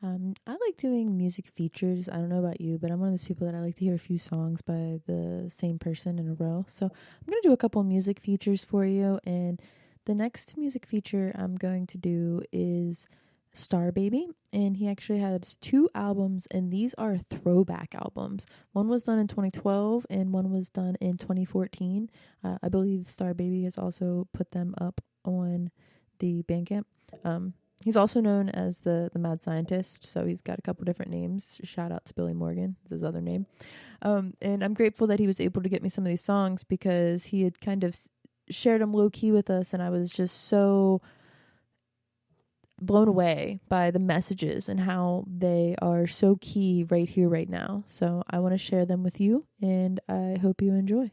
I like doing music features. I don't know about you, but I'm one of those people that I like to hear a few songs by the same person in a row. So I'm going to do a couple music features for you. And the next music feature I'm going to do is Star Baby. And he actually has 2 albums, and these are throwback albums. One was done in 2012 and one was done in 2014. I believe Star Baby has also put them up on the Bandcamp. He's also known as the Mad Scientist, so he's got a couple different names. Shout out to Billy Morgan, his other name. And I'm grateful that he was able to get me some of these songs because he had kind of shared them low-key with us, and I was just so blown away by the messages and how they are so key right here, right now. So I want to share them with you, and I hope you enjoy.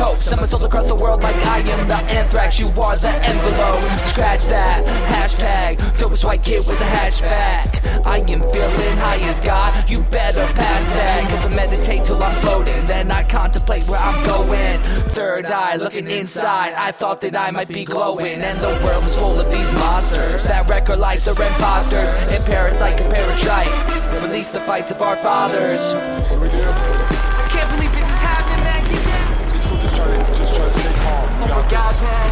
hope. Someone sold across the world like I am the anthrax. You are the envelope. Scratch that. Hashtag dopest white kid with a hatchback. I am feeling high as God. You better pass that. Cause I meditate till I'm floating. Then I contemplate where I'm going. Third eye looking inside. I thought that I might be glowing. And the world is full of these monsters that wreck our lives, they're imposters. In parasite, compare a trike. Release the fights of our fathers. I can't believe this is happening, man. Just try to stay calm. Oh my God, man.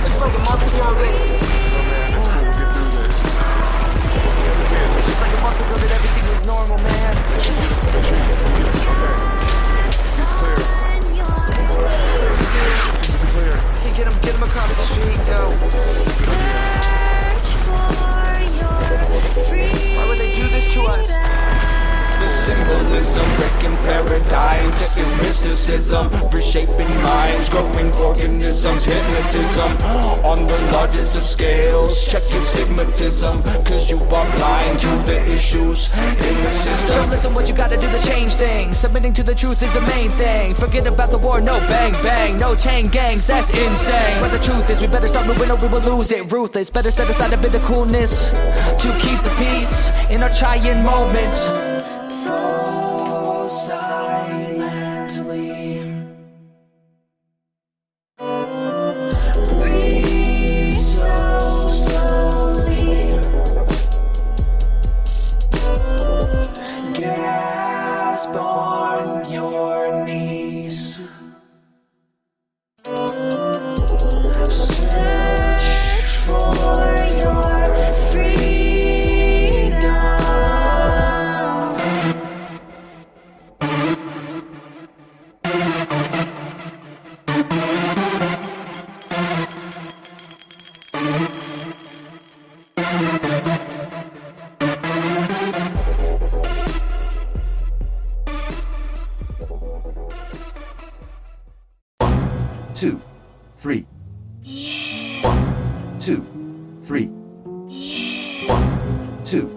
It's like a month ago already. It's cool, we'll get through this. It's just like a month ago that everything was normal, man. It's clear. Seems to be clear. Hey, get him across the street, yo. Why would they do this to us? Symbolism, breaking paradigms, second mysticism, reshaping minds, growing organisms, hypnotism, on the largest of scales, check your stigmatism, cause you are blind to the issues in the system. So listen, what you gotta do to change things, submitting to the truth is the main thing, forget about the war, no bang bang, no chain gangs, that's insane, but the truth is we better start moving or we will lose it, ruthless, better set aside a bit of coolness, to keep the peace in our trying moments. Fall silently. Breathe so slowly. Gasp on your knees. Search for your freedom. 2, 3. 1, 2, 3. 1, 2,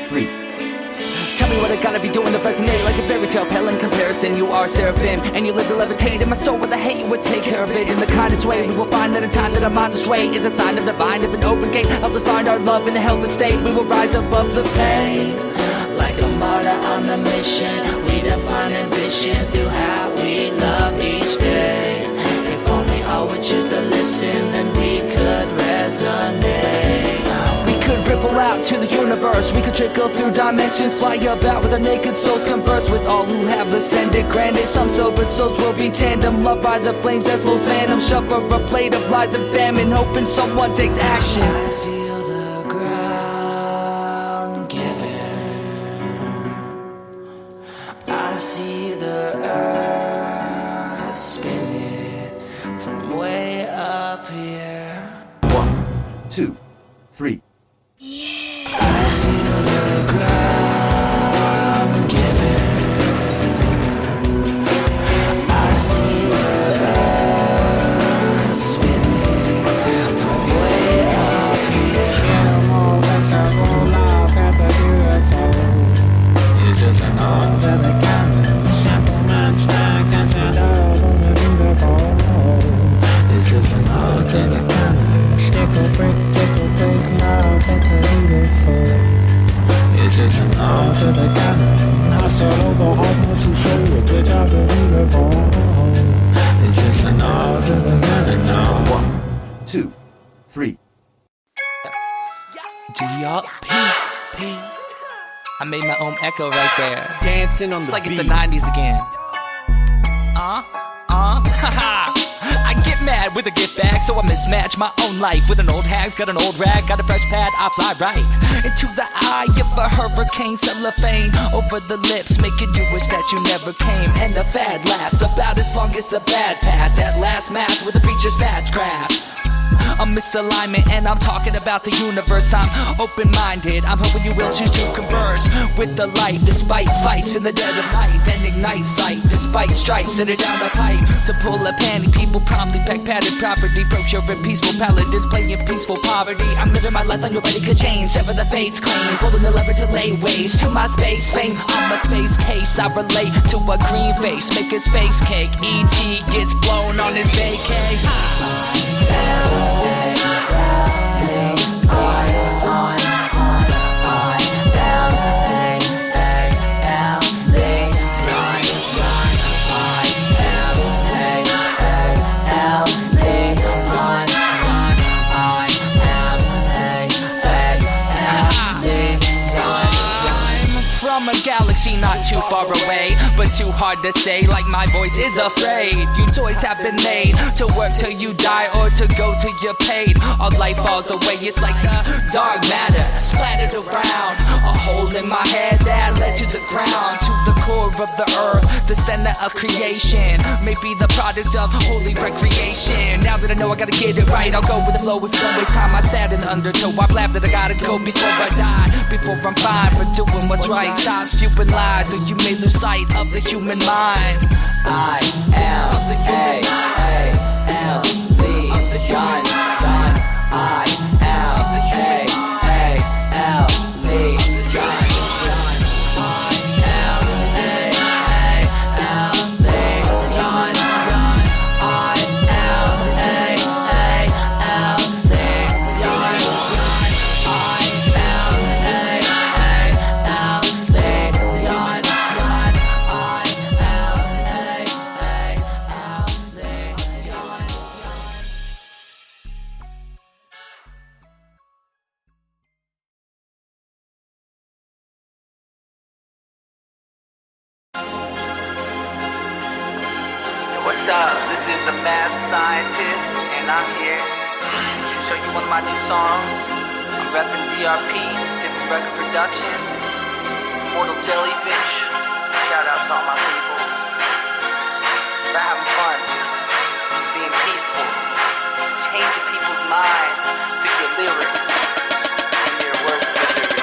3. Tell me what I gotta be doing to resonate like a fairy tale pale in comparison. You are seraphim and you live to levitate. In my soul with the hate you would take care of it in the kindest way. We will find that in time that our minds sway is a sign of divine. If an open gate helps us find our love in a helpless state, we will rise above the pain. Like a martyr on a mission, we define ambition through how we love each day. If only all would choose to listen, then we could resonate. We could ripple out to the universe. We could trickle through dimensions, fly about with our naked souls, converse with all who have ascended. Granted, some sober souls will be tandem, loved by the flames as wolves phantom. Shove a plate of lies and famine, hoping someone takes action. I feel the ground giving. I see the earth spinning from way up here. 1, 2, 3. I feel the ground giving. I see the earth spinning from way up here. It's just an art that I can simple man's snack and stand up on the beautiful. It's just an art that I can stick a brick, take a break, now take a beautiful. It's just an art that I can hustle over hard to show a good job of beautiful. It's just an art that I can now. 1, 2, 3. D-R-P-P. I made my own echo right there. Dancing on it's the like beat. It's the 90s again. Haha. I get mad with a gift bag, so I mismatch my own life with an old hag's got an old rag, got a fresh pad, I fly right into the eye of a hurricane, cellophane over the lips, making you wish that you never came. And the fad lasts about as long as a bad pass at last mass with a preacher's fast craft. A misalignment, and I'm talking about the universe. I'm open-minded, I'm hoping you will choose to converse with the light, despite fights in the dead of night. Then ignite sight, despite stripes, send it down the pipe. To pull a panty, people promptly pack padded property. Procure and peaceful paladins playing peaceful poverty. I'm living my life on your ready chain, sever the fates claim, pulling the lever to lay waste to my space fame. I'm a space case, I relate to a green face, make a space cake. E.T. gets blown on his vacay. From a galaxy not too far away, but too hard to say, like my voice is afraid. You toys have been made to work till you die or to go till you're paid. All life falls away, it's like the dark matter splattered around. A hole in my head that led to the ground, to the core of the earth, the center of creation. Maybe the product of holy recreation. Now that I know I gotta get it right, I'll go with the flow. If you don't waste time, I sat in the undertow. I blab that I gotta go before I die, before I'm fine for doing what's right. Stop spewing lies, or you may lose sight of the human mind. I am of the human mind. I am the gun. I am the human What's up? This is the Mad Scientist, and I'm here to show you one of my new songs. I'm repping DRP, Different Record Production, Mortal Jellyfish. Shout out to all my people. We're having fun, being peaceful, changing people's minds through your lyrics and your words of victory.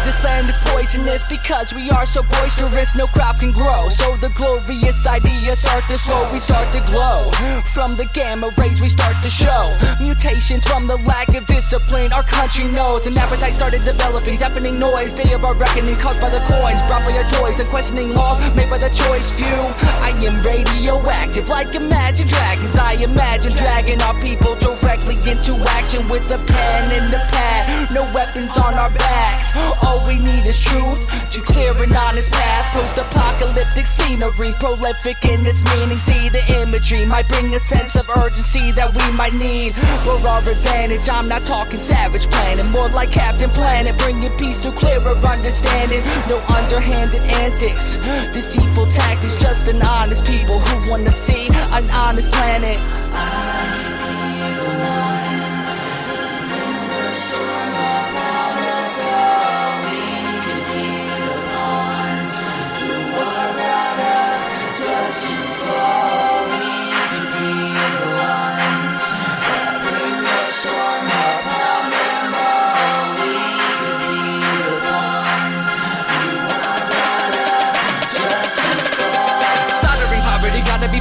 This land is poisonous because we are so boisterous, no crop can grow. So the glorious ideas start to slow, we start to glow. From the gamma rays we start to show mutations from the lack of discipline our country knows. An appetite started developing, deafening noise, day of our reckoning caused by the coins brought by our toys, and questioning laws made by the choice few. I am radioactive like Imagine Dragons. I imagine dragging our people directly into action with a pen and a pad, no weapons on our backs. All we need is truth to clear an honest path. Post-apocalyptic scenery, prolific in its meaning. See the imagery might bring a sense of urgency that we might need for our advantage. I'm not talking savage planning, more like Captain Planet, bringing peace through clearer understanding. No underhanded antics, deceitful tactics, just an honest people who wanna see an honest planet.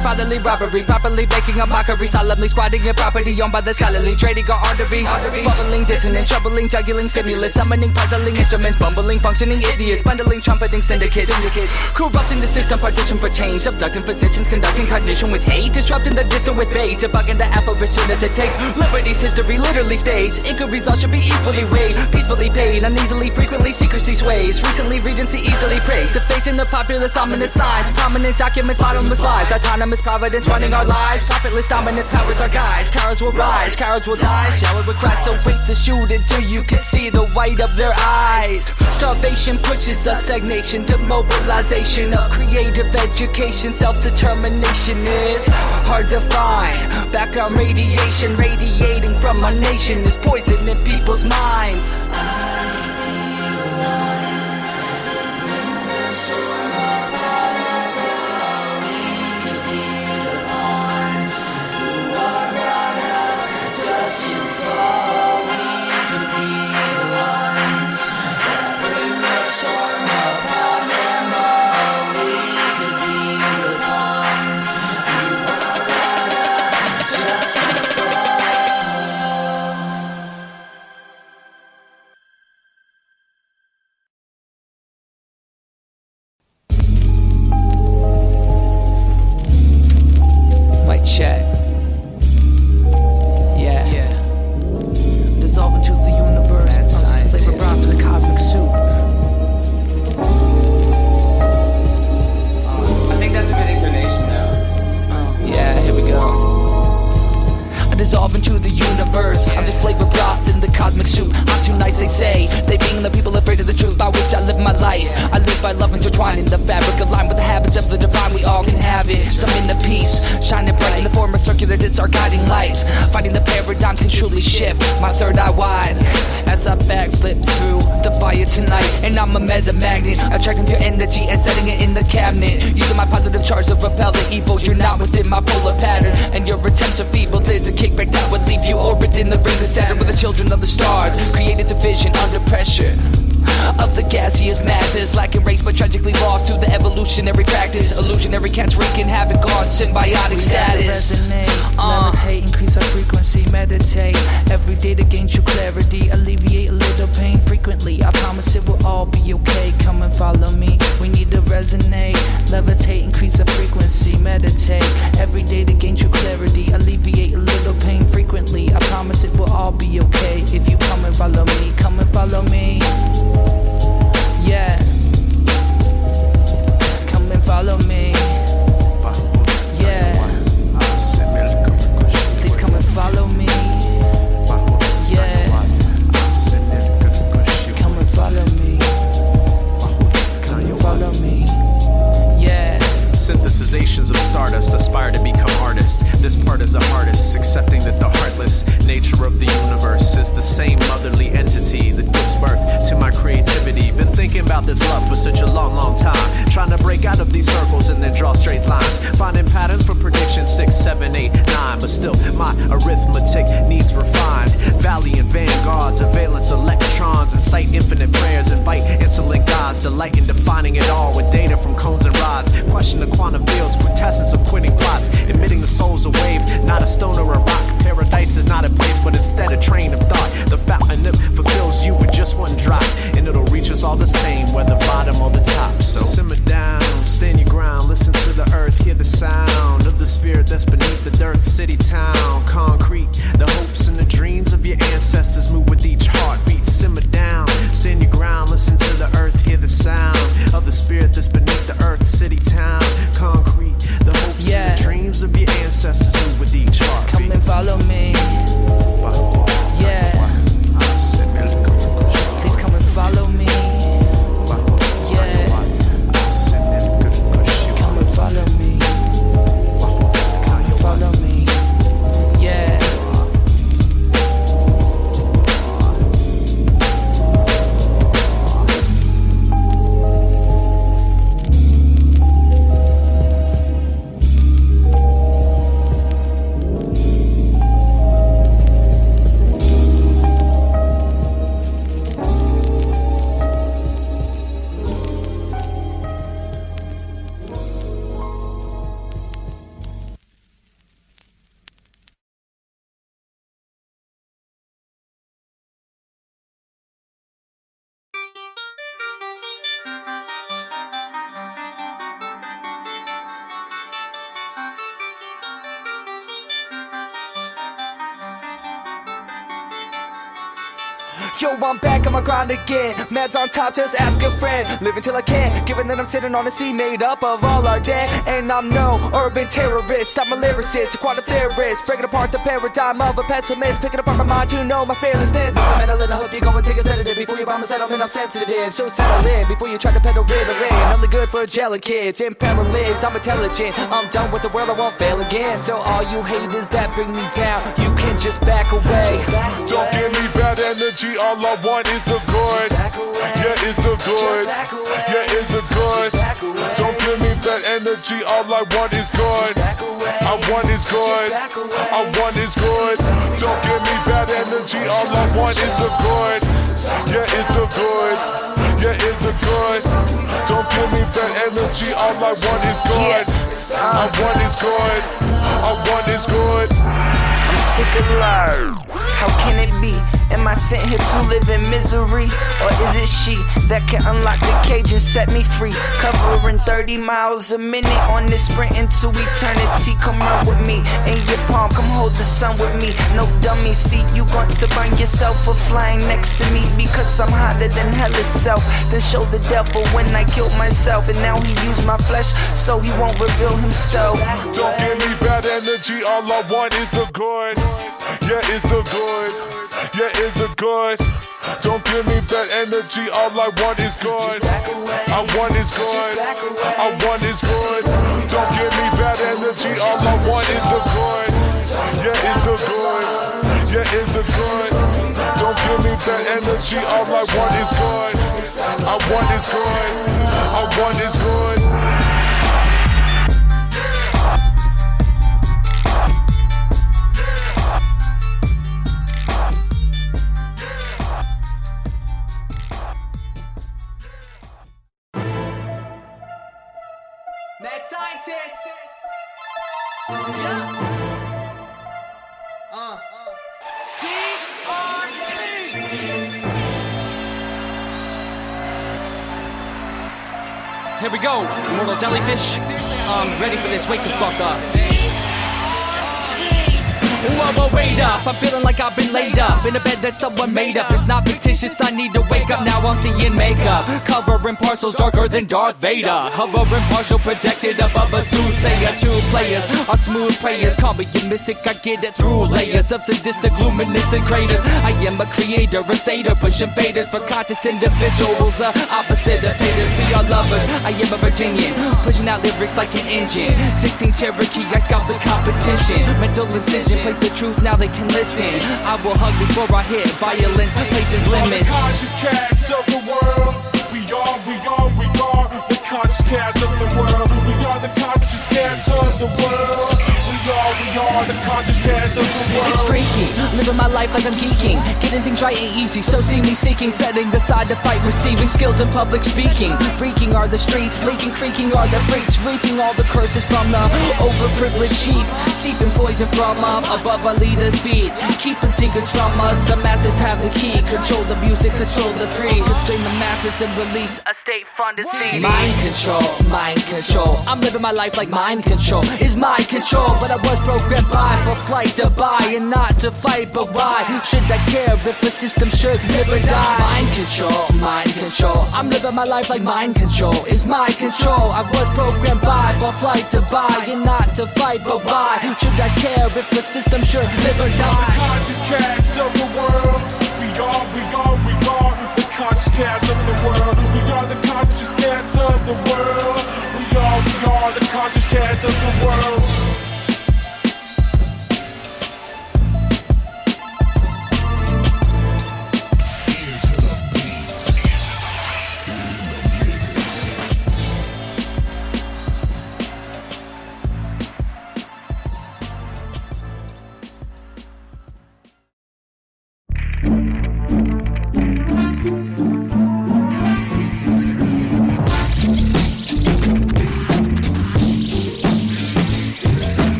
Fatherly robbery, properly making a mockery, solemnly squatting a property owned by the scholarly, trading our arteries, bubbling, dissonant, troubling, juggling, stimulus, summoning, puzzling instruments, bumbling, functioning idiots, bundling, trumpeting syndicates, corrupting the system, partition for change, abducting physicians, conducting cognition with hate, disrupting the distant with bait, debugging the apparition as it takes liberty's history literally staged. Inquiries all should be equally weighed, peacefully paid, uneasily, frequently secrecy sways, recently regency easily praised, defacing the populace ominous signs, prominent documents, bottomless lies, autonomous providence running our lives, profitless dominance powers our guys. Towers will rise, cowards will die, shower with crash, so wait to shoot until you can see the white of their eyes. Starvation pushes us, stagnation, demobilization of creative education. Self-determination is hard to find. Background radiation radiating from our nation is poison in people's minds. Just universe. I'm just flavor broth in the cosmic soup. I'm too nice, they say. They being the people afraid of the truth by which I live my life. I live by love intertwined in the fabric, aligned with the habits of the divine. We all can have it. Some in the peace, shining bright in the form of circular discs, our guiding lights. Fighting the paradigm can truly shift my third eye wide as I backflip through the fire tonight. And I'm a meta magnet, attracting pure energy and setting it in the cabinet. Using my positive charge to repel the evil. You're not within my polar pattern, and your attempts are feeble. There's a kickback that would leave you orbiting the rings of Saturn with the children of the stars. Created division under pressure of the gaseous masses, like erased but tragically lost through the evolutionary practice. Illusionary cats wreaking havoc on symbiotic status. Levitate, increase our frequency, meditate every day to gain true clarity, alleviate a little pain frequently. I promise it will all be okay. Come and follow me. We need to resonate. Levitate, increase our frequency, meditate every day to gain true clarity, alleviate a little pain frequently. I promise it will all be okay if you come and follow me. Come and follow me. Yeah. Come and follow me. Yeah. Please come and follow me. Yeah. Come and follow me. Come and follow me. Yeah. Synthesizations of stardust aspire to become artists. This part is the hardest, accepting that the heartless nature of the universe is the same motherly entity that gives birth to my creativity. Been thinking about this love for such a long, long time, trying to break out of these circles and then draw straight lines, finding patterns for prediction 6, 7, 8, 9, but still my arithmetic needs refined. Valiant vanguards, a valence electrons, incite infinite prayers, invite insolent gods, delight in defining it all with data from cones and rods. Question the quantum fields, quintessence of quitting plots, emitting the soul's a wave, not a stone or a rock. Paradise is not a place, but instead a train of thought. The fountain that fulfills you with just one drop, and it'll reach us all the same, whether bottom or the top. So simmer down, stand your ground, listen to the earth, hear the sound of the spirit that's beneath the dirt, city, town, concrete. The hopes and the dreams of your ancestors move with each heartbeat. Simmer down, stand your ground, listen to the earth, hear the sound of the spirit that's beneath the earth, city, town, concrete. The hopes and the dreams of your ancestors move with each heartbeat. Come and follow me. Yeah. Please come and follow me. Yeah. Come and follow me. Come and follow me. Yeah. Yo, I'm back on my grind again. Meds on top, just ask a friend. Living till I can, given that I'm sitting on a sea made up of all our dead. And I'm no urban terrorist, I'm a lyricist, a quantum theorist, breaking apart the paradigm of a pessimist, picking apart my mind to know my fearlessness. I'm meddling, I hope you go and take a sedative before you bomb a settlement. I'm sensitive, so settle in before you try to peddle Ritalin. Only good for jelly kids, imperialids. I'm intelligent, I'm done with the world, I won't fail again. So all you haters that bring me down, you can just back away. Don't give me bad energy, all I want is the good. Yeah, it's the good. Yeah, it's the good. Don't give me bad energy, all I want is good. I want is good. I want is good. Don't give me bad energy, all I want is the good. Yeah, it's the good. Yeah, it's the good. Don't give me bad energy, all I want is good. I want is good. I want is good. I'm sick and loud. How can it be? Am I sent here to live in misery? Or is it she that can unlock the cage and set me free? Covering 30 miles a minute on this sprint into eternity. Come run with me in your palm, come hold the sun with me. No dummy, see you want to burn yourself for flying next to me. Because I'm hotter than hell itself. Then show the devil when I killed myself. And now he used my flesh so he won't reveal himself. Don't give me bad energy, all I want is the good. Yeah, it's the good. Yeah, it's the good. Don't give me bad energy, all I want is good. I want is good. I want is good. Don't give me bad energy, all I want is the good. Yeah, it's the good. Yeah, it's the good. Don't give me bad energy, all I want is good. I want is good. I want is good. Mad scientist. Yeah. Here we go, immortal jellyfish. Ready for this, wake the fuck up. Whoa, wait up, I'm feeling like I've been laid up in a bed that someone made up. It's not fictitious, I need to wake up. Now I'm seeing makeup, covering parcels darker than Darth Vader. Hovering partial projected above a soothsayer. Two players are smooth prayers. Call me a mystic, I get it through layers of sadistic luminescent craters. I am a creator, a satyr, pushing faders for conscious individuals. The opposite of haters, we are lovers. I am a Virginian, pushing out lyrics like an engine. 16 Cherokee, I scout the competition. Mental incision, place the truth, now they can listen. I will hug before I hit violence, places limits. The conscious cats of the world. We are the conscious cats of the world. We are the conscious cats of the world. We are the conscious cats of the world. It's freaky, living my life like I'm geeking. Getting things right ain't easy, so see me seeking. Setting aside to fight, receiving skills in public speaking. Freaking are the streets, leaking, creaking are the freaks. Reaping all the curses from the overprivileged sheep. Seeping poison from above our leaders' feet. Keeping secrets from us, the masses have the key. Control the music, control the free. Constrain the masses and release a state-funded CD. Mind control, mind control. I'm living my life like mind control is mind control. But I was programmed by false light to buy and not to fight. But why should I care if the system should live or die? Mind control, mind control. I'm living my life like mind control is mind control. I was programmed by false light to buy and not to fight. But why should I care if the system should live or die? The conscious cats of the world. We are the conscious cats of the world. We are the conscious cats of the world. We are the conscious cats of the world.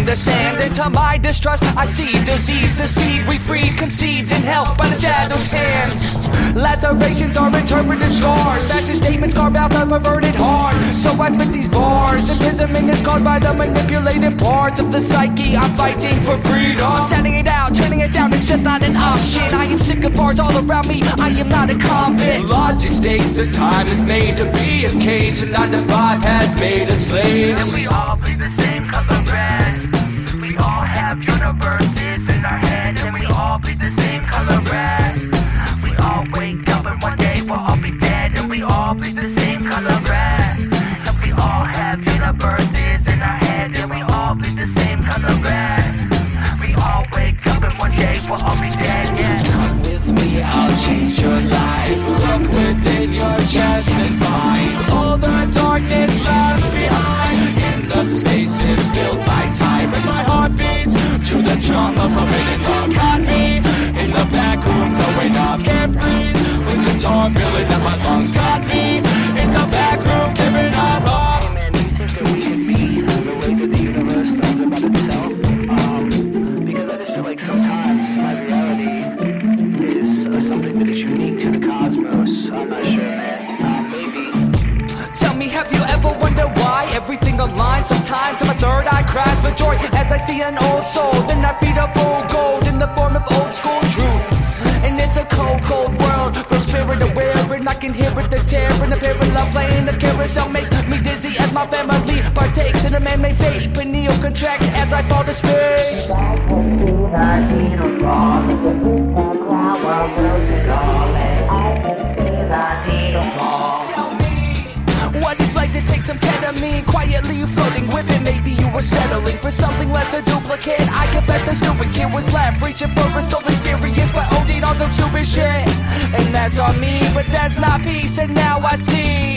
The sand into my distrust, I see disease, the seed we freed, conceived and held by the shadow's hand. Lacerations are interpreted scars, fashion statements carve out the perverted heart. So I spit these bars, imprisonment is caused by the manipulated parts of the psyche. I'm fighting for freedom, I'm shouting it out, turning it down, it's just not an option. I am sick of bars all around me, I am not a convict. Logic states the time is made to be a cage, and 9 to 5 has made a slave. And we all bleed the same color red. We all have universes in our head, and we all bleed the same color red. We all wake up and one day we'll all be dead, and we all bleed the same color red. And we all have universes in our head, and we all bleed the same color red. We all wake up and one day we'll all be dead, yeah. Come with me, I'll change your life. Look within your chest and find all the darkness left behind. In the spaces filled by time, and my heart beats to the drum of forbidden love. Got me in the back room, throwing up, can't breathe. With guitar filling up my lungs. Got me in the back room, giving up. Hey man, do you think that we can be the way that the universe knows about itself? Because I just feel like sometimes my reality is something that is unique to the cosmos. I'm not sure, man. Maybe. Tell me, have you ever wondered why everything aligns? Sometimes my third eye cries for joy as I see an old soul. Then I feed up old gold in the form of old school truth. And it's a cold, cold world for spirit aware, and I can hear it, the tear in the parallel playing the carousel makes me dizzy as my family partakes in a man-made fate. Pineal contract as I fall to space. Tell me what it's like to take some ketamine, quietly floating with it. Maybe you were settling for something less, a duplicate. I confess a stupid kid was left reaching for a soul experience, but OD'd on some stupid shit. And that's on me, but that's not peace. And now I see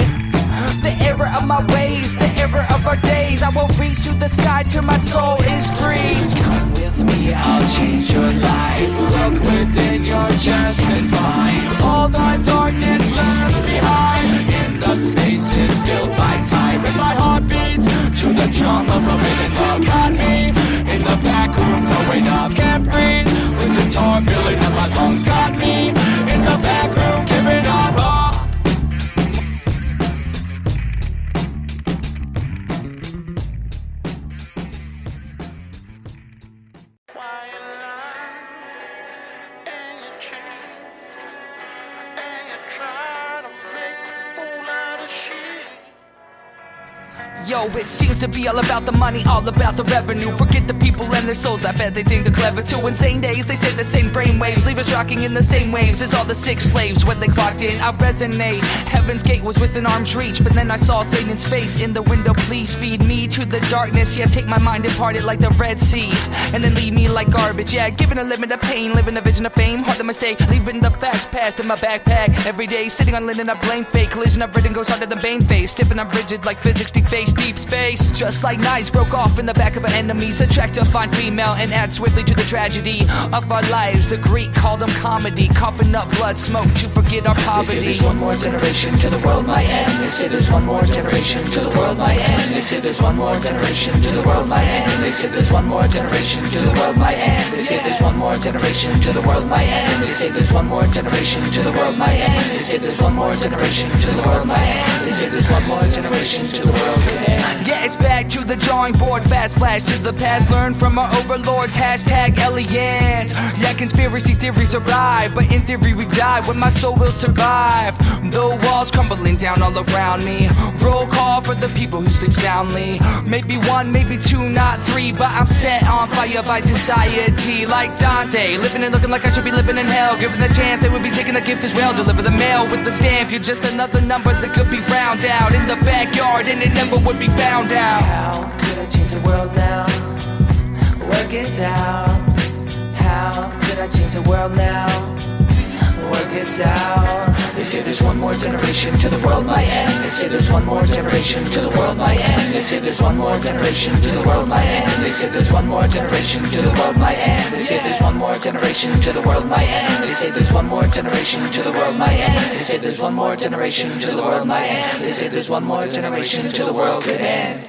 the error of my ways, the error of our days. I will reach to the sky till my soul is free. Come with me, I'll change your life. Look within your chest and find all the darkness left behind. In the spaces filled by time, and my heart beats to the drum of forbidden love. Got me in the back room, throwing up, can't breathe. With guitar filling up my lungs. Got me in the back room, giving up. Yo, it seems to be all about the money, all about the revenue. Forget the people and their souls, I bet they think they're clever too. Insane days, they say the same brain waves, leave us rocking in the same waves as all the sick slaves. When they clocked in, I resonate. Heaven's gate was within arm's reach, but then I saw Satan's face in the window. Please feed me to the darkness, yeah, take my mind and part it like the Red Sea, and then leave me like garbage, yeah, giving a limit of pain, living a vision of fame, hard to mistake, leaving the facts past in my backpack. Every day, sitting on linen, I blame fate, collision I've written goes harder than Bane face, stiff and I'm rigid like physics deface deep space. Just like knives broke off in the back of an enemy's attract to find female and add swiftly to the tragedy of our lives. The Greek called them comedy, coughing up blood smoke to forget our poverty. They say there's one more generation till the world might end. They say there's one more generation till the world might end. They say there's one more generation till the world might end. They say there's one more generation till the world might end. They say there's one more generation till the world might end. They say there's one more generation till the world might end. They say there's one more generation till the world might end. They say there's one more generation till the world could end. Yeah, it's back to the drawing board, fast flash to the past, learn from our overlords, hashtag aliens. Yeah, conspiracy theories arrive, but in theory we die when my soul will survive. The walls crumbling down all around me, roll call for the people who sleep soundly. Maybe one, maybe two, not three, but I'm set on fire by society. Like Dante, living and looking like I should be living in hell. Given the chance, they would be taking the gift as well. Deliver the mail with the stamp, you're just another number that could be round out in the backyard, and it never would be found out. How could I change the world now? Work it out. How could I change the world now? Work it out. They say there's one more generation till the world might end. They say there's one more generation till the world might end. They say there's one more generation till the world might end. They say there's one more generation till the world might end. They say there's one more generation till the world might end. They say there's one more generation till the world might end. They say there's one more generation till the world might end. They say there's one more generation till the world could end.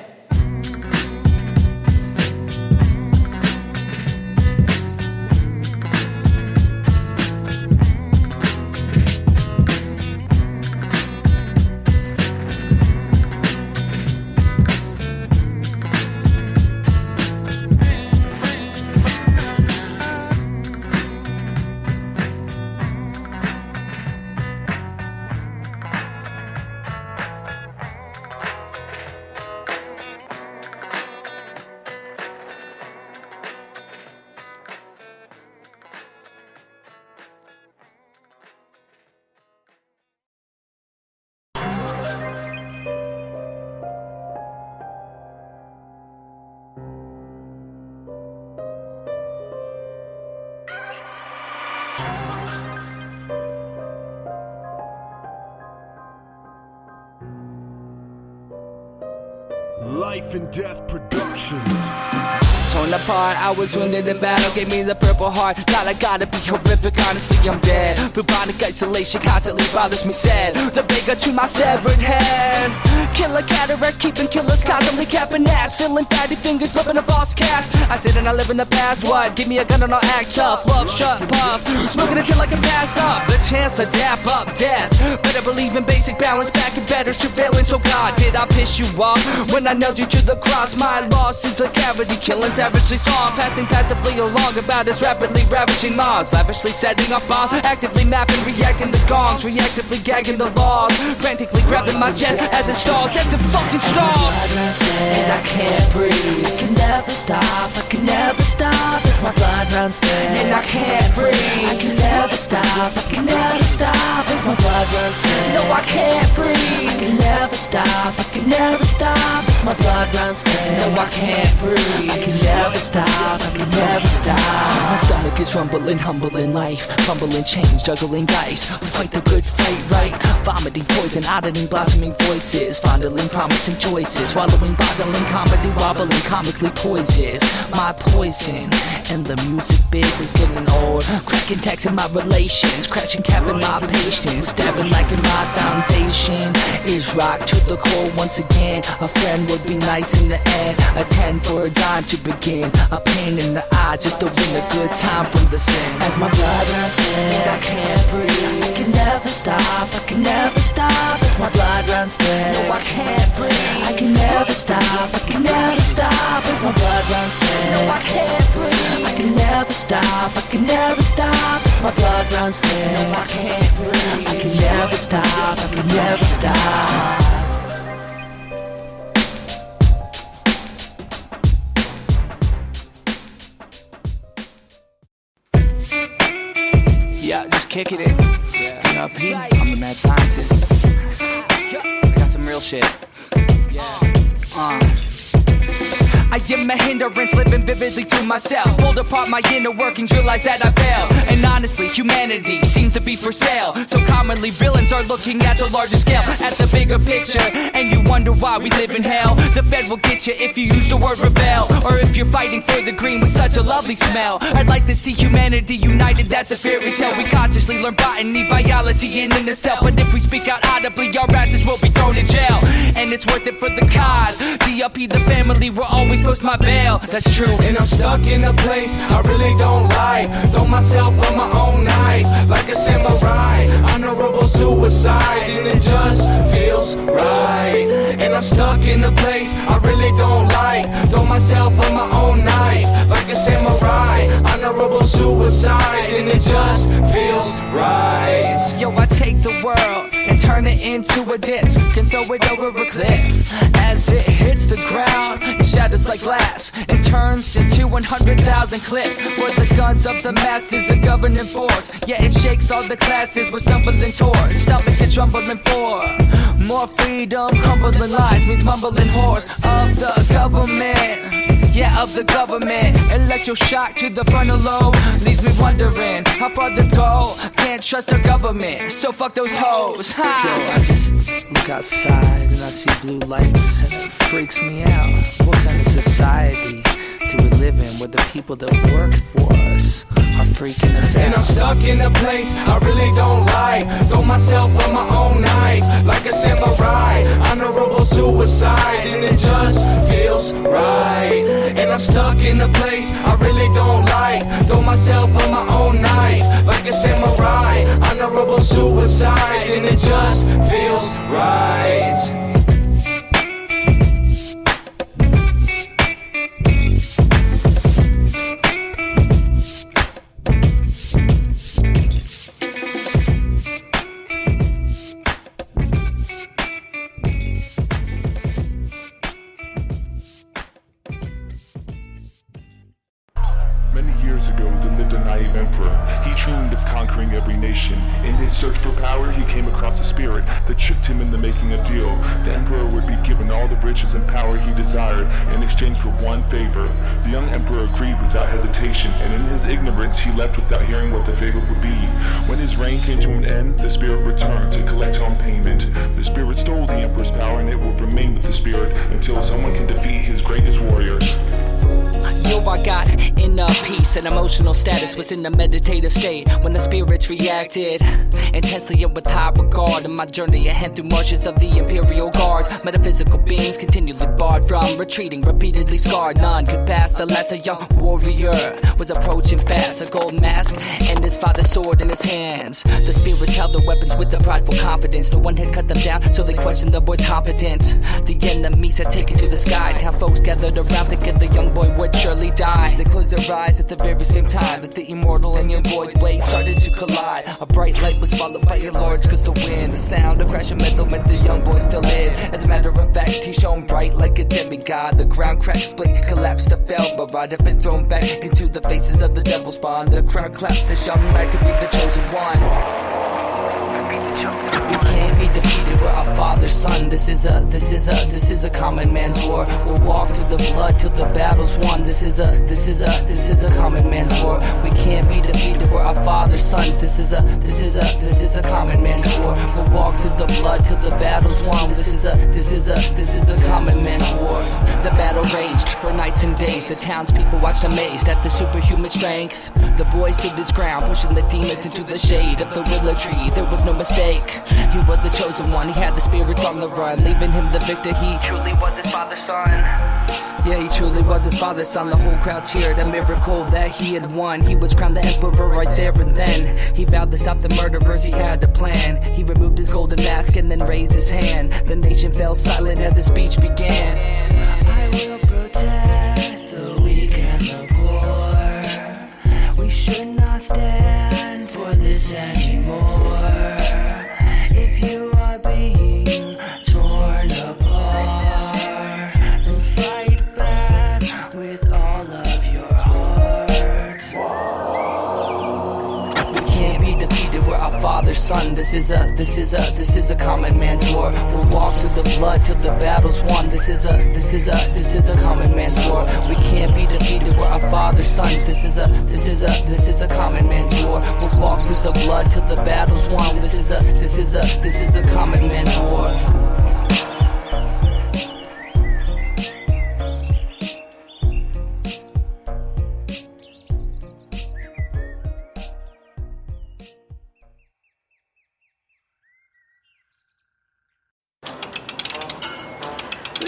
Life and Death Productions. Torn apart, I was wounded in battle, gave me the purple heart. God, I gotta be horrific, honestly I'm dead. Bubonic isolation constantly bothers me sad. The vigor to my severed head. Killer cataracts, keeping killers constantly capping ass. Feeling fatty fingers, flipping a false cast. I sit and I live in the past, what? Give me a gun and I'll act tough. Love, shut, puff, smoking until I can pass up. The chance to dap up death. Better believe in basic balance, back and better surveillance. Oh God, did I piss you off? When I nailed you to the cross, my loss is a cavity killing. Savagely saw, passing passively along about as rapidly ravaging mobs. Lavishly setting up bombs, actively mapping, reacting to gongs, reactively gagging the laws, frantically grabbing my chest as it stalls. That's a fucking stall. And I can't breathe. I can never stop. I can never stop as my blood runs thin. And I can't breathe. I can never stop. I can never stop as my blood runs thin. No, I can't breathe. I can never stop. I can never stop as my blood runs thin. No, I can't breathe. I can never stop. I can never stop. My stomach is rumbling, humbling life, fumbling chains, juggling dice. We fight the good fight, right? Vomiting poison, auditing blossoming voices, fondling promising choices, swallowing, boggling, comedy, wobbling, comically poisons. My poison and the music biz is getting old. Cracking tacks in my relations, crashing cap in my patience, stabbing like in my foundation is rock to the core once again. A friend would be nice in the end. A 10 for a dime to begin. A pain in the eye just to win a good time from the sin. As my blood runs thin, I can't breathe. I can never stop. I can never stop as my blood runs thin. No, I can't breathe. I can never stop. I can never stop as my blood runs thin. No, I can't breathe. I can never stop. I can never stop as my blood runs thin. No, I can't breathe. I can never stop. I can never stop. Yeah, just kicking it. DRP, I'm the mad scientist. I got some real shit. I am a hindrance, living vividly through myself. Pulled apart my inner workings, realize that I fail. And honestly, humanity seems to be for sale. So commonly, villains are looking at the larger scale, at the bigger picture. And you wonder why we live in hell. The Fed will get you if you use the word rebel, or if you're fighting for the green with such a lovely smell. I'd like to see humanity united, that's a fairy tale. We consciously learn botany, biology, and in the cell. But if we speak out audibly, our asses will be thrown in jail. And it's worth it for the cause. DLP, the family, will always post my bail. That's true. And I'm stuck in a place I really don't like. Throw myself on my own knife like a samurai. Honorable suicide, and it just feels right. And I'm stuck in a place I really don't like. Throw myself on my own knife like a samurai. Honorable suicide, and it just feels right. Yo, I take the world and turn it into a disc and throw it over a cliff. As it hits the ground, it shatters like glass and turns into 100,000 clips. For the guns of the masses, the governing force. Yeah, it shakes all the classes we're stumbling towards. Stomach is rumbling for more freedom. Crumbling lies means mumbling horse of the government. Yeah, of the government. Electroshock to the frontal lobe leaves me wondering how far to go. Can't trust the government, so fuck those hoes. Ha! Yo, I just look outside and I see blue lights and it freaks me out. What kind of society do we live in where the people that work for us are freaking us out? And I'm stuck in a place I really don't like. Throw myself on my own knife like a samurai. Honorable suicide, and it just feels right. And I'm stuck in a place I really don't like. Throw myself on my own knife like a samurai. Honorable suicide, and it just feels right. search for power, he came across a spirit that tricked him into making a deal. The emperor would be given all the riches and power he desired in exchange for one favor. The young emperor agreed without hesitation, and in his ignorance he left without hearing what the favor would be. When his reign came to an end, the spirit returned to collect on payment. The spirit stole the emperor's power, and it would remain with the spirit until until someone can defeat his greatest warriors. Yo, I got inner peace and emotional status was in a meditative state when the spirits reacted intensely and with high regard. In my journey ahead through marches of the Imperial Guards, metaphysical beings continually barred from retreating, repeatedly scarred. None could pass the last. A young warrior was approaching fast, a gold mask and his father's sword in his hands. The spirits held their weapons with a prideful confidence. No one had cut them down, so they questioned the boy's competence. The enemies had taken to the sky. Town folks gathered around thinking the young boy would surely die. They closed their eyes at the very same time that the immortal and young boy's blades started to collide. A bright light was followed by a large gust of wind. The sound of crashing metal meant the young boy still lived. As a matter of fact, he shone bright like a demigod. The ground cracked, split, collapsed, and fell, but right had been thrown back into the faces of the devil's spawn. The crowd clapped, this young man could be the chosen one. We can't be defeated, we're our father's son. This is a common man's war. We'll walk through the blood till the battle's won. This is a common man's war. We can't be defeated, we're our father's sons. This is a common man's war. We'll walk through the blood till the battle's won. This is a common man's war. The battle raged for nights and days. The townspeople watched amazed at the superhuman strength. The boy stood his ground, pushing the demons into the shade of the willow tree. There was no mistake. He was the chosen one, he had the spirits on the run, leaving him the victor. He truly was his father's son. Yeah, he truly was his father's son. The whole crowd cheered, a miracle that he had won. He was crowned the emperor right there and then. He vowed to stop the murderers, he had a plan. He removed his golden mask and then raised his hand. The nation fell silent as his speech began. I will protect the weak and the poor. We should not stand for this anymore. If you are being torn apart, then fight back with all of your heart. We can't be defeated, we're our father's son. This is a common man's war. We'll walk through the blood till the battle's won. This is a common man's war. We can't be defeated, we're our father's sons. This is a common man's war. We'll walk through the blood till the battle's won. This is a common man's war.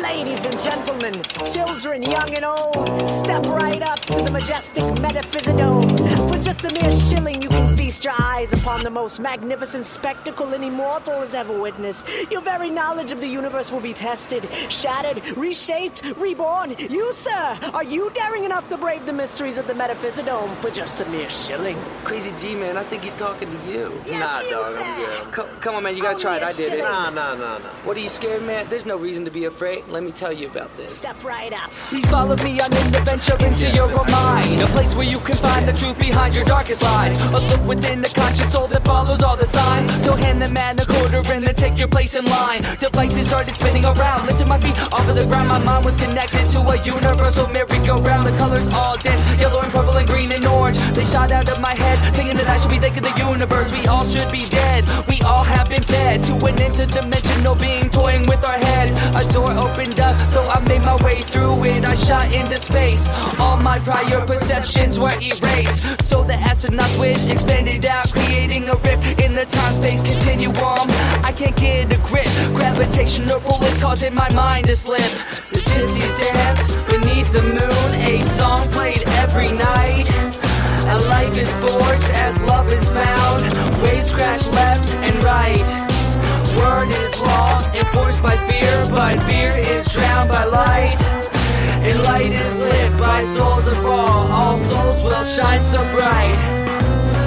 Ladies and gentlemen, children young and old, step right up to the majestic Metaphysidome. For just a mere shilling, you can feast your eyes upon the most magnificent spectacle an immortal has ever witnessed. Your very knowledge of the universe will be tested, shattered, reshaped, reborn. You, sir, are you daring enough to brave the mysteries of the Metaphysidome for just a mere shilling? Crazy G, man, I think he's talking to you. Yes, nah, you, dog, sir. I'm good. Come on, man, you gotta try it. I did it. Nah. What, are you scared, man? There's no reason to be afraid. Let me tell you about this. Step right up. Please follow me on an adventure into your own mind. A place where you can find the truth behind your darkest lies. A look within the conscious soul that follows all the signs. So hand the man a quarter and then take your place in line. Devices started spinning around, lifting my feet off of the ground. My mind was connected to a universal merry-go-round. The colors all dense, yellow and purple and green and orange. They shot out of my head, thinking that I should be thinking the universe. We all should be dead. We all have been fed to an interdimensional being toying with our heads. A door opened up, so I made my way through it. I shot into space. All my prior perceptions were erased. So the astronaut's wish expanded out, creating a rift in the time-space continuum. I can't get a grip. Gravitational pull is causing my mind to slip. The gypsies dance beneath the moon. A song played every night. A life is forged as love is found. Waves crash left and right. Word is law, enforced by fear, but fear is drowned by light. And light is lit by souls of all souls will shine so bright.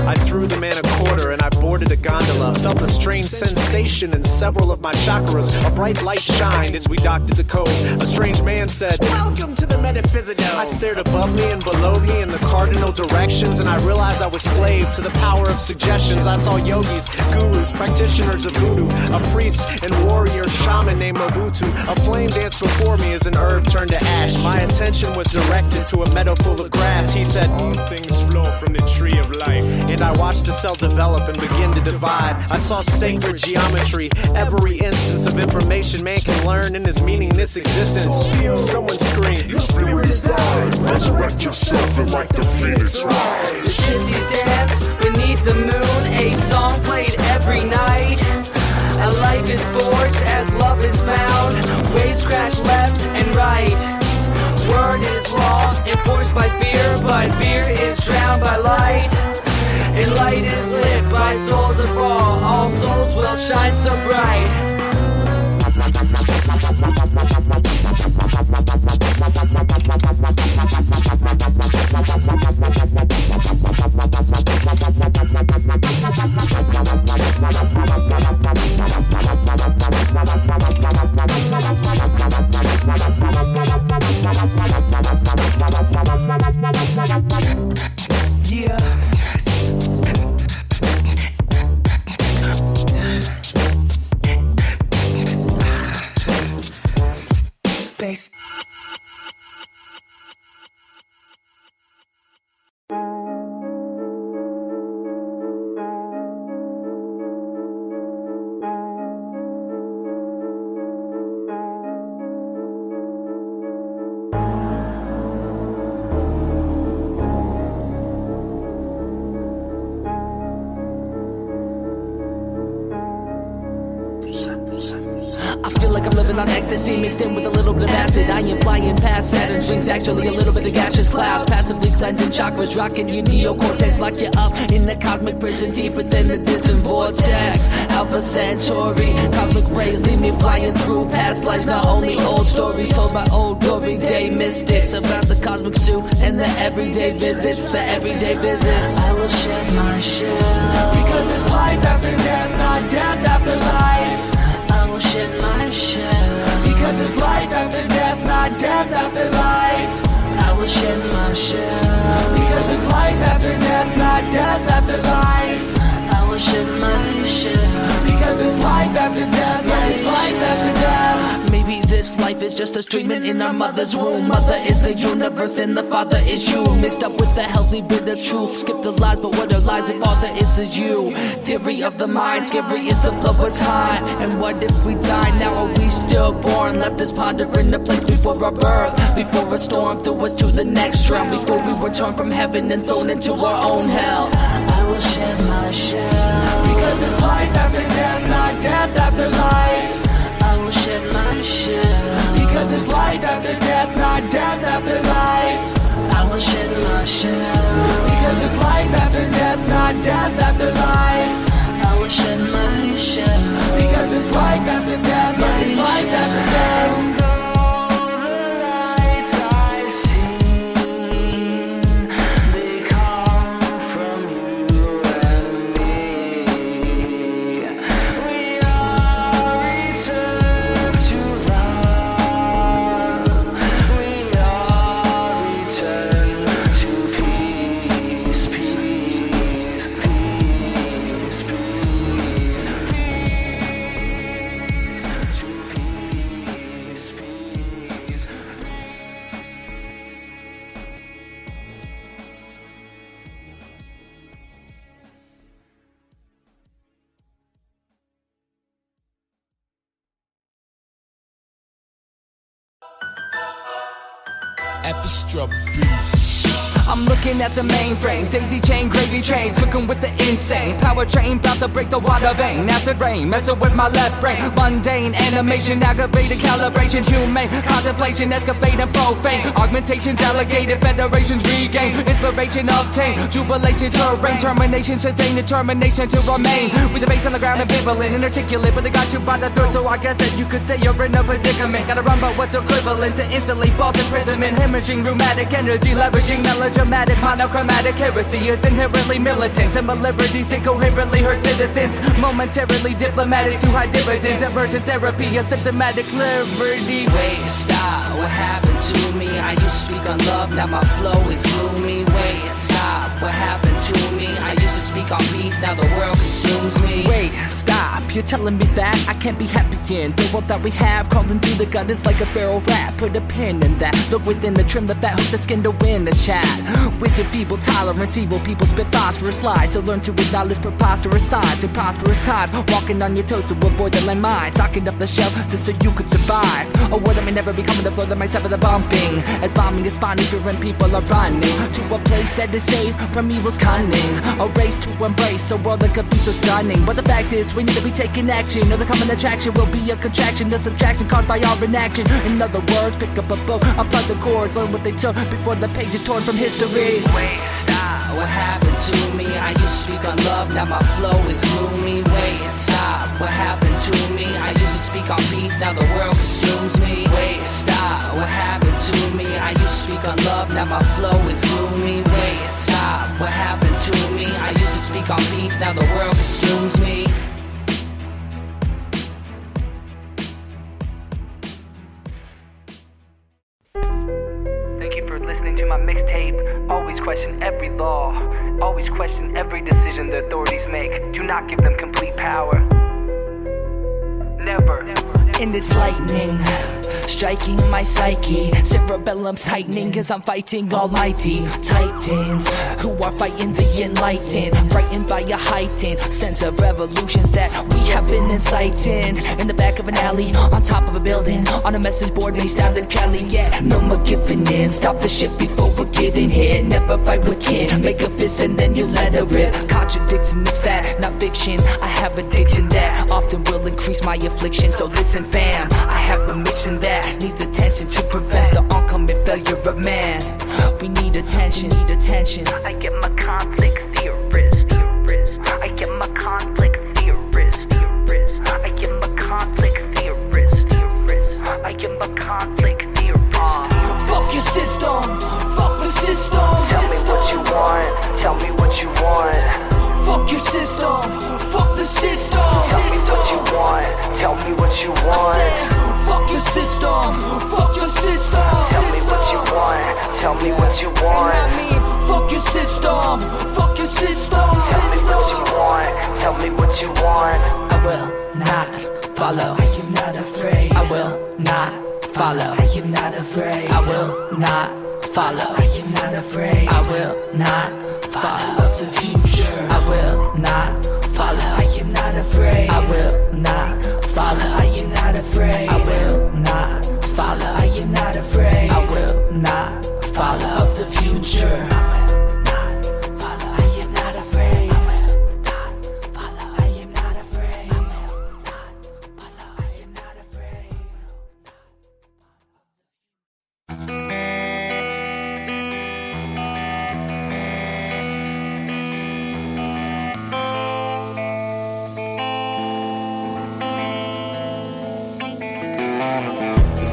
I threw the man a quarter and I boarded a gondola. Felt a strange sensation in several of my chakras. A bright light shined as we docked at the cove. A strange man said, "Welcome to the Metaphysidome." I stared above me and below me in the cardinal directions, and I realized I was slave to the power of suggestions. I saw yogis, gurus, practitioners of voodoo, a priest and warrior shaman named Mobutu. A flame danced before me as an herb turned to ash. My attention was directed to a meadow full of grass. He said, "All things flow from the tree of life." And I watched the cell develop and begin to divide. I saw sacred geometry. Every instance of information lesson man can learn in his meaningless existence. Someone scream, your spirit is died. Resurrect yourself and like the phoenix rise. The gypsies dance beneath the moon, a song played every night. A life is forged as love is found. Waves crash left and right. Word is law, enforced by fear, but fear is drowned by light. And light is lit by souls of all souls will shine so bright. Yeah. Bass. I feel like I'm living on ecstasy mixed in with a little bit of acid. I am flying past Saturn drinks, actually a little bit of gaseous clouds. Passively cleansing chakras, rocking your neocortex. Lock you up in the cosmic prison deeper than the distant vortex. Alpha Centauri, cosmic rays leave me flying through past lives. Not only old stories told by old glory day mystics about the cosmic soup and the everyday visits. The everyday visits. I will shed my shell because it's life after death, not death after life. I will shed my shell because it's life after death, not death after life. I will shed my shell because it's life after death, not death after life. I will shed my shell because it's life after death, yes, it's life after death. Maybe this life is just us dreaming in our mother's womb. Mother is the universe and the father is you. Mixed up with the healthy bit of truth. Skip the lies, but what are lies if all there is you? Theory of the mind, scary is the flow of time. And what if we die now? Are we still born? Left us pondering the place before our birth. Before a storm threw us to the next realm. Before we were torn from heaven and thrown into our own hell. I will shed my shell because it's life after death, not death after life. I will shed my shell because it's life after death, not death after life. I will shed my shell because it's life after death, not death after life. I will shed my shell because it's life after death, yes, it's life after death. I'm looking at the mainframe, daisy chain, gravy trains, cooking with the insane power train, about to break the water vein. Acid rain, messing with my left brain. Mundane animation, aggravated calibration, humane contemplation, excavating profane. Augmentations, alligated federations, regain inspiration, obtain jubilation, terrain, termination, sustain determination to remain. With the face on the ground, ambivalent, inarticulate, but they got you by the throat, so I guess that you could say you're in a predicament. Gotta run, but what's equivalent to insulate false imprisonment, hemorrhaging rheumatic energy, leveraging melodramatic, monochromatic heresy is inherently militant. Similarities incoherently hurt citizens, momentarily diplomatic to high dividends. Emergent therapy, a symptomatic liberty. Wait, stop, what happened to me? I used to speak on love, now my flow is gloomy. Wait, stop, what happened to me? I used to speak on peace, now the world consumes me. Wait, stop, you're telling me that I can't be happy in the world that we have, crawling through the gutters like a feral rat. Put a pin in that, look within the trim, the fat, hook the skin to win the chat. With your feeble tolerance, evil people spit phosphorus lies. So learn to acknowledge preposterous signs in prosperous times. Walking on your toes to avoid the landmines. Socking up the shell just so you could survive. A word that may never be coming, the flow that might sever the bumping. As bombing is spawning, fearing people are running to a place that is safe from evil's cunning. A race to embrace a world that could be so stunning. But the fact is, we need to be taking action, or the coming attraction will be a contraction, a subtraction caused by our inaction. In other words, pick up a book, unplug the cords, learn what they took before the page is torn from history. Wait, stop, what happened to me? I used to speak on love, now my flow is gloomy. Wait, stop, what happened to me? I used to speak on peace, now the world consumes me. Wait, stop, what happened to me? I used to speak on love, now my flow is gloomy. Wait, stop, what happened to me? I used to speak on peace, now the world consumes me. Thank you for listening to my mixtape. Always question every law, always question every decision the authorities make. Do not give them complete power. Never. And it's lightning striking my psyche, cerebellum's tightening cause I'm fighting almighty titans who are fighting the enlightened, frightened by a heightened sense of revolutions that we have been inciting. In the back of an alley, on top of a building, on a message board based out in Cali. Yeah, no more giving in, stop the shit before we're getting hit. Never fight with kid, make a fist and then you let it rip. Contradiction is fact, not fiction. I have addiction that often will increase my affliction. So listen fam, I have a mission that needs attention to prevent the oncoming failure of man. We need attention, need attention. I get my conflict theorist. I get my conflict theorist. I get my conflict theorist. I get my conflict theorist. Fuck your system, fuck the system. Tell me what you want, tell me what you want. Fuck your system, fuck the system. Tell me what you want, tell me what you want. Fuck your system, fuck your system. Tell me what you want, tell me what you want. Fuck your system, fuck your system. Tell me what you want, tell me what you want. I will not follow, I am not afraid. I will not follow, I am not afraid. I will not follow, I am not afraid. I will not follow of the future. I will not follow, I am not afraid. I will not follow, I am not afraid. I will not follow, I am not afraid. I will not follow of the future. I will not follow, I am not afraid. I will not follow, I am not afraid. I will not follow, I am not afraid.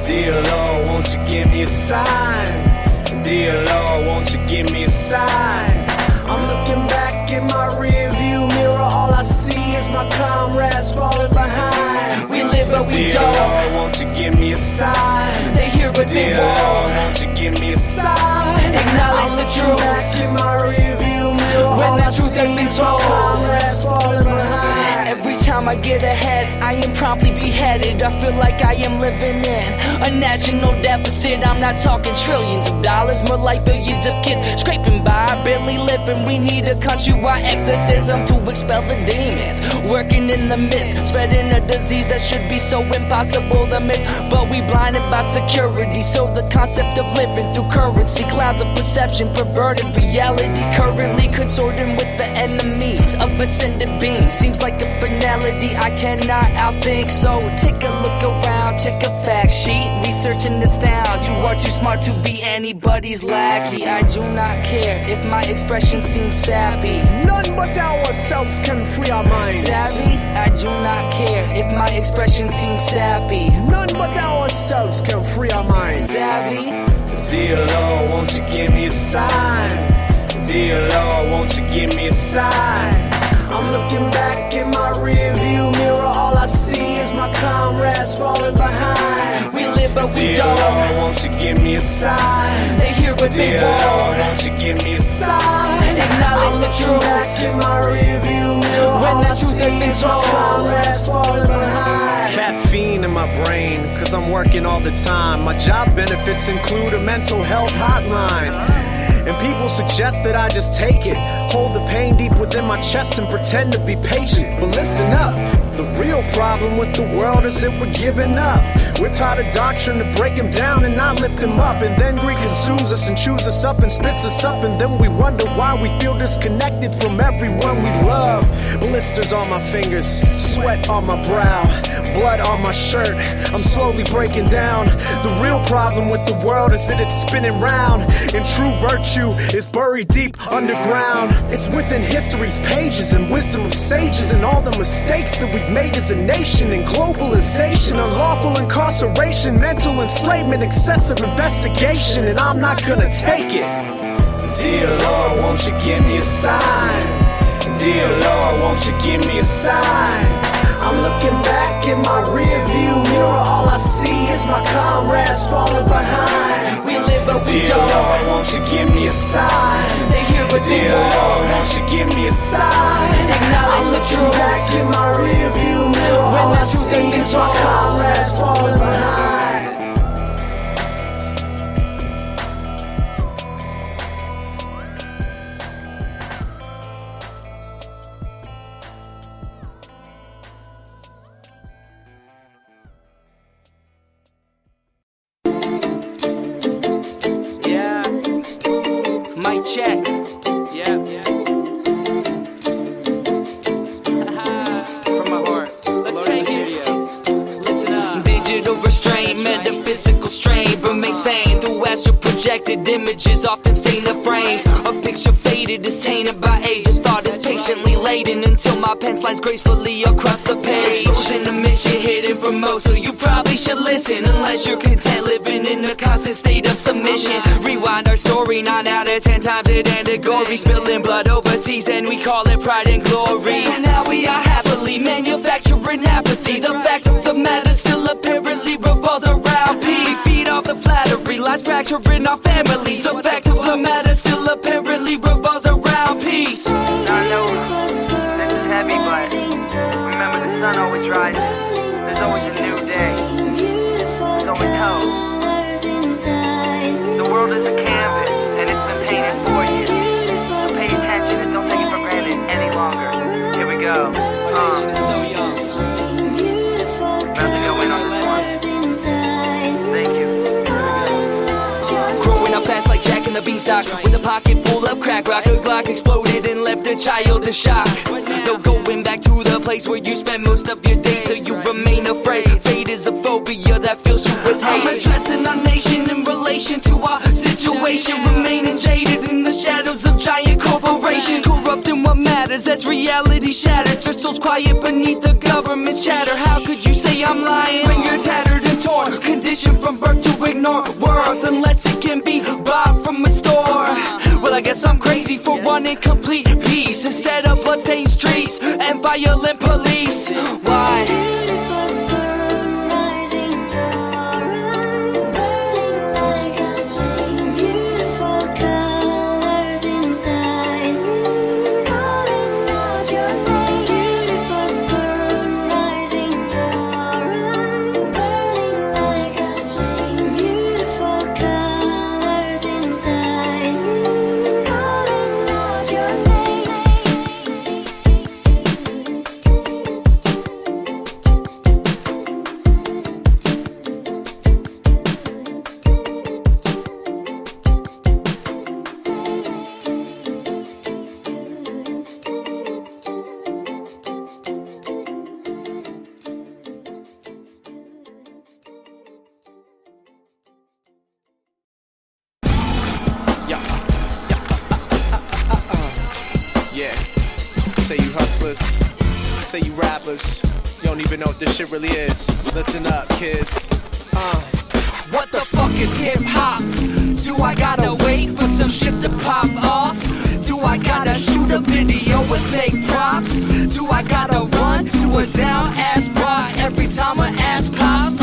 Dear Lord, won't you give me a sign? Dear Lord, won't you give me a sign? I'm looking back in my rearview mirror, all I see is my comrades falling behind. We live but we Dear don't. Lord, won't you give me a sign? They hear but they Dear Lord, won't. won't you give me a sign? Acknowledge the I'm truth. back in my rearview mirror, When all the I truth has see been is my told. comrades falling behind. Every time I get ahead, I am promptly beheaded. I feel like I am living in a national deficit. I'm not talking trillions of dollars, more like billions of kids scraping by, barely living. We need a countrywide exorcism to expel the demons working in the mist, spreading a disease that should be so impossible to miss. But we blinded by security, so the concept of living through currency, clouds of perception, perverted reality, currently consorting with the enemies of ascended beings. Seems like a finality I cannot outthink. So take a look around, check a fact sheet, researching this down. You are too smart to be anybody's lackey. I do not care if my expression seems sappy. None but ourselves can free our minds. Savvy? I do not care if my expression seems sappy. None but ourselves can free our minds. Savvy? Dear Lord, won't you give me a sign? Dear Lord, won't you give me a sign? I'm looking back in my rearview mirror, all I see is my comrades falling behind. We live but but we Dear don't. Lord, won't you give me a sign? They hear what they Dear want. Lord, won't you give me a sign? Acknowledge the truth. Back in my rearview mirror, when all the I truth has see been is my told. comrades falling behind. Caffeine in my brain, cause I'm working all the time. My job benefits include a mental health hotline. And people suggest that I just take it, hold the pain deep within my chest and pretend to be patient. But listen up, the real problem with the world is that we're giving up. We're taught a doctrine to break him down and not lift him up. And then greed consumes us and chews us up and spits us up. And then we wonder why we feel disconnected from everyone we love. Blisters on my fingers, sweat on my brow, blood on my shirt, I'm slowly breaking down. The real problem with the world is that it's spinning round, and true virtue is buried deep underground. It's within history's pages and wisdom of sages, and all the mistakes that we've made as a nation, and globalization, unlawful incarceration, mental enslavement, excessive investigation, and I'm not gonna take it. Dear Lord, won't you give me a sign? Dear Lord, won't you give me a sign? I'm looking back in my rearview mirror, all I see is my comrades falling behind. We live but we Dear don't. Lord, won't you give me a sign? They hear what they Dear want. Lord, won't you give me a sign? Acknowledge the truth. Back in my rearview mirror, when all the I truth see has been is my told. comrades falling behind. Yeah. Mic check. Yeah. From my heart. Let's take it. Listen up. Digital restraint, metaphysical strain. Remain sane through astral projected images, often stain the frames. A picture faded is tainted by age. A thought is patiently laden until my pen slides gracefully across the page. Exposing the mission hidden from most, so you probably should listen. Unless you're content living in a constant state of submission. Rewind our story, 9 out of 10 times it ended gory. Spilling blood overseas and we call it pride and glory. So now we are happily manufacturing apathy. The fact of the matter still apparently revolves around peace. We feed off the flattery, lies fracturing our families. The fact of the matter still apparently revolves around peace. I know this is heavy, but remember the sun always rises. There's always a new day. There's always hope. The world is a canvas, and it's been painted for you. So pay attention and don't take it for granted any longer. Here we go. About to go in on this one. Thank you. Growing up fast like Jack and the Beanstalk, with a pocket full of crack rock. A Glock exploded and left a child in shock. No going back to the place where you spend most of your days, so you remain afraid. Fate is a phobia that fills you with hate. I'm addressing our nation in relation to our situation, remaining jaded in the shadows of giant corporations. Corrupting what matters as reality shatters. Your soul's quiet beneath the government's chatter. How could you say I'm lying when you're tattered and torn, conditioned from birth to ignore worth unless it can be bought from a store? Well, I guess I'm crazy for wanting complete peace instead of bloodstained streets and violent police. Why? Say you rappers, you don't even know what this shit really is. Listen up, kids. What the fuck is hip hop? Do I gotta wait for some shit to pop off? Do I gotta shoot a video with fake props? Do I gotta run to a down ass bra every time an ass pops?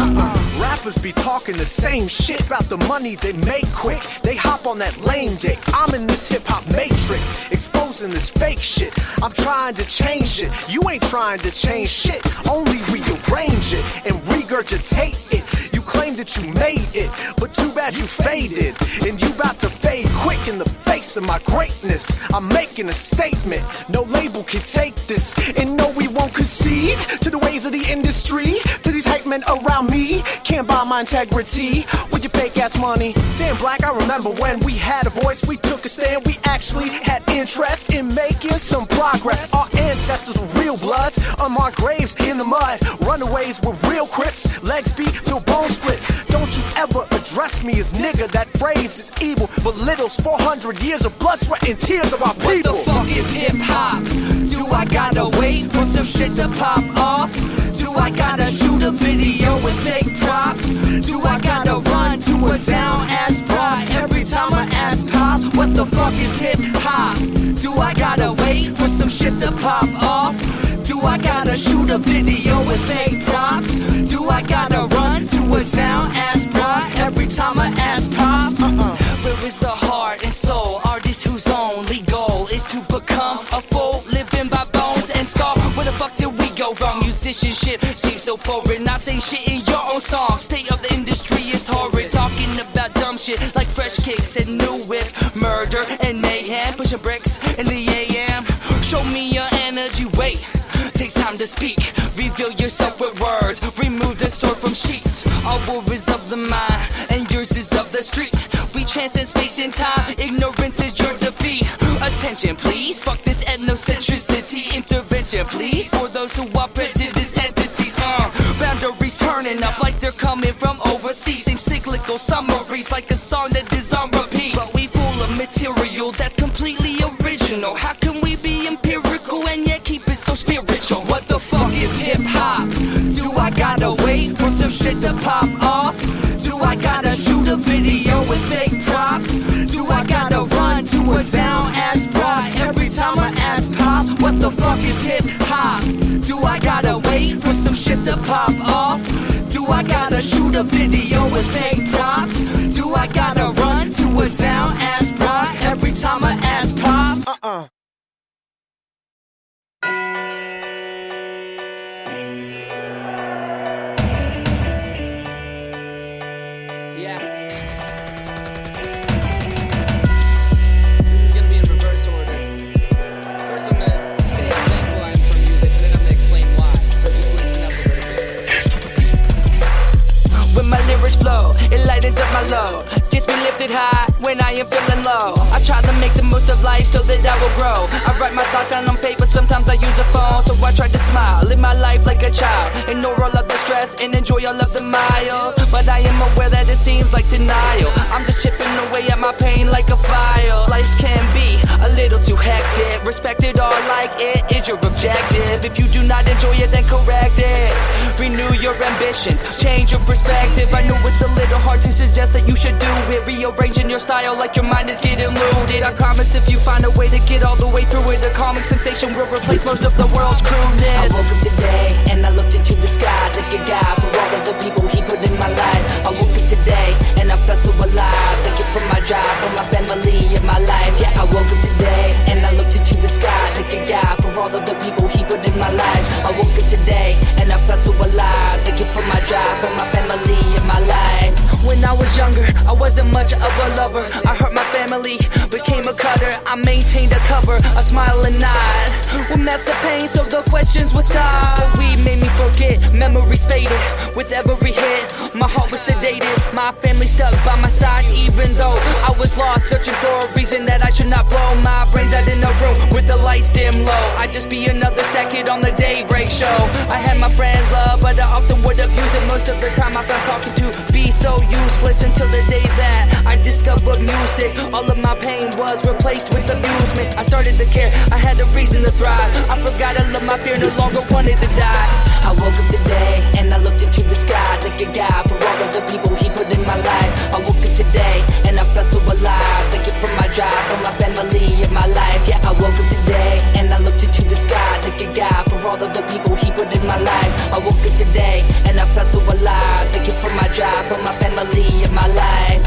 Rappers be talking the same shit about the money they make quick. They hop on that lame dick. I'm in this hip-hop matrix, exposing this fake shit. I'm trying to change it. You ain't trying to change shit. Only rearrange it and regurgitate it. You claim that you made it, but too bad you faded. And you about to fade quick in the face of my greatness. I'm making a statement. No label can take this. And no, we won't concede to the ways of the industry. To these hype men around me. Can't buy my integrity with your fake ass money. Damn, Black, I remember when we had a voice. We took a stand. We actually had interest in making some progress. Our ancestors were real bloods. Unmarked graves in the mud. Runaways were real Crips. Legs beat till bones split. Don't you ever address me as nigga. That phrase is evil. Belittles 400 years of blood, sweat, and tears of our people. What the fuck is hip-hop? Do I gotta wait for some shit to pop off? Do I gotta shoot a video with fake props? Do I gotta run to a down ass bra every time an ass pops? What the fuck is hip-hop? Do I gotta wait for some shit to pop off? Do I gotta shoot a video with fake props? Do I gotta run to a down ass bra every time an ass pops? Where is the heart and soul? Artists whose only goal is to become a fool, living by bones and skull. Where the fuck did we go wrong? Musicianship seems so foreign. Not saying shit in your own song. State of the industry is horrid. Talking about dumb shit like fresh kicks and new whips, murder and mayhem, pushing bricks in the AM. Show me your energy. Wait. Takes time to speak. Reveal yourself with words. Remove the sword from sheath. Our war is of the mind, and yours is of the street. We transcend space and time. Ignorance is your defeat. Attention, please. Fuck this ethnocentricity. Intervention, please. For those who are prejudiced entities. Boundaries turning up like they're coming from overseas. Same cyclical summaries like a song that is on repeat. But we full of material that's completely original. How can we be empirical and yet keep it so spiritual? What the fuck is hip-hop? Do I gotta wait for some shit to pop off? Do I gotta shoot a video with fake props? Do I gotta run to a down ass bra every time an ass pops? What the fuck is hip-hop? Do I gotta wait for some shit to pop off? Do I gotta shoot a video with fake props? Do I gotta run to a down ass bra every time an ass pops? It lightens up my load, gets me lifted high when I am feeling low. I try to make the most of life so that I will grow. I write my thoughts down on paper, sometimes I use a phone. So I try to smile, live my life like a child, ignore all of the stress and enjoy all of the miles. But I am aware that it seems like denial. I'm just chipping away at my pain like a file. Life can be a little too hectic. Respect it all like it is your objective. If you do not enjoy it, then correct it. Renew your ambitions, change your perspective. I know it's a little hard to suggest that you should do it. Rearranging your style like your mind is getting looted. I promise if you find a way to get all the way through it, a calming sensation will replace most of the world's crudeness. I woke up today and I looked into the sky. Thank you God for all of the people he put in my life. I woke up today and I felt so alive. Thank you for my drive, for my family and my life. Yeah, I woke up today and I looked into the sky. Thank you God for all of the people he put in my life. I woke up today and I felt so alive. Thank you for my drive, for my family and my life. When I was younger, I wasn't much of a lover. I hurt my family, became a cutter. I maintained a cover, a smile and nod. We met the pain so the questions would stop. The weed made me forget, memories faded. With every hit, my heart was sedated. My family stuck by my side even though I was lost, searching for a reason that I should not blow. My brains out in a room with the lights dim low. I'd just be another second on the daybreak show. I had my friends love, but I often would abuse it. Most of the time I found talking to be so useless until the day that I discovered music. All of my pain was replaced with amusement. I started to care, I had a reason to thrive. I forgot I loved my fear, no longer wanted to die. I woke up today and I looked into the sky. Thank you God for all of the people he put in my life. I woke up today and I felt so alive. Thank you for my drive, for my family and my life. Yeah, woke up today and I looked into the sky, thanking God for all of the people He put in my life. I woke up today and I felt so alive, thanking for my drive, for my family and my life.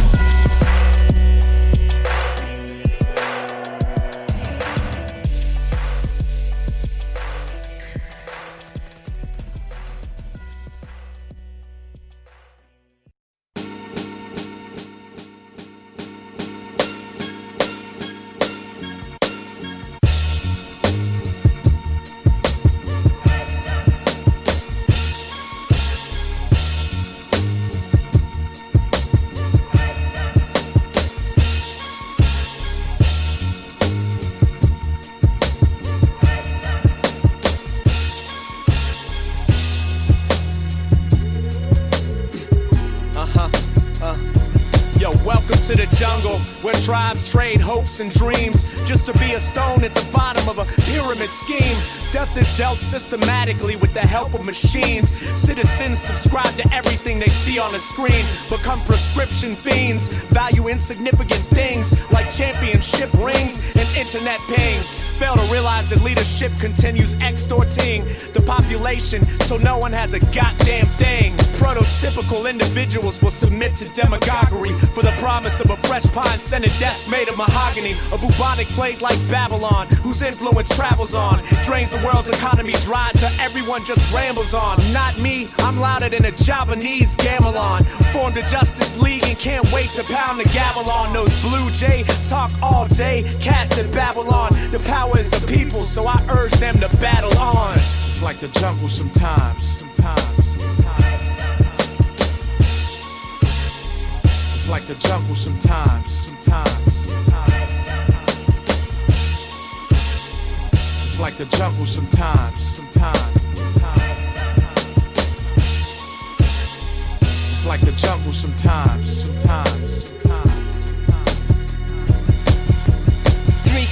Welcome to the jungle, where tribes trade hopes and dreams, just to be a stone at the bottom of a pyramid scheme. Death is dealt systematically with the help of machines. Citizens subscribe to everything they see on the screen, become prescription fiends, value insignificant things like championship rings and internet ping. Fail to realize that leadership continues extorting the population, so no one has a goddamn thing. Prototypical individuals will submit to demagoguery for the promise of a fresh pine scented desk made of mahogany. A bubonic plague like Babylon, whose influence travels on, drains the world's economy dry till everyone just rambles on. Not me, I'm louder than a Javanese gamelan. Formed a Justice League and can't wait to pound the gavel on those Blue Jay. Talk all day, cast at Babylon. The power is the people, so I urge them to battle on. It's like the jungle sometimes. It's like the jungle sometimes. It's like the jungle sometimes. It's like the jungle sometimes.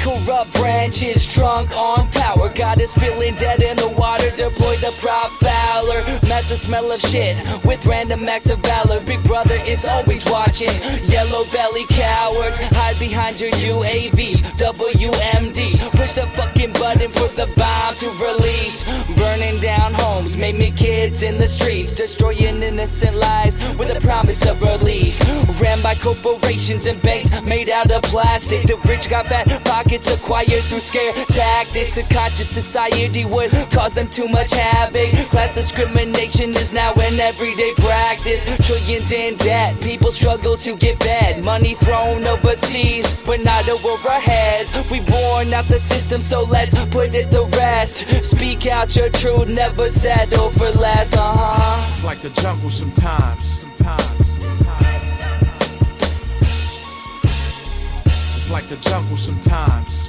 Corrupt branches drunk on power, got us feeling dead in the water. Deploy the prop fowler, match the smell of shit with random acts of valor. Big brother is always watching. Yellow belly cowards hide behind your UAVs, WMDs. Push the fucking button for the bomb to release. Burning down homes, maiming kids in the streets, destroying innocent lives with a promise of relief. Ran by corporations and banks made out of plastic. The rich got fat pockets acquired through scare tactics. A conscious society would cause them too much havoc. Class discrimination is now an everyday practice. Trillions in debt, people struggle to get fed. Money thrown overseas, but not over our heads. We worn out the system, so let's put it to rest. Speak out your truth, never settle for less. It's like the jungle sometimes. It's like the jungle sometimes.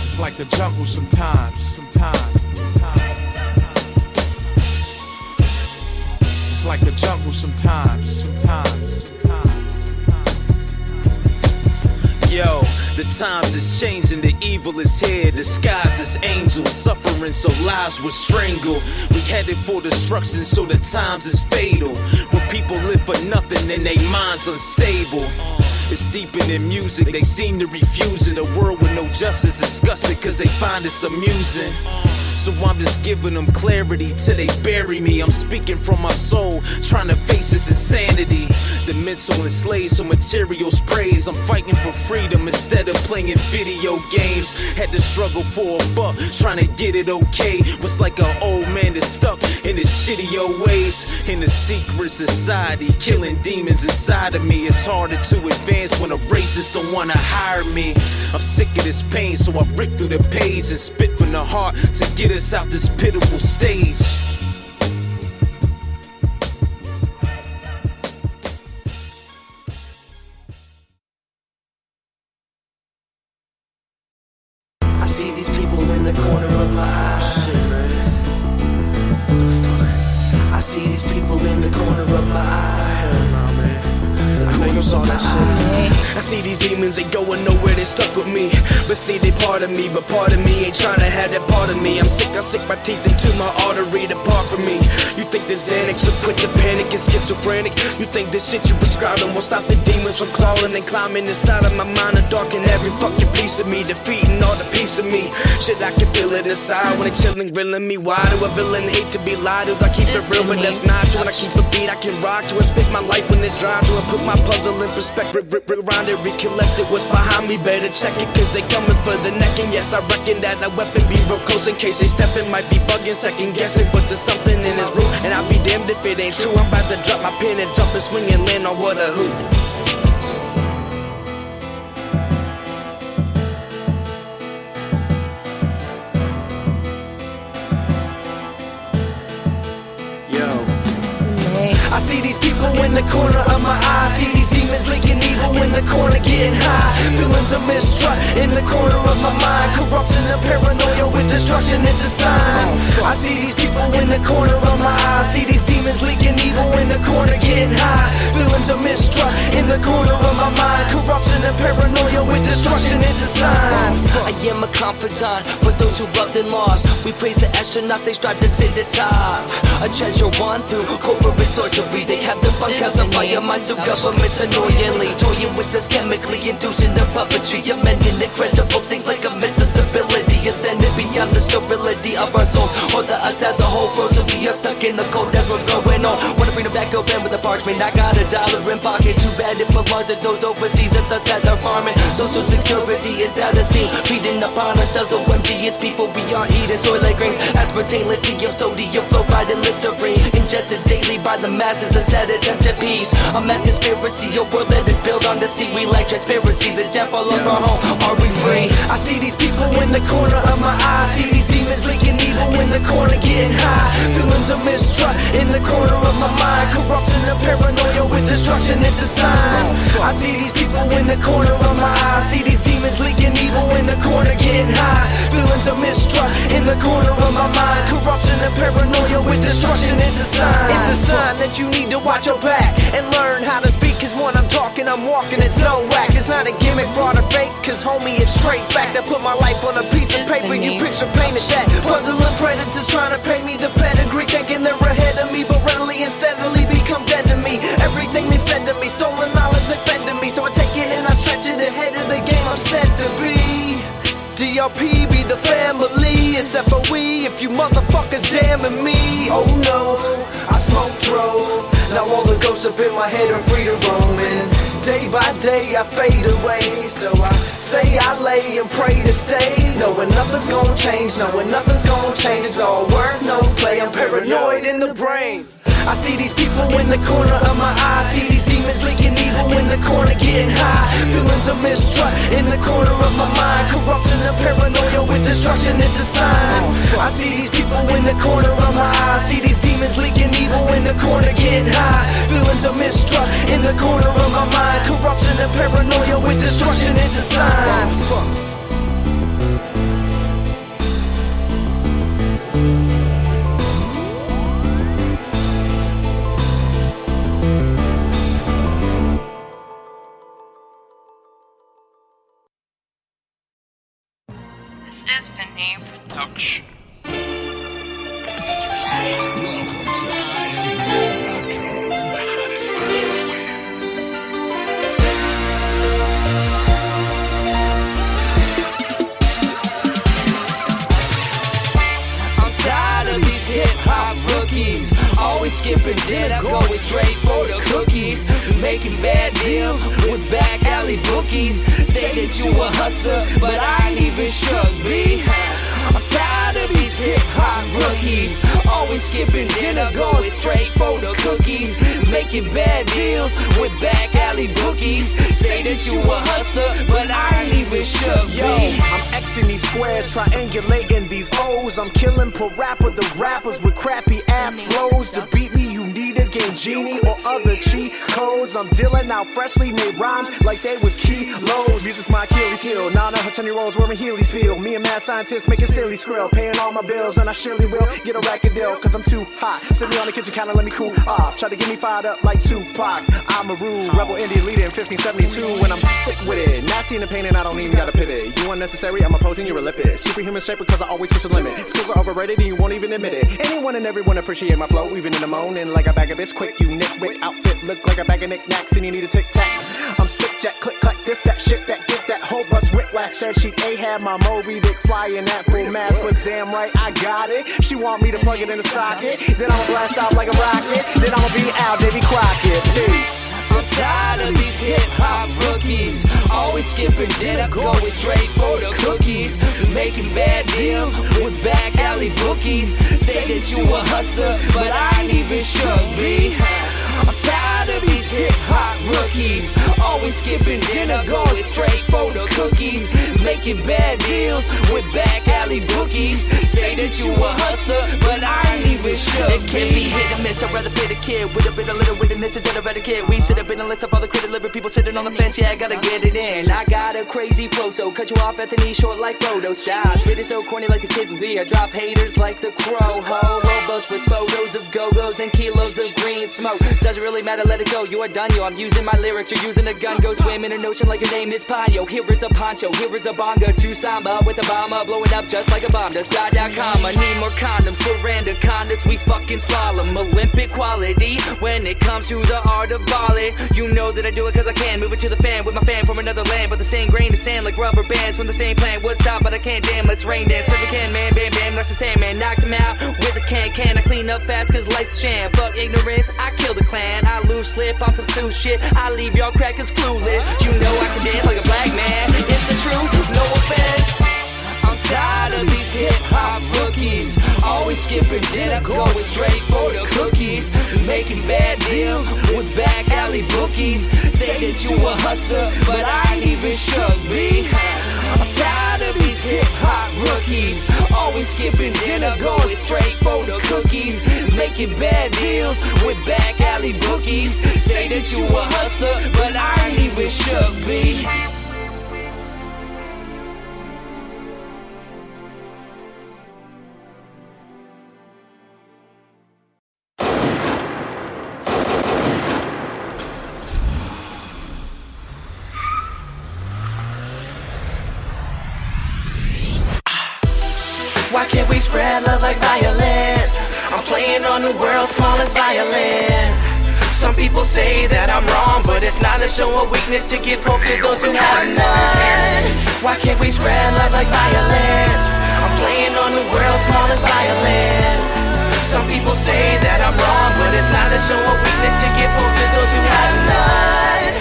It's like the jungle sometimes. It's like the jungle sometimes. Yo, the times is changing, the evil is here, disguised as angels, suffering so lives were strangled. We headed for destruction, so the times is fatal. When people live for nothing and their minds unstable. It's deeper than music, they seem to refuse it. A world with no justice, discuss it, cause they find it amusing. So I'm just giving them clarity till they bury me. I'm speaking from my soul, trying to face this insanity. The mental enslaved, so materials praise. I'm fighting for freedom instead of playing video games. Had to struggle for a buck, trying to get it okay. Was like an old man that's stuck in his shitty old ways. In a secret society, killing demons inside of me. It's harder to advance when a racist don't wanna hire me. I'm sick of this pain, so I rip through the page and spit from the heart to get us out this pitiful stage. I see these people in the corner of my eye. Shit, man. What the fuck? I see these people in the corner of my eye. Hell no, man. I know you saw that shit. I see these demons, they going nowhere, they stuck with me. But see, they part of me, but part of me ain't trying to have that part of me. I'm sick, my teeth into my artery to part from me. You think the Xanax will quit the panic and schizophrenic? You think the shit you prescribing won't stop the demons from crawling and climbing inside of my mind and darken every fucking piece of me, defeating all the piece of me. Shit, I can feel it inside when they chilling, grilling me. Why do a villain hate to be lied to? I keep it real, but that's not true. When I keep a beat, I can rock to and spit my life when it drives to and put my puzzle in perspective, around it, recollect it. What's behind me, better check it, cause they coming for the neck. And yes, I reckon that a weapon be real close in case they stepping. Might be bugging, second guessing, but there's something in his room, and I'll be damned if it ain't true. I'm about to drop my pen and jump and swing and land on what a hoot. I see these people in the corner of my eye. See these demons leaking evil in the corner getting high. Feelings of mistrust in the corner of my mind. Corruption and paranoia with destruction is a sign. I see these people in the corner of my eye. See these demons leaking evil in the corner getting high. Feelings of mistrust in the corner of my mind. Corruption and paranoia with destruction is a sign. I am a confidant for those who loved and lost. We praise the astronaut, they strive to sit the top. A treasure won through corporate sorcery. They have the fun calcify minds of governments annoyingly toying with us, chemically inducing the puppetry, amending incredible things like a mental stability, ascending beyond the sterility of our souls, or the us as a whole world. So we are stuck in the cold ever going on. Wanna bring them back open with a parchment. I got $1 in pocket. Too bad it belongs to those overseas. It's us that are farming. Social security is out of steam, feeding upon ourselves. OMG, it's people we are eating. Soy like grains, aspartame, lithium, sodium, fluoride, and listerine, ingested daily by the masses. A set attention piece, a mass conspiracy, a world that is built on the sea. We like transparency, the devil of our home. Are we free? I see these people in the corner of my eye. See these demons leaking evil in the corner getting high. Feelings of mistrust in the corner of my mind. Corruption and paranoia with destruction is a sign. I see these people in the corner of my eye. See these demons leaking evil in the corner getting high. Feelings of mistrust in the corner of my mind. Corruption and paranoia with destruction is a sign. It's a sign that you need to watch your back and learn how to speak, cause when I'm talking, I'm walking, it's no whack. It's not a gimmick, fraud or fake, cause homie, it's straight fact. I put my life on a piece of paper, you picture painted that. Puzzling predators trying to pay me the pedigree, thinking they're ahead of me, but readily and steadily become dead to me. Everything they said to me, stolen knowledge offended me, so I take it and I stretch it ahead of the game I'm set to be. DRP be the family, it's FOE if you motherfuckers damning me. Oh no, I smoke dro. Now all the ghosts up in my head are free to roam, and day by day I fade away. So I say I lay and pray to stay, knowing nothing's gonna change, knowing nothing's gonna change. It's all work, no play, I'm paranoid in the brain. I see these people in the corner of my eye. See these demons leaking evil in the corner getting high. Feelings of mistrust in the corner of my mind. Corruption and paranoia with destruction is a sign. I see these people in the corner of my eye. See these demons leaking evil in the corner getting high. Feelings of mistrust in the corner of my mind. Corruption and paranoia with destruction is a sign. This is Vinay Production. I'm tired of these hip-hop rookies, always skipping dinner, going straight for the cookies. Making bad deals with back alley bookies. Say that you a hustler, but I ain't even shook, B. I'm tired of these hip-hop rookies, always skipping dinner, going straight for the cookies. Making bad deals with back alley bookies. Say that you a hustler, but I ain't even shook, B. Yo, I'm Xing these squares, triangulating these O's. I'm killing per rapper the rappers with crappy ass flows. To beat me, you need a game genie or other cheat codes. I'm dealing out freshly made rhymes like they was kilos. Music's my Achilles heel. Now I know how 10-year-olds wearing Heelys feel. Me and mad scientists making silly skrill, paying all my bills, and I surely will get a record deal, cause I'm too hot. Sit me on the kitchen counter, let me cool off. Try to get me fired up like Tupac. I'm a rude rebel Indian leader in 1572, and I'm sick with it. Not seeing the pain and I don't even gotta pivot. You unnecessary, I'm opposing you're a lipid. Superhuman shape because I always push the limit. Skills are overrated and you won't even admit it. Anyone and everyone appreciate my flow, even in the moaning like a bag of this quick. You nitwit outfit look like a bag of knickknacks and you need a tic-tac. I'm sick jack, click clack, this that shit that get that whole bus whiplash. Said she had my Moby Dick flying that full mask, but damn right I got it. She want me to plug it in the socket, then I'ma blast out like a rocket, then I'ma be out, Davy Crockett. Peace. I'm tired of these hip-hop rookies, always skipping dinner, going straight for the cookies, making bad deals with back alley bookies. Say that you a hustler, but I ain't even sure, B. I'm tired of these hip-hop rookies, always skipping dinner, going straight for the cookies, making bad deals with back alley bookies. Say that you a hustler, but I ain't even sure. It can be hit or miss, I'd rather play the kid with a bit of little witness instead of a kid. We sit up in a list of all the credit living people sitting on the fence, yeah, I gotta get it in. I got a crazy flow, so cut you off at the knee, short like Frodo style. Spit it so corny like the kid from Glee, I drop haters like the crow. Ho, robos with photos of go-go's and kilos of green smoke. Doesn't really matter, let it go, you are done, yo. I'm using my lyrics, you're using a gun. Go swim in an ocean like your name is Ponyo. Here is a poncho, here is a bonga, to samba with a bomber, blowing up just like a bomb. That's .com, I need more condoms for anacondas. We fucking slalom, Olympic quality when it comes to the art of balling. You know that I do it cause I can. Move it to the fan with my fan from another land, but the same grain of sand like rubber bands from the same plant. Would stop, but I can't. Damn, let's rain dance. Cause I can, man, bam, bam, that's the same man. Knocked him out with a can. I clean up fast cause lights sham. Fuck ignorance, I kill the clan. I lose slip on some Sue shit. I leave y'all crackers clueless. You know I can dance like a black man. It's the truth, no offense. I'm tired of these hip-hop rookies, always skipping dinner, going straight for the cookies, making bad deals with back alley bookies. Say that you a hustler, but I ain't even sure, B. I'm tired of these hip-hop rookies, always skipping dinner, going straight for the cookies, making bad deals with back alley bookies. Say that you a hustler, but I ain't even sure, B. Why can't we spread love like violence? I'm playing on the world's smallest violin. Some people say that I'm wrong, but it's not a show of weakness to give hope to those who have none. Why can't we spread love like violence? I'm playing on the world's smallest violin. Some people say that I'm wrong, but it's not a show of weakness to give hope to those who have none.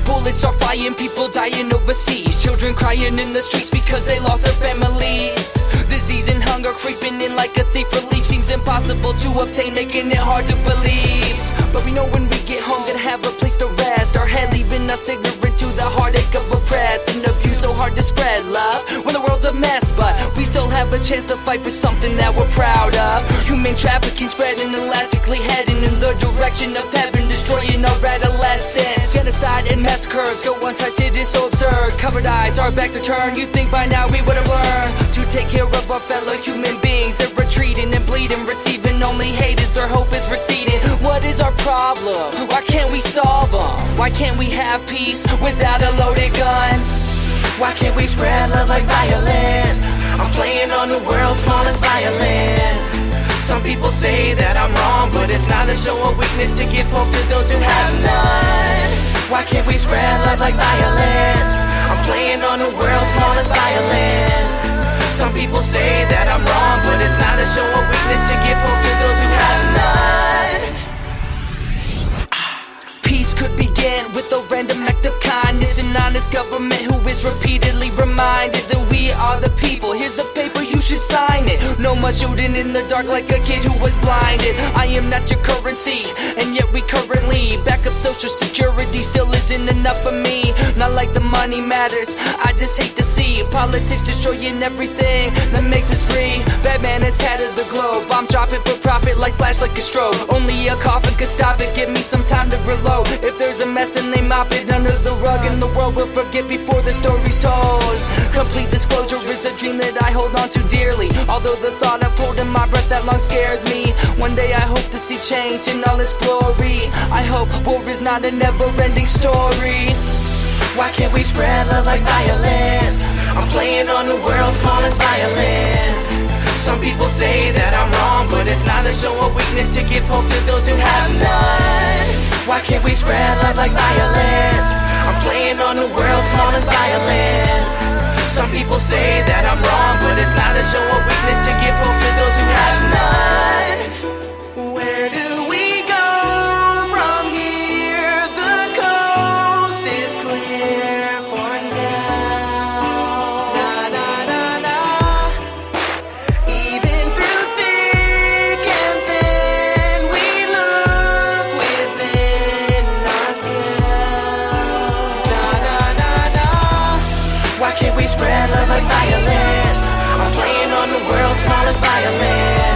Bullets are flying, people dying overseas, children crying in the streets because they lost their families. Disease and hunger creeping in like a thief. Relief seems impossible to obtain, making it hard to believe. But we know when we get home, gonna have a place to rest. Our head leaving us ignorant to the heartache of oppressed and abuse, so hard to spread love when the world's a mess. But we still have a chance to fight for something that we're proud of. Human trafficking spreading elastically, heading in the direction of heaven, destroying our adolescence. Genocide and massacres go untouched, it is so absurd. Covered eyes, our backs are turned. You think by now we would have learned to take care of our fellow human beings. They're retreating and bleeding, receiving only hate as their hope is receding. What is our problem? Why can't we solve them? Why can't we have peace without a loaded gun? Why can't we spread love like violence? I'm playing on the world's smallest violin. Some people say that I'm wrong, but it's not a show of weakness to give hope to those who have none. Why can't we spread love like violence? I'm playing on the world's smallest violin. Some people say that I'm wrong, but it's not a show of weakness to give hope to those who have none. Peace could begin with a random act of kindness, an honest government who is repeatedly reminded that we are the people. Here's the paper, you should sign it. No more shooting in the dark like a kid who was blinded. I am not your currency, and yet we currently back up social security still isn't enough for me. Not like the money matters, I just hate to see politics destroying everything that makes us free. Batman has tatted the globe. I'm dropping for profit like flash like a strobe. Only a coffin could stop it, give me some time to reload. If there's a mess then they mop it under the rug, and the world will forget before the story's told. Complete disclosure is a dream that I hold on to dearly, although the thought of holding my breath that long scares me. One day I hope to see change in all its glory. I hope war is not a never-ending story. Why can't we spread love like violence? I'm playing on the world's smallest violin. Some people say that I'm wrong, but it's not a show of weakness to give hope to those who have none. Why can't we spread love like violence? I'm playing on the world's smallest violin. Some people say that I'm wrong, but it's not a show of weakness to give hope to those who have none. Where do we go from here? The coast is clear for now. Na na na na. Even through thick and thin, we look within ourselves. Na na na na. Why can't we spread love like violence? I'm playing on the world's smallest violin.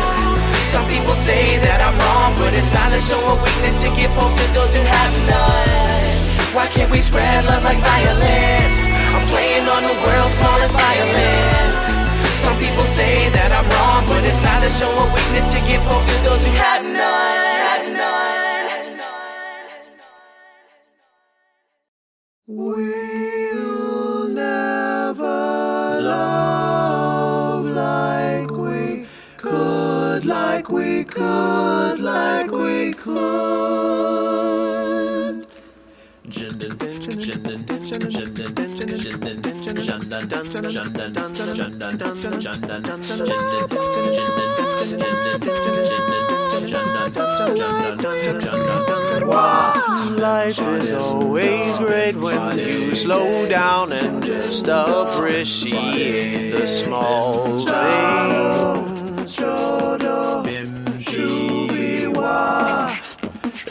Some people say that I'm wrong, but it's not a show of weakness to give hope to those who have none. Why can't we spread love like violence? I'm playing on the world's smallest violin. Some people say that I'm wrong, but it's not a show of weakness to give hope to those who have none. We'll never love like we could, like we could, like we could. Life is always great when you slow down and just appreciate the small things.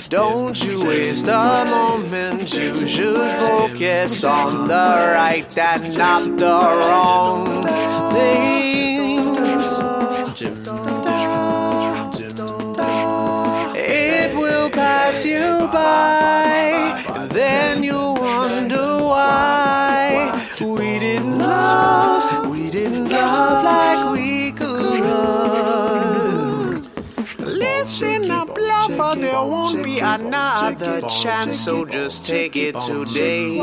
Don't you waste a moment, you should focus on the right and not the wrong things. It will pass you by, and then you'll wonder why we didn't love like we could. Listen up, lover, there won't be another chance, so just take it today.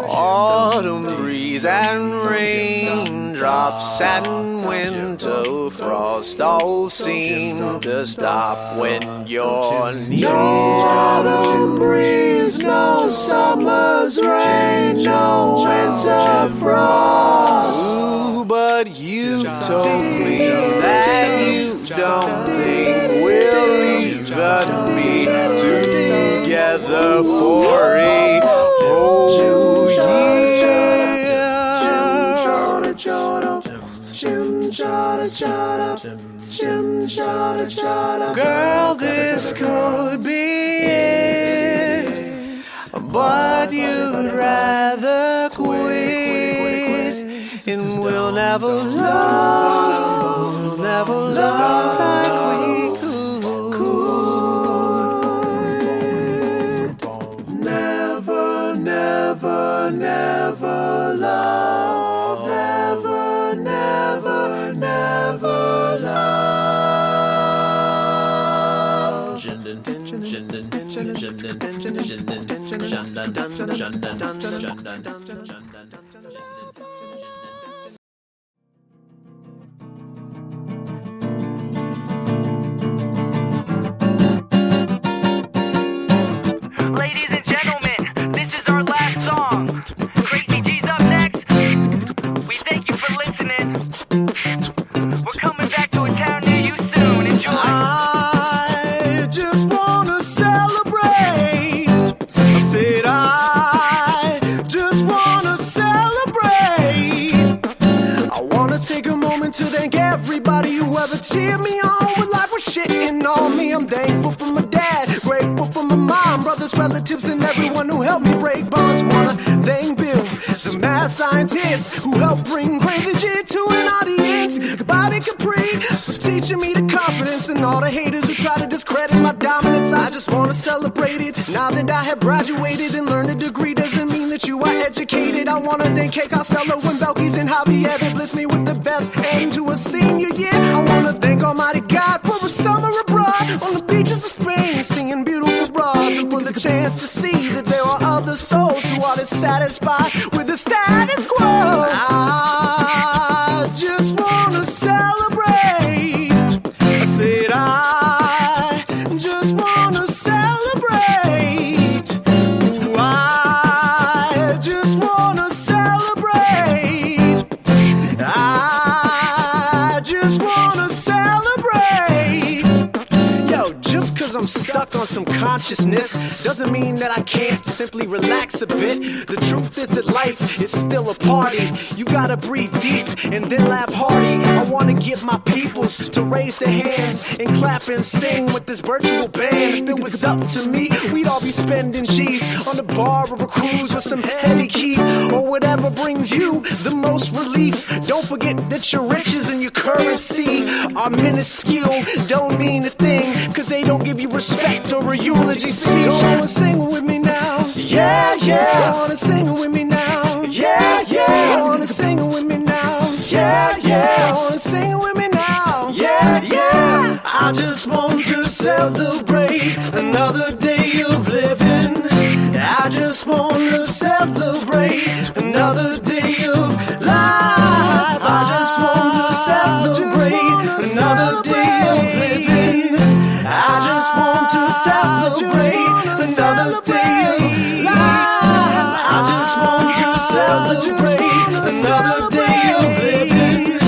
Autumn breeze and raindrops and winter frost all seem to stop when you're near. No autumn breeze, no summer's rain, no winter frost. Ooh, but you told me that you don't think we'll even be together for a whole year. Girl, this could be it, but you'd rather quit, and we'll never love like we could. Never, never, never love. Never, never, never love. Ladies and gentlemen, this is our last song. Crazy G's up next. We thank you for listening. We're coming back to a town near you soon. Enjoy. I just wanna celebrate. I said I just wanna celebrate. I wanna take a moment to thank everybody who ever cheered me on when life was shitting on me. I'm thankful for my dad, grateful for my mom, brothers, relatives and everyone who helped me break bonds. Wanna thank Bill, the mad scientist who helped bring crazy shit to an audience. Goodbye to Capri for teaching me the confidence, and all the haters who try to discredit my dominance. I just wanna celebrate it. Now that I have graduated and learned a degree doesn't mean that you are educated. I wanna thank Kay Costello and Belkis and Javier that blessed me with the best end to a senior year. I wanna thank Almighty God for a summer abroad on the beaches of Spain, singing beautiful broads, and for the chance to see that there are other souls who are dissatisfied with the status quo. I just wanna celebrate. I said I just wanna celebrate. Ooh, I just wanna celebrate. I just wanna celebrate. Yo, just cause I'm stuck on some consciousness doesn't mean that I can't simply relax a bit. The truth is that life is still a party. You gotta breathe deep and then laugh hearty. I wanna get my peoples to raise their hands and clap and sing with this virtual band. If it was up to me, we'd all be spending cheese on the bar or a cruise with some heavy key, or whatever brings you the most relief. Don't forget that your riches and your currency are minuscule. Don't mean a thing, cause they don't give you respect or a eulogy speech. Go on and sing with me now. Yeah, yeah. Go on and sing with me now. Yeah, yeah. Go on and sing with me now. Yeah, yeah. Go on and sing with me now. Yeah, yeah. I just want to celebrate another day of living. I just want to celebrate another day of life. I just want to celebrate another day of living. I just want to celebrate another day of life. I just want to celebrate another day of living.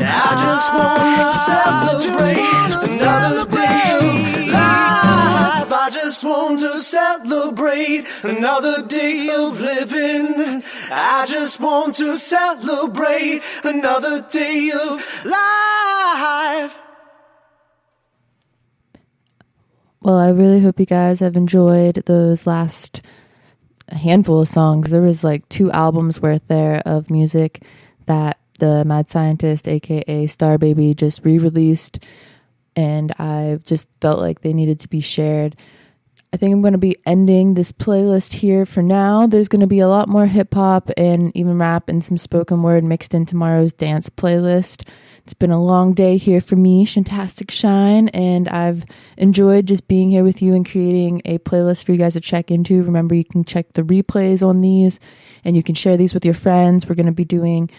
I just want to celebrate another day of life. I just want to celebrate another day of living. I just want to celebrate another day of life. Well, I really hope you guys have enjoyed those last handful of songs. There was like 2 albums worth there of music that the Mad Scientist, aka Star Baby, just re-released, and I just felt like they needed to be shared. I think I'm going to be ending this playlist here for now. There's going to be a lot more hip-hop and even rap and some spoken word mixed in tomorrow's dance playlist. It's been a long day here for me, Shantastic Shine, and I've enjoyed just being here with you and creating a playlist for you guys to check into. Remember, you can check the replays on these, and you can share these with your friends. We're going to be doing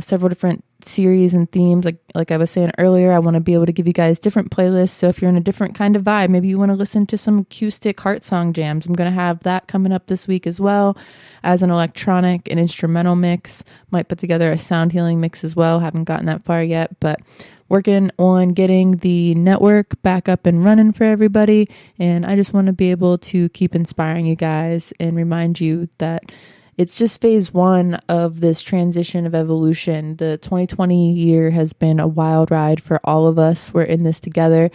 several different series and themes. Like I was saying earlier, I want to be able to give you guys different playlists. So if you're in a different kind of vibe, maybe you want to listen to some acoustic heart song jams, I'm going to have that coming up this week as well as an electronic and instrumental mix. Might put together a sound healing mix as well. Haven't gotten that far yet, but working on getting the network back up and running for everybody. And I just want to be able to keep inspiring you guys and remind you that it's just phase 1 of this transition of evolution. The 2020 year has been a wild ride for all of us. We're in this together,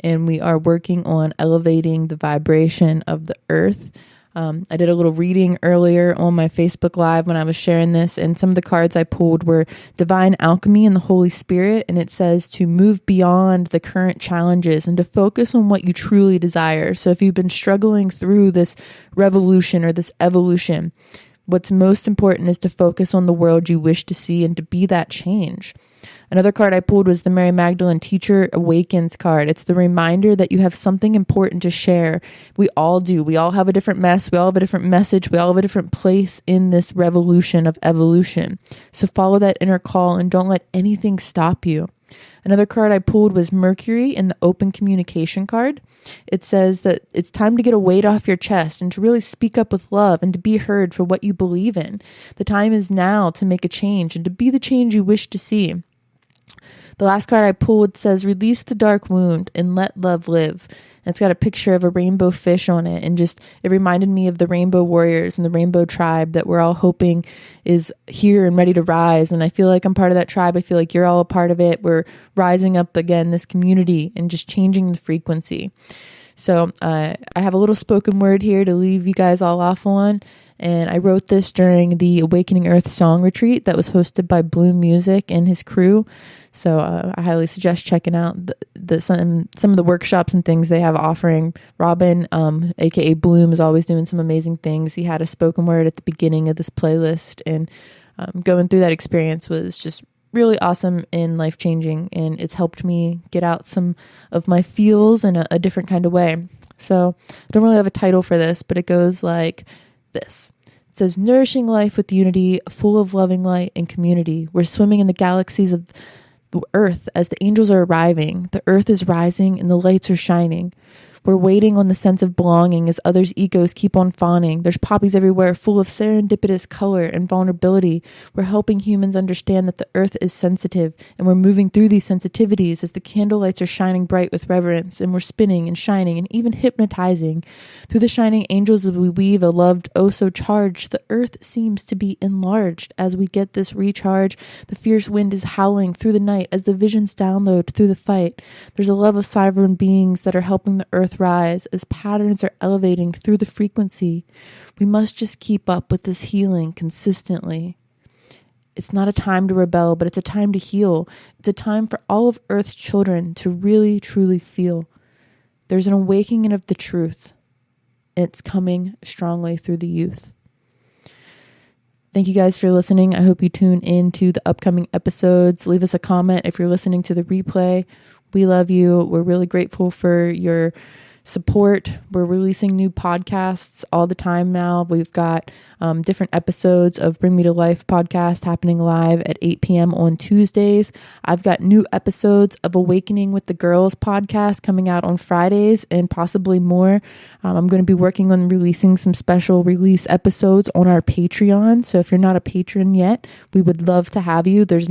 and we are working on elevating the vibration of the earth. I did a little reading earlier on my Facebook Live when I was sharing this, and some of the cards I pulled were Divine Alchemy and the Holy Spirit, and it says to move beyond the current challenges and to focus on what you truly desire. So if you've been struggling through this revolution or this evolution, what's most important is to focus on the world you wish to see and to be that change. Another card I pulled was the Mary Magdalene Teacher Awakens card. It's the reminder that you have something important to share. We all do. We all have a different mess. We all have a different message. We all have a different place in this revolution of evolution. So follow that inner call and don't let anything stop you. Another card I pulled was Mercury in the Open Communication card. It says that it's time to get a weight off your chest and to really speak up with love and to be heard for what you believe in. The time is now to make a change and to be the change you wish to see. The last card I pulled says, release the dark wound and let love live. And it's got a picture of a rainbow fish on it. And just, it reminded me of the rainbow warriors and the rainbow tribe that we're all hoping is here and ready to rise. And I feel like I'm part of that tribe. I feel like you're all a part of it. We're rising up again, this community, and just changing the frequency. So I have a little spoken word here to leave you guys all off on. And I wrote this during the Awakening Earth Song Retreat that was hosted by Bloom Music and his crew. So I highly suggest checking out some of the workshops and things they have offering. Robin, aka Bloom, is always doing some amazing things. He had a spoken word at the beginning of this playlist, and going through that experience was just really awesome and life-changing, and it's helped me get out some of my feels in a different kind of way. So I don't really have a title for this, but it goes like this. It says, nourishing life with unity, full of loving light and community. We're swimming in the galaxies of the earth as the angels are arriving. The earth is rising and the lights are shining. We're waiting on the sense of belonging as others' egos keep on fawning. There's poppies everywhere full of serendipitous color and vulnerability. We're helping humans understand that the earth is sensitive, and we're moving through these sensitivities as the candle lights are shining bright with reverence, and we're spinning and shining and even hypnotizing. Through the shining angels as we weave a loved oh so charge, the earth seems to be enlarged. As we get this recharge, the fierce wind is howling through the night as the visions download through the fight. There's a love of sovereign beings that are helping the earth rise as patterns are elevating through the frequency. We must just keep up with this healing consistently. It's not a time to rebel, but it's a time to heal. It's a time for all of Earth's children to really, truly feel. There's an awakening of the truth. It's coming strongly through the youth. Thank you guys for listening. I hope you tune in to the upcoming episodes. Leave us a comment if you're listening to the replay. We love you. We're really grateful for your support. We're releasing new podcasts all the time now. We've got different episodes of Bring Me to Life podcast happening live at 8 p.m. on Tuesdays. I've got new episodes of Awakening with the Girls podcast coming out on Fridays and possibly more. I'm going to be working on releasing some special release episodes on our Patreon. So if you're not a patron yet, we would love to have you. There's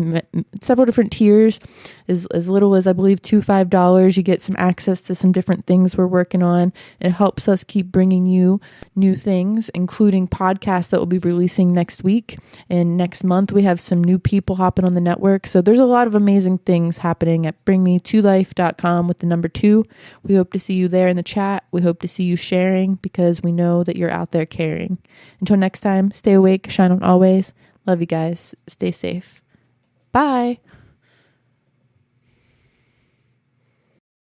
several different tiers. As little as I believe $5. You get some access to some different things we're working on. It helps us keep bringing you new things, including podcasts that we'll be releasing next week. And next month, we have some new people hopping on the network. So there's a lot of amazing things happening at bringmetolife.com with the number 2. We hope to see you there in the chat. We hope to see you sharing because we know that you're out there caring. Until next time, stay awake, shine on always. Love you guys. Stay safe. Bye.